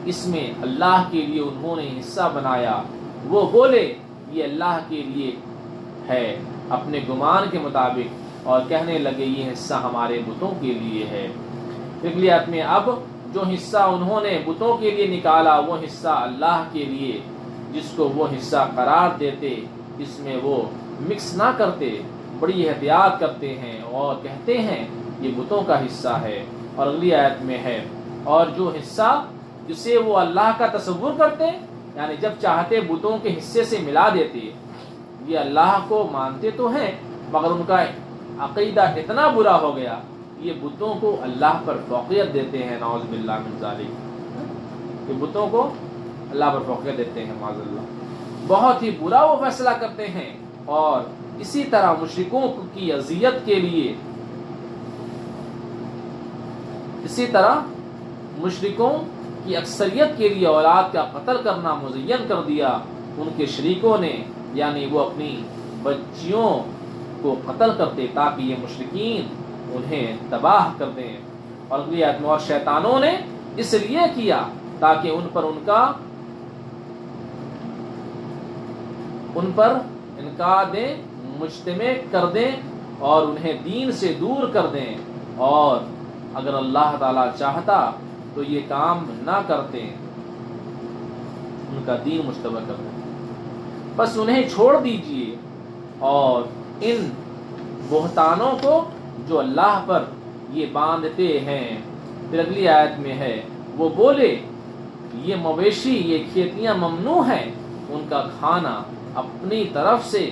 اس میں اللہ کے لیے انہوں نے حصہ بنایا، وہ بولے یہ اللہ کے لیے ہے اپنے گمان کے مطابق، اور کہنے لگے یہ حصہ ہمارے بتوں کے لیے ہے۔ اگلی آیت میں اب جو حصہ انہوں نے بتوں کے لیے نکالا وہ حصہ اللہ کے لیے، جس کو وہ حصہ قرار دیتے، اس میں وہ مکس نہ کرتے، بڑی احتیاط کرتے ہیں اور کہتے ہیں یہ بتوں کا حصہ ہے۔ اور اگلی آیت میں ہے اور جو حصہ جسے وہ اللہ کا تصور کرتے، یعنی جب چاہتے بتوں کے حصے سے ملا دیتے، یہ اللہ کو مانتے تو ہیں مگر ان کا عقیدہ اتنا برا ہو گیا یہ بتوں کو اللہ پر فوقیت دیتے ہیں، نعوذ باللہ من ذالک، کہ بتوں کو اللہ پر فوقیت دیتے ہیں معاذ اللہ، بہت ہی برا وہ فیصلہ کرتے ہیں۔ اور اسی طرح مشرکوں کی اذیت کے لیے، اسی طرح مشرکوں کی اکثریت کے لیے اولاد کا قتل کرنا مزین کر دیا ان کے شریکوں نے، یعنی وہ اپنی بچیوں کو قتل کرتے تاکہ یہ مشرکین انہیں تباہ کر دیں۔ اور اگلی آیت میں اور شیطانوں نے اس لیے کیا تاکہ ان پر انکار دیں، مجتمع کر دیں اور انہیں دین سے دور کر دیں، اور اگر اللہ تعالی چاہتا تو یہ کام نہ کرتے، ان کا دین مجتمع کر دیں، بس انہیں چھوڑ دیجئے اور ان بہتانوں کو جو اللہ پر یہ باندھتے ہیں۔ پھر اگلی آیت میں ہے وہ بولے یہ مویشی، یہ کھیتیاں ممنوع ہیں، ان کا کھانا اپنی طرف سے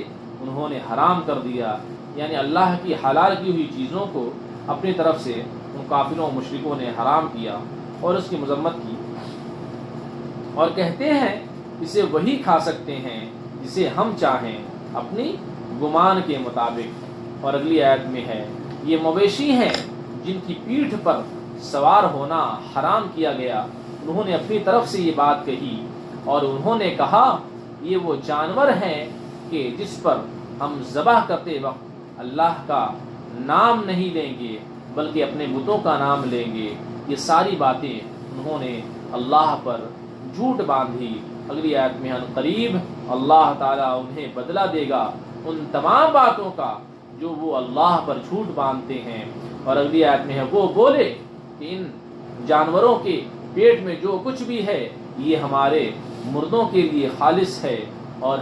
انہوں نے حرام کر دیا، یعنی اللہ کی حلال کی ہوئی چیزوں کو اپنی طرف سے ان کافروں و مشرکوں نے حرام کیا اور اس کی مذمت کی، اور کہتے ہیں اسے وہی کھا سکتے ہیں جسے ہم چاہیں اپنی گمان کے مطابق۔ اور اگلی آیت میں ہے یہ مویشی ہیں جن کی پیٹھ پر سوار ہونا حرام کیا گیا، انہوں نے اپنی طرف سے یہ بات کہی اور انہوں نے کہا یہ وہ جانور ہیں کہ جس پر ہم ذبح کرتے وقت اللہ کا نام نہیں لیں گے بلکہ اپنے بتوں کا نام لیں گے۔ یہ ساری باتیں انہوں نے اللہ پر جھوٹ باندھی۔ اگلی آیت میں قریب اللہ تعالیٰ انہیں بدلہ دے گا ان تمام باتوں کا جو وہ اللہ پر جھوٹ باندھتے ہیں۔ اور اگلی آیت میں ہے وہ بولے کہ ان جانوروں کے پیٹ میں جو کچھ بھی ہے یہ ہمارے مردوں کے لیے خالص ہے اور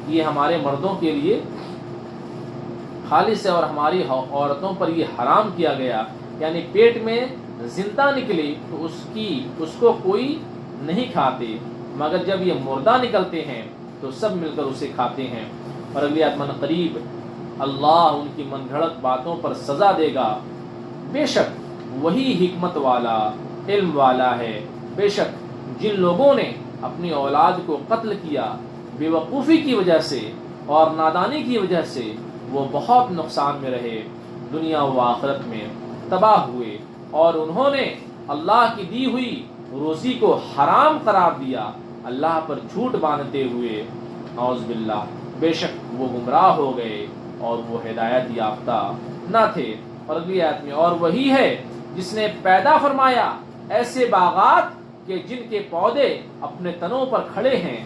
یہ ہمارے مردوں کے لیے خالص ہے اور ہماری عورتوں پر یہ حرام کیا گیا، یعنی پیٹ میں زندہ نکلی تو اس کو کوئی نہیں کھاتے، مگر جب یہ مردہ نکلتے ہیں تو سب مل کر اسے کھاتے ہیں۔ اور اگلی آیت من قریب اللہ ان کی من گھڑت باتوں پر سزا دے گا، بے شک وہی حکمت والا علم والا ہے۔ بے شک جن لوگوں نے اپنی اولاد کو قتل کیا بے وقوفی کی وجہ سے اور نادانی کی وجہ سے وہ بہت نقصان میں رہے، دنیا و آخرت میں تباہ ہوئے، اور انہوں نے اللہ کی دی ہوئی روزی کو حرام قرار دیا اللہ پر جھوٹ باندھتے ہوئے، نعوذ باللہ، بے شک وہ گمراہ ہو گئے اور وہ ہدایت یافتہ نہ تھے۔ اور اگلی آیت میں اور وہی ہے جس نے پیدا فرمایا ایسے باغات کہ جن کے پودے اپنے تنوں پر کھڑے ہیں،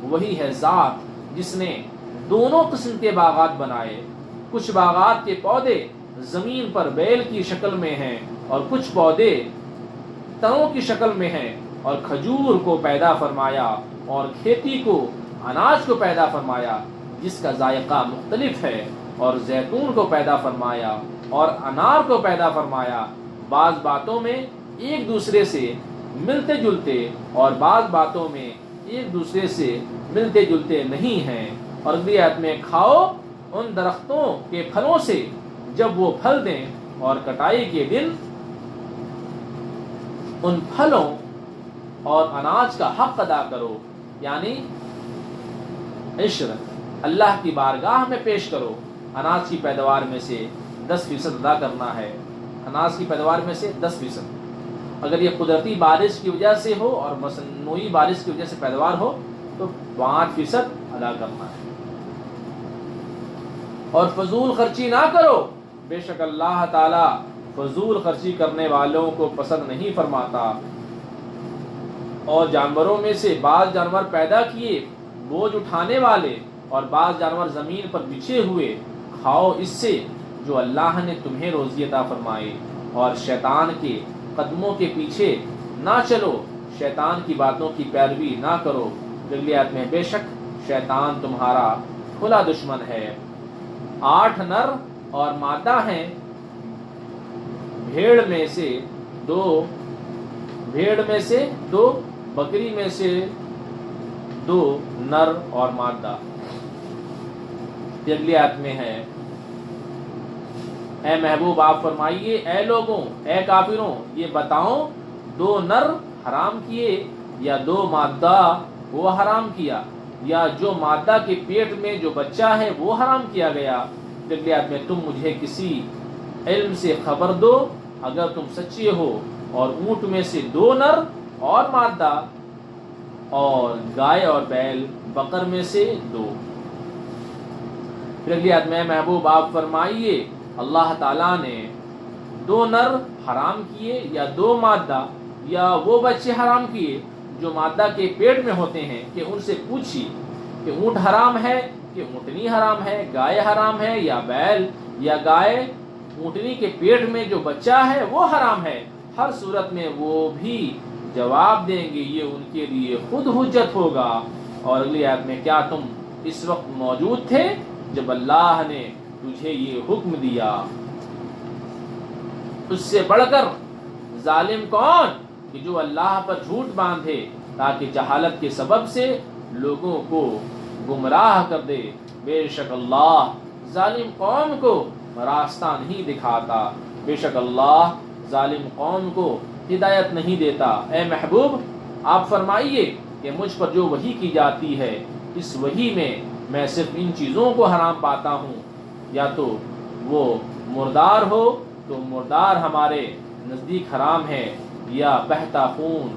وہی ہے ذات جس نے دونوں قسم کے باغات بنائے، کچھ باغات کے پودے زمین پر بیل کی شکل میں ہیں اور کچھ پودے تنوں کی شکل میں ہیں، اور کھجور کو پیدا فرمایا اور کھیتی کو، اناج کو پیدا فرمایا جس کا ذائقہ مختلف ہے، اور زیتون کو پیدا فرمایا اور انار کو پیدا فرمایا، بعض باتوں میں ایک دوسرے سے ملتے جلتے اور بعض باتوں میں ایک دوسرے سے ملتے جلتے نہیں ہیں۔ اور اگلی آیت میں کھاؤ ان درختوں کے پھلوں سے جب وہ پھل دیں، اور کٹائی کے دن ان پھلوں اور اناج کا حق ادا کرو، یعنی عشر اللہ کی بارگاہ میں پیش کرو، اناج کی پیداوار میں سے 10% ادا کرنا ہے، اناج کی پیداوار میں سے 10%، اگر یہ قدرتی بارش کی وجہ سے ہو اور مصنوعی بارش کی وجہ سے پیداوار ہو تو 5% ادا کرنا ہے۔ اور فضول خرچی نہ کرو، بے شک اللہ تعالی فضول خرچی کرنے والوں کو پسند نہیں فرماتا۔ اور جانوروں میں سے بعض جانور پیدا کیے بوجھ اٹھانے والے اور بعض جانور زمین پر بچھے ہوئے، کھاؤ اس سے جو اللہ نے تمہیں روزی عطا فرمائی، اور شیطان کے قدموں کے پیچھے نہ چلو، شیطان کی باتوں کی پیروی نہ کرو۔ اگلی آیت میں بے شک شیطان تمہارا کھلا دشمن ہے۔ 8 نر اور مادہ ہیں، بھیڑ میں سے دو، بکری میں سے 2 نر اور مادہ۔ اگلی آیت میں ہے اے محبوب آپ فرمائیے اے لوگوں، اے کافروں، یہ بتاؤ 2 نر حرام کیے یا 2 مادہ وہ حرام کیا، یا جو مادہ کے پیٹ میں جو بچہ ہے وہ حرام کیا گیا؟ اگلی آیت میں تم مجھے کسی علم سے خبر دو اگر تم سچے ہو، اور اونٹ میں سے 2 نر اور مادہ، اور گائے اور بیل بقر میں سے 2۔ پھر اگلی آیت میں محبوب آپ فرمائیے اللہ تعالیٰ نے 2 نر حرام کیے یا 2 مادہ، یا وہ بچے حرام کیے جو مادہ کے پیٹ میں ہوتے ہیں، کہ ان سے پوچھیے کہ اونٹ حرام ہے کہ اونٹنی حرام ہے، گائے حرام ہے یا بیل، یا گائے اونٹنی کے پیٹ میں جو بچہ ہے وہ حرام ہے۔ ہر صورت میں وہ بھی جواب دیں گے، یہ ان کے لیے خود حجت ہوگا۔ اور اگلی آیت میں کیا تم اس وقت موجود تھے جب اللہ نے تجھے یہ حکم دیا؟ اس سے بڑھ کر ظالم کون کہ جو اللہ پر جھوٹ باندھے تاکہ جہالت کے سبب سے لوگوں کو گمراہ کر دے۔ بے شک اللہ ظالم قوم کو راستہ نہیں دکھاتا، بے شک اللہ ظالم قوم کو ہدایت نہیں دیتا۔ اے محبوب آپ فرمائیے کہ مجھ پر جو وحی کی جاتی ہے اس وحی میں میں صرف ان چیزوں کو حرام پاتا ہوں، یا تو وہ مردار ہو تو مردار ہمارے نزدیک حرام ہے، یا بہتا خون،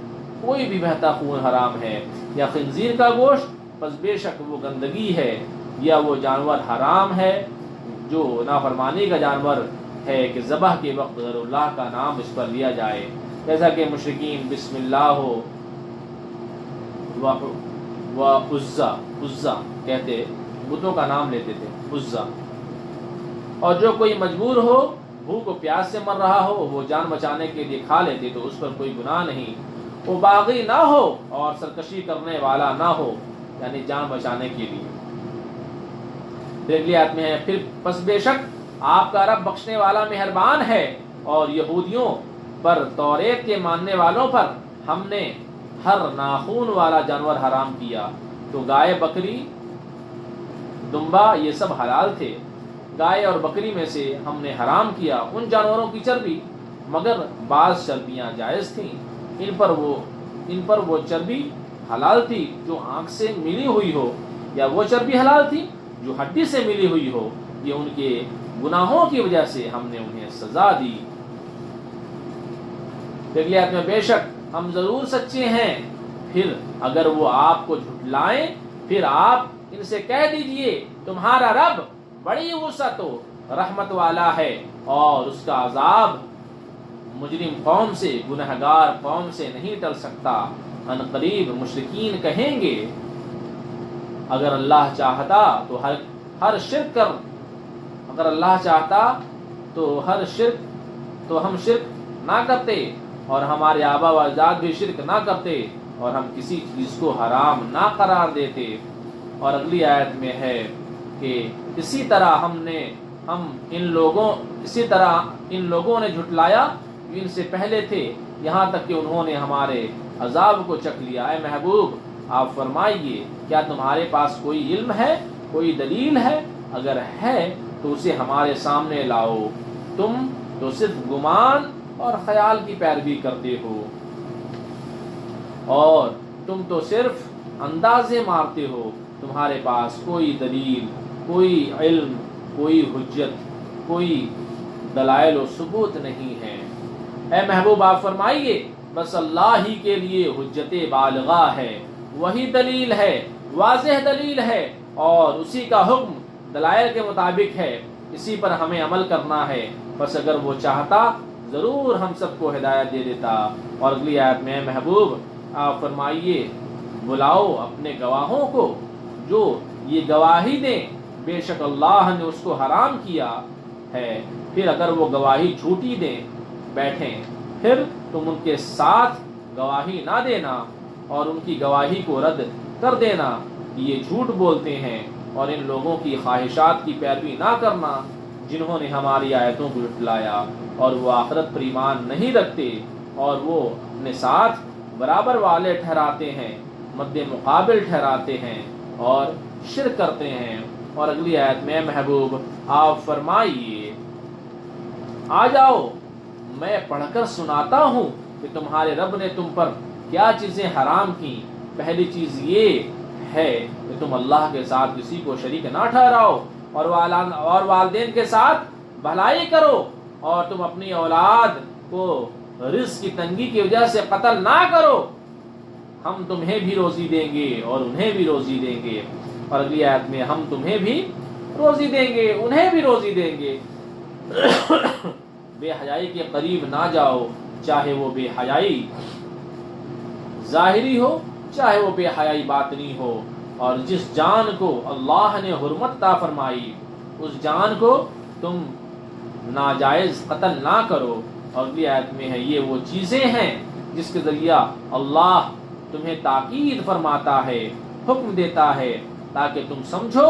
کوئی بھی بہتا خون حرام ہے، یا خنزیر کا گوشت بس بے شک وہ گندگی ہے، یا وہ جانور حرام ہے جو نافرمانی کا جانور ہے کہ ذبح کے وقت غیر اللہ کا نام اس پر لیا جائے، جیسا کہ مشرکین بسم اللہ ہو و عزا کہتے، بتوں کا نام لیتے تھے عزا۔ اور جو کوئی مجبور ہو، بھوک و پیاس سے مر رہا ہو، وہ جان بچانے کے لیے کھا لیتے تو اس پر کوئی گناہ نہیں۔ وہ باغی نہ ہو اور سرکشی کرنے والا نہ ہو، یعنی جان بچانے کے لیے۔ اگلی آیت میں ہے پھر پس بے شک آپ کا رب بخشنے والا مہربان ہے، اور یہودیوں پر توریت کے ماننے والوں پر ہم نے ہر ناخون والا جانور حرام کیا۔ تو گائے، بکری، دمبا یہ سب حلال تھے، گائے اور بکری میں سے ہم نے حرام کیا ان جانوروں کی چربی، مگر بعض چربیاں جائز تھیں، ان پر وہ چربی حلال تھی جو آنکھ سے ملی ہوئی ہو، یا وہ چربی حلال تھی جو ہڈی سے ملی ہوئی ہو، یہ ان کے گناہوں کی وجہ سے ہم نے انہیں سزا دی۔ اگلی آیت میں بے شک ہم ضرور سچے ہیں، پھر اگر وہ آپ کو جھٹلائیں پھر آپ ان سے کہہ دیجئے تمہارا رب بڑی وسعت و رحمت والا ہے، اور اس کا عذاب مجرم قوم سے، گنہگار قوم سے نہیں ٹل سکتا۔ ان قریب مشرکین کہیں گے اگر اللہ چاہتا تو اگر اللہ چاہتا تو ہم شرک نہ کرتے، اور ہمارے آبا و اجداد بھی شرک نہ کرتے، اور ہم کسی چیز کو حرام نہ قرار دیتے۔ اور اگلی آیت میں ہے کہ اسی طرح ان لوگوں نے جھٹلایا جو ان سے پہلے تھے، یہاں تک کہ انہوں نے ہمارے عذاب کو چکھ لیا۔ اے محبوب آپ فرمائیے کیا تمہارے پاس کوئی علم ہے، کوئی دلیل ہے؟ اگر ہے تو اسے ہمارے سامنے لاؤ، تم تو صرف گمان اور خیال کی پیروی کرتے ہو، اور تم تو صرف اندازے مارتے ہو، تمہارے پاس کوئی دلیل، کوئی علم، کوئی حجت، کوئی دلائل و ثبوت نہیں ہے۔ اے محبوب آپ فرمائیے بس اللہ ہی کے لیے حجت بالغہ ہے، وہی دلیل ہے، واضح دلیل ہے، اور اسی کا حکم دلائل کے مطابق ہے، اسی پر ہمیں عمل کرنا ہے۔ بس اگر وہ چاہتا ضرور ہم سب کو ہدایت دے دیتا۔ اور اگلی آیت میں محبوب آپ فرمائیے بلاؤ اپنے گواہوں کو جو یہ گواہی دیں بے شک اللہ نے اس کو حرام کیا ہے، پھر اگر وہ گواہی جھوٹی دیں بیٹھیں، پھر تم ان کے ساتھ گواہی نہ دینا اور ان کی گواہی کو رد کر دینا کہ یہ جھوٹ بولتے ہیں، اور ان لوگوں کی خواہشات کی پیروی نہ کرنا جنہوں نے ہماری آیتوں کو جھٹلایا اور وہ آخرت پر ایمان نہیں رکھتے، اور وہ اپنے ساتھ برابر والے ٹھہراتے ہیں، مد مقابل ٹھہراتے ہیں اور شرک کرتے ہیں۔ اور اگلی آیت میں محبوب آپ فرمائیے، آ جاؤ میں پڑھ کر سناتا ہوں کہ تمہارے رب نے تم پر کیا چیزیں حرام کی۔ پہلی چیز یہ ہے کہ تم اللہ کے ساتھ کسی کو شریک نہ ٹھہراؤ، اور والدین کے ساتھ بھلائی کرو، اور تم اپنی اولاد کو رزق کی تنگی کی وجہ سے قتل نہ کرو، ہم تمہیں بھی روزی دیں گے اور انہیں بھی روزی دیں گے۔ اور اگلی آیت میں ہم تمہیں بھی روزی دیں گے انہیں بھی روزی دیں گے۔ بے حیائی کے قریب نہ جاؤ، چاہے وہ بے حیائی ظاہری ہو چاہے وہ بے حیائی باطنی ہو، اور جس جان کو اللہ نے حرمت عطا فرمائی اس جان کو تم ناجائز قتل نہ کرو۔ اور اگلی آیت میں ہے یہ وہ چیزیں ہیں جس کے ذریعہ اللہ تمہیں تاکید فرماتا ہے، حکم دیتا ہے تاکہ تم سمجھو۔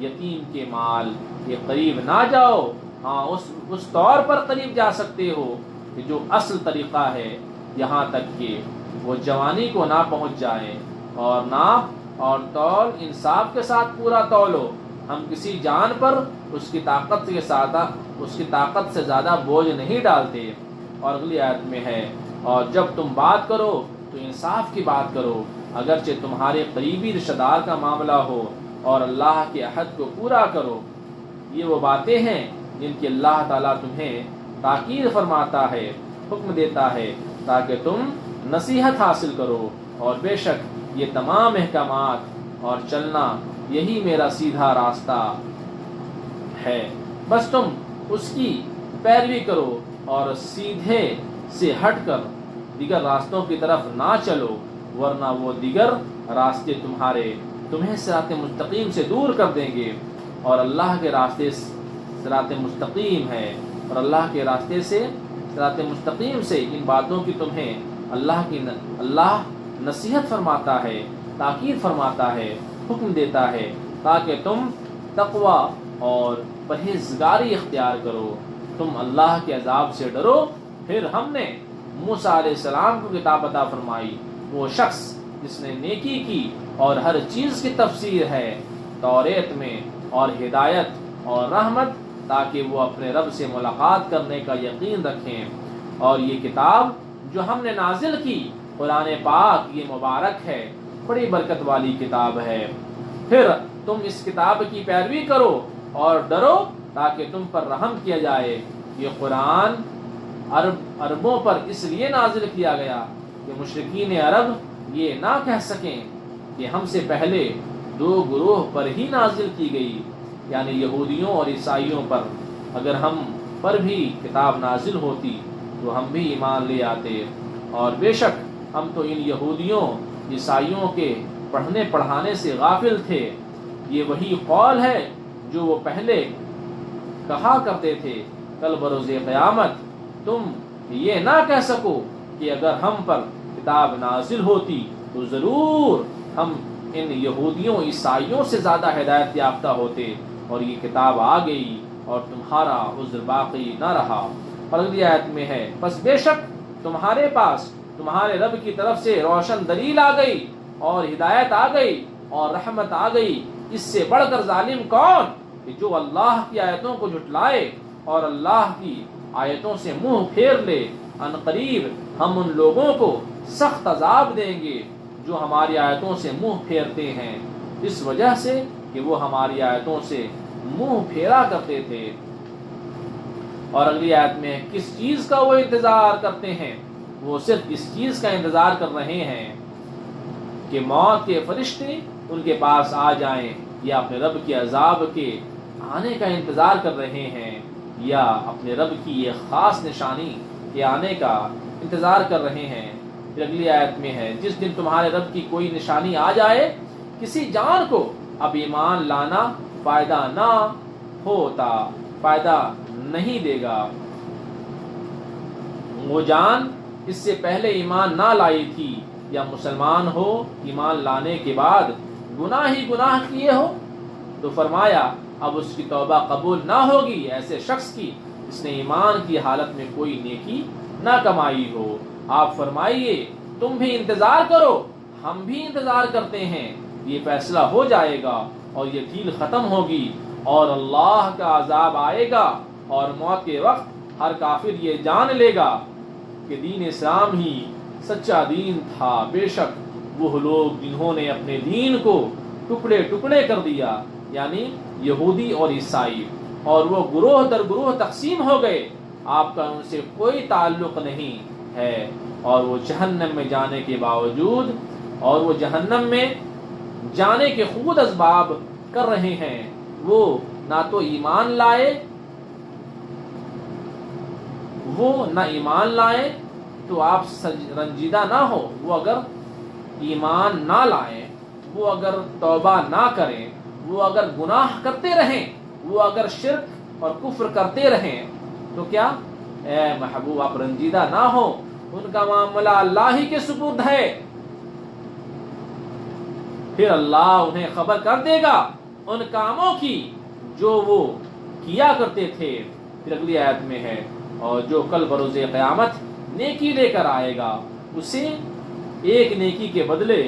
یتیم کے مال کے قریب نہ جاؤ، ہاں اس طور پر قریب جا سکتے ہو کہ جو اصل طریقہ ہے، یہاں تک کہ وہ جوانی کو نہ پہنچ جائیں، اور ناپ اور تول انصاف کے ساتھ پورا تولو۔ ہم کسی جان پر اس کی طاقت سے زیادہ بوجھ نہیں ڈالتے۔ اور اگلی آیت میں ہے، اور جب تم بات کرو تو انصاف کی بات کرو، اگرچہ تمہارے قریبی رشتہ دار کا معاملہ ہو، اور اللہ کے عہد کو پورا کرو۔ یہ وہ باتیں ہیں جن کی اللہ تعالیٰ تمہیں تاکید فرماتا ہے، حکم دیتا ہے تاکہ تم نصیحت حاصل کرو، اور بے شک یہ تمام احکامات اور چلنا یہی میرا سیدھا راستہ ہے، بس تم اس کی پیروی کرو اور سیدھے سے ہٹ کر دیگر راستوں کی طرف نہ چلو، ورنہ وہ دیگر راستے تمہیں صراط مستقیم سے دور کر دیں گے۔ اور اللہ کے راستے صراط مستقیم ہے، اور اللہ کے راستے سے صراط مستقیم سے ان باتوں کی تمہیں اللہ نصیحت فرماتا ہے، تاکید فرماتا ہے، حکم دیتا ہے تاکہ تم تقوی اور پرہیزگاری اختیار کرو، تم اللہ کے عذاب سے ڈرو۔ پھر ہم نے موسیٰ علیہ السلام کو کتاب عطا فرمائی، وہ شخص جس نے نیکی کی اور ہر چیز کی تفسیر ہے توریت میں، اور ہدایت اور رحمت، تاکہ وہ اپنے رب سے ملاقات کرنے کا یقین رکھیں۔ اور یہ کتاب جو ہم نے نازل کی، قرآن پاک، یہ مبارک ہے، بڑی برکت والی کتاب ہے۔ پھر تم اس کتاب کی پیروی کرو اور ڈرو تاکہ تم پر رحم کیا جائے۔ یہ قرآن عربوں پر اس لیے نازل کیا گیا کہ مشرکین عرب یہ نہ کہہ سکیں کہ ہم سے پہلے دو گروہ پر ہی نازل کی گئی، یعنی یہودیوں اور عیسائیوں پر۔ اگر ہم پر بھی کتاب نازل ہوتی تو ہم بھی ایمان لے آتے، اور بے شک ہم تو ان یہودیوں عیسائیوں کے پڑھنے پڑھانے سے غافل تھے۔ یہ وہی قول ہے جو وہ پہلے کہا کرتے تھے، کل بروز قیامت تم یہ نہ کہہ سکو کہ اگر ہم پر کتاب نازل ہوتی تو ضرور ہم ان یہودیوں عیسائیوں سے زیادہ ہدایت یافتہ ہوتے، اور یہ کتاب آ گئی اور تمہارا عذر باقی نہ رہا۔ اور اگلی آیت میں ہے، پس بے شک تمہارے پاس تمہارے رب کی طرف سے روشن دلیل آ گئی اور ہدایت آ گئی اور رحمت آ گئی، اس سے بڑھ کر ظالم کون کہ جو اللہ کی آیتوں کو جھٹلائے اور اللہ کی آیتوں سے منہ پھیر لے۔ ان قریب ہم ان لوگوں کو سخت عذاب دیں گے جو ہماری آیتوں سے منہ پھیرتے ہیں، اس وجہ سے کہ وہ ہماری آیتوں سے منہ پھیرا کرتے تھے۔ اور اگلی آیت میں کس چیز کا وہ انتظار کرتے ہیں؟ وہ صرف اس چیز کا انتظار کر رہے ہیں کہ موت کے فرشتے ان کے پاس آ جائیں، یا اپنے رب کے عذاب کے آنے کا انتظار کر رہے ہیں، یا اپنے رب کی یہ خاص نشانی کے آنے کا انتظار کر رہے ہیں۔ پھر اگلی آیت میں ہے، جس دن تمہارے رب کی کوئی نشانی آ جائے، کسی جان کو اب ایمان لانا فائدہ فائدہ نہیں دے گا۔ وہ جان اس سے پہلے ایمان نہ لائی تھی، یا مسلمان ہو ایمان لانے کے بعد گناہ ہی گناہ کیے ہو، تو فرمایا اب اس کی توبہ قبول نہ ہوگی ایسے شخص کی جس نے ایمان کی حالت میں کوئی نیکی نہ کمائی ہو۔ آپ فرمائیے تم بھی انتظار کرو، ہم بھی انتظار کرتے ہیں، یہ فیصلہ ہو جائے گا اور یہ ڈھیل ختم ہوگی اور اللہ کا عذاب آئے گا، اور موت کے وقت ہر کافر یہ جان لے گا کہ دین اسلام ہی سچا دین تھا۔ بے شک وہ لوگ جنہوں نے اپنے دین کو ٹکڑے ٹکڑے کر دیا، یعنی یہودی اور عیسائی، اور وہ گروہ در گروہ تقسیم ہو گئے، آپ کا ان سے کوئی تعلق نہیں ہے، اور وہ جہنم میں جانے کے باوجود، اور وہ جہنم میں جانے کے خود اسباب کر رہے ہیں۔ وہ نہ تو ایمان لائے، وہ نہ ایمان لائے تو آپ رنجیدہ نہ ہو، وہ اگر ایمان نہ لائیں، وہ اگر توبہ نہ کریں، وہ اگر گناہ کرتے رہیں، وہ اگر شرک اور کفر کرتے رہیں، تو کیا اے محبوب آپ رنجیدہ نہ ہو، ان کا معاملہ اللہ ہی کے سپرد ہے، پھر اللہ انہیں خبر کر دے گا ان کاموں کی جو وہ کیا کرتے تھے۔ پھر اگلی آیت میں ہے اور جو کل بروز قیامت نیکی لے کر آئے گا اسے ایک نیکی کے بدلے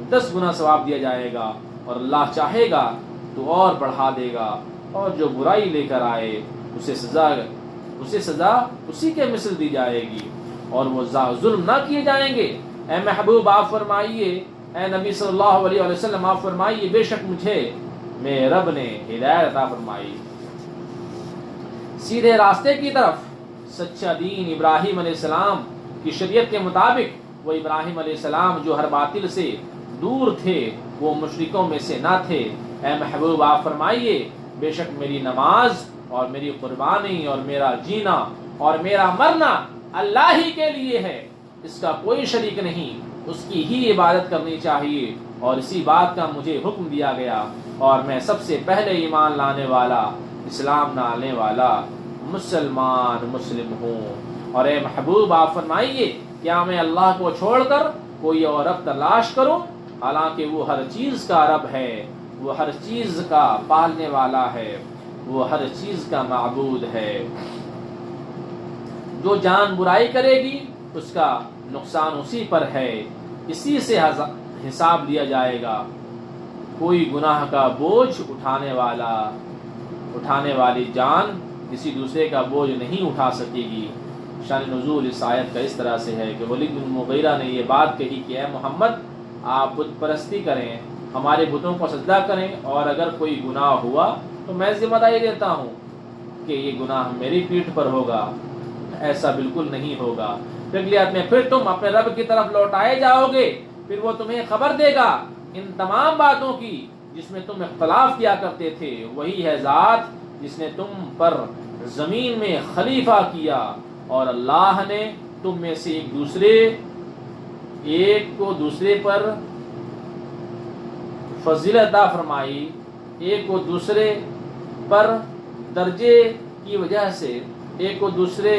10 گنا ثواب دیا جائے گا، اور اللہ چاہے گا تو اور بڑھا دے گا، اور جو برائی لے کر آئے اسے سزا اسی کے مثل دی جائے گی، اور وہ ظلم نہ کیے جائیں گے۔ اے محبوب آپ فرمائیے، اے نبی صلی اللہ علیہ وسلم آپ فرمائیے بے شک مجھے میرے رب نے ہدایت عطا فرمائی سیدھے راستے کی طرف۔ سچا دین ابراہیم علیہ السلام کی شریعت کے مطابق، وہ ابراہیم علیہ السلام جو ہر باطل سے دور تھے، وہ مشرکوں میں سے نہ تھے۔ اے محبوب آپ فرمائیے بے شک میری نماز اور میری قربانی اور میرا جینا اور میرا مرنا اللہ ہی کے لیے ہے، اس کا کوئی شریک نہیں، اس کی ہی عبادت کرنی چاہیے، اور اسی بات کا مجھے حکم دیا گیا، اور میں سب سے پہلے ایمان لانے والا، اسلام لانے والا مسلم ہوں۔ اور اے محبوب آپ فرمائیے کیا میں اللہ کو چھوڑ کر کوئی اور رب تلاش کروں، حالانکہ وہ ہر چیز کا رب ہے، وہ ہر چیز کا پالنے والا ہے، وہ ہر چیز کا معبود ہے۔ جو جان برائی کرے گی اس کا نقصان اسی پر ہے، اسی سے حساب لیا جائے گا۔ کوئی گناہ کا بوجھ اٹھانے والی جان کسی دوسرے کا بوجھ نہیں اٹھا سکے گی۔ شان نزول اس آیت کا اس طرح سے ہے کہ ولید بن مغیرہ نے یہ بات کہی کہ اے محمد آپ بت پرستی کریں، ہمارے بتوں کو سجدہ کریں، اور اگر کوئی گناہ ہوا تو میں ذمہ داری لیتا ہوں کہ یہ گناہ میری پیٹھ پر ہوگا۔ ایسا بالکل نہیں ہوگا۔ اگلی آیت میں پھر تم اپنے رب کی طرف لوٹائے جاؤ گے، پھر وہ تمہیں خبر دے گا ان تمام باتوں کی جس میں تم اختلاف کیا کرتے تھے۔ وہی ہے ذات جس نے تم پر زمین میں خلیفہ کیا، اور اللہ نے تم میں سے ایک کو دوسرے پر فضیلت عطا فرمائی، ایک کو دوسرے پر درجے کی وجہ سے ایک کو دوسرے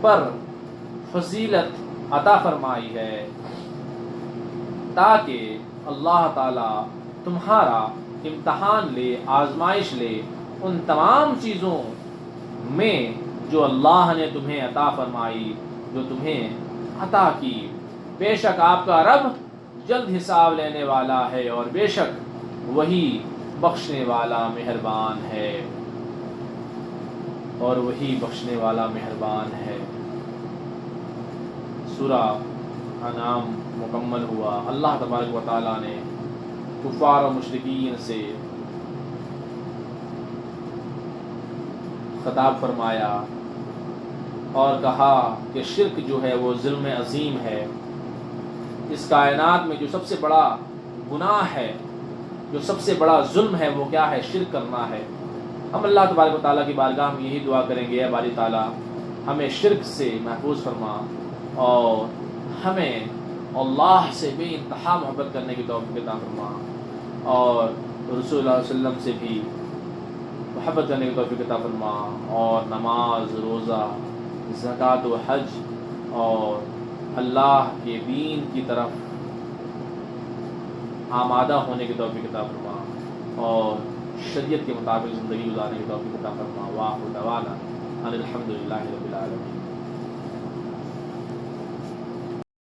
پر فضیلت عطا فرمائی ہے، تاکہ اللہ تعالی تمہارا امتحان لے، آزمائش لے ان تمام چیزوں میں جو اللہ نے تمہیں عطا فرمائی، جو تمہیں عطا کی۔ بے شک آپ کا رب جلد حساب لینے والا ہے، اور بے شک وہی بخشنے والا مہربان ہے، اور وہی بخشنے والا مہربان ہے۔ سورہ انعام مکمل ہوا۔ اللہ تبارک و تعالیٰ نے کفار و مشرکین سے خطاب فرمایا اور کہا کہ شرک جو ہے وہ ظلم عظیم ہے۔ اس کائنات میں جو سب سے بڑا گناہ ہے، جو سب سے بڑا ظلم ہے، وہ کیا ہے؟ شرک کرنا ہے۔ ہم اللہ تبارک و تعالیٰ کی بارگاہ میں یہی دعا کریں گے، اے باری تعالیٰ ہمیں شرک سے محفوظ فرما، اور ہمیں اللہ سے بے انتہا محبت کرنے کی توفیق عطا فرما، اور رسول اللہ علیہ وسلم سے بھی محبت کرنے کی توفیق عطا فرما، اور نماز، روزہ زکوٰۃ و حج اور اللہ کے دین کی طرف آمادہ ہونے کی توفیق عطا فرما اور شریعت کے مطابق زندگی گزارنے کی توفیق عطا فرما۔ وآخر دعوانا ان الحمد للہ رب العالمین۔